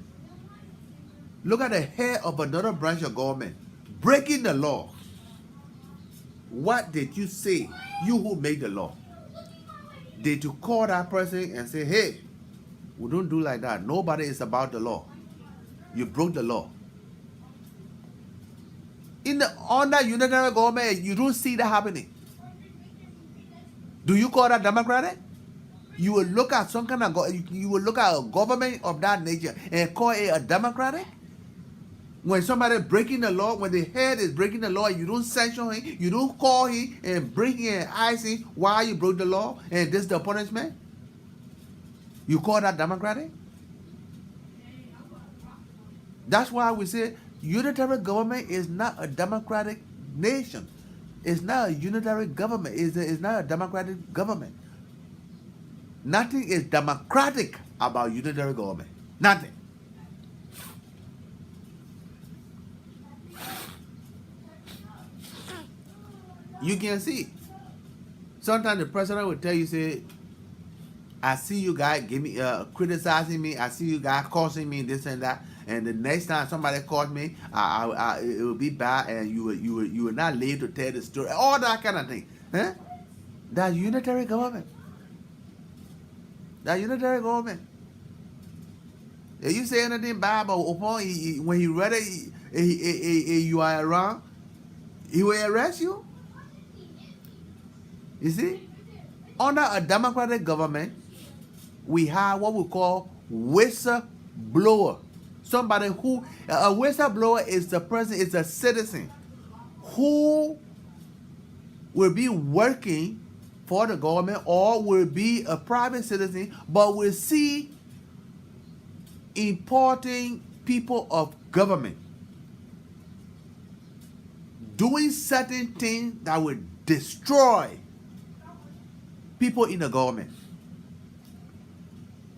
S1: Look at the head of another branch of government breaking the law. What did you say? You who made the law. Did you call that person and say, "Hey, we don't do like that. Nobody is about the law. You broke the law." Under unitary government, you don't see that happening. Do you call that democratic? You will look at some kind of you will look at a government of that nature and call it a democratic. When somebody breaking the law, when the head is breaking the law, you don't sanction him, you don't call him and bring him and ask him why you broke the law and this is the punishment. You call that democratic? That's why we say unitary government is not a democratic nation. It's not a unitary government. It's not a democratic government. Nothing is democratic about unitary government. Nothing. You can see. Sometimes the president will tell you, say, "I see you guys criticizing me. I see you guys causing me this and that. And the next time somebody calls me, it will be bad, and you will not live to tell the story." All that kind of thing. Huh? That's unitary government. That's unitary government. If you say anything bad about upon when he read it, you are around, he will arrest you. You see? Under a democratic government, we have what we call whistleblower. Somebody who, a whistleblower is the person, is a citizen who will be working for the government or will be a private citizen, but will see importing people of government, doing certain things that will destroy people in the government.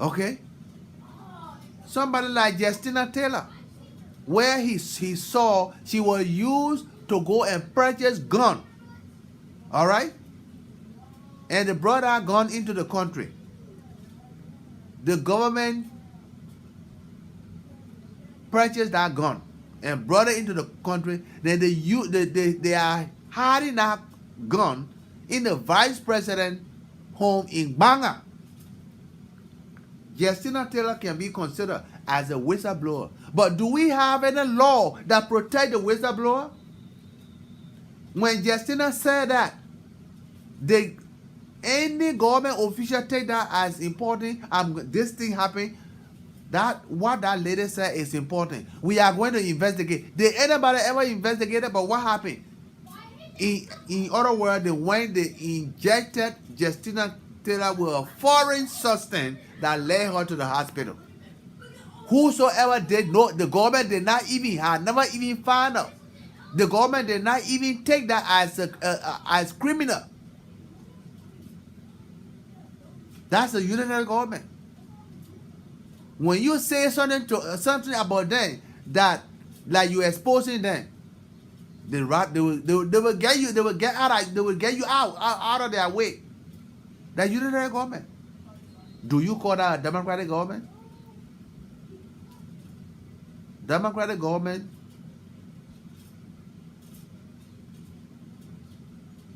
S1: Okay? Somebody like Justina Taylor, where he saw she was used to go and purchase gun. All right? And they brought that gun into the country. The government purchased that gun and brought it into the country. Then they are hiding that gun in the vice president home in Banga. Justina Taylor can be considered as a whistleblower. But do we have any law that protect the whistleblower? When Justina said that, any government official take that as important, this thing happened, that what that lady said is important. We are going to investigate. Did anybody ever investigate it? But what happened? In other words, when they injected Justina Taylor with a foreign substance that led her to the hospital. Whosoever did know, the government did not even, had never even found out. The government did not even take that as criminal. That's a unitary government. When you say something about them that like you exposing them, they will get you. They will get you out of their way. That unitary government. Do you call that a democratic government? Democratic government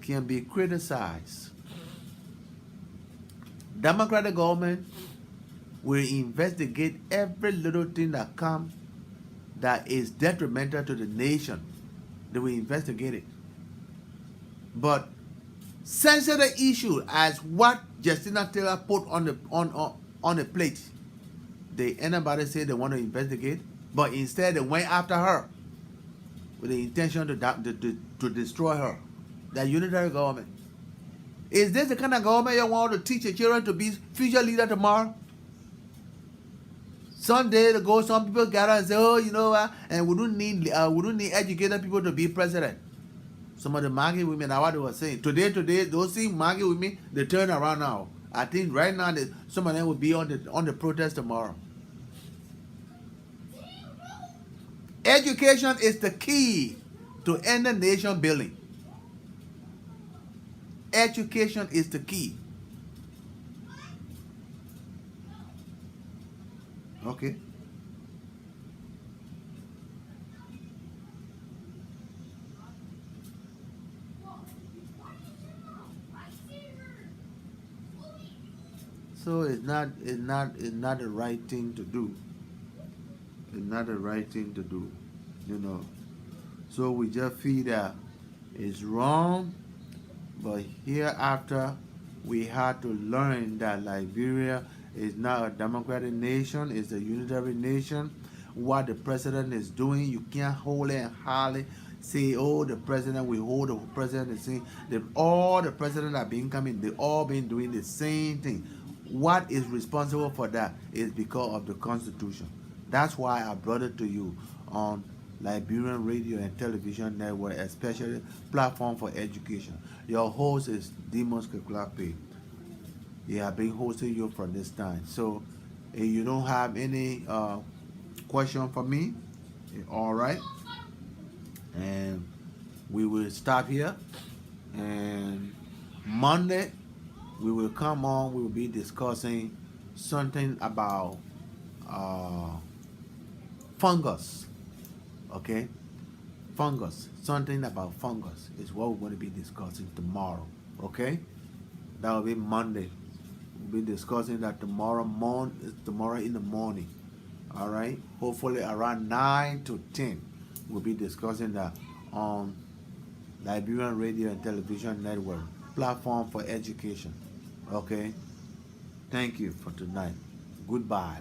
S1: can be criticized. Democratic government will investigate every little thing that comes that is detrimental to the nation. They will investigate it. But sensitive issue as what Justina Taylor put on the plate, anybody say they want to investigate, but instead they went after her with the intention to destroy her. That unitary government. Is this the kind of government you want to teach your children to be future leader tomorrow? Someday ago, some people gather and say, "Oh, you know what? And we don't need educated people to be president." Some of the market women, that's what they were saying. Today, those same market women, they turn around now. I think right now, some of them will be on the protest tomorrow. Education is the key to end the nation building. Education is the key. Okay. So it's not the right thing to do. It's not the right thing to do, you know. So we just feel that it's wrong, but hereafter we had to learn that Liberia is not a democratic nation, it's a unitary nation. What the president is doing, you can't hold it and holler, say, oh, the president, we hold the president the same. All the presidents that have been coming, they all been doing the same thing. What is responsible for that is because of the Constitution. That's why I brought it to you on Liberian Radio and Television Network, especially platform for education. Your host is Demos Keklape. Yeah, I've been hosting you from this time. So if you don't have any question for me, all right. And we will stop here. And Monday, we will come on. We will be discussing something about fungus. Okay? Fungus. Something about fungus is what we're going to be discussing tomorrow. Okay? That will be Monday. We'll be discussing that tomorrow in the morning. All right? Hopefully around 9 to 10. We'll be discussing that on Liberian Radio and Television Network, platform for education. Okay? Thank you for tonight. Goodbye.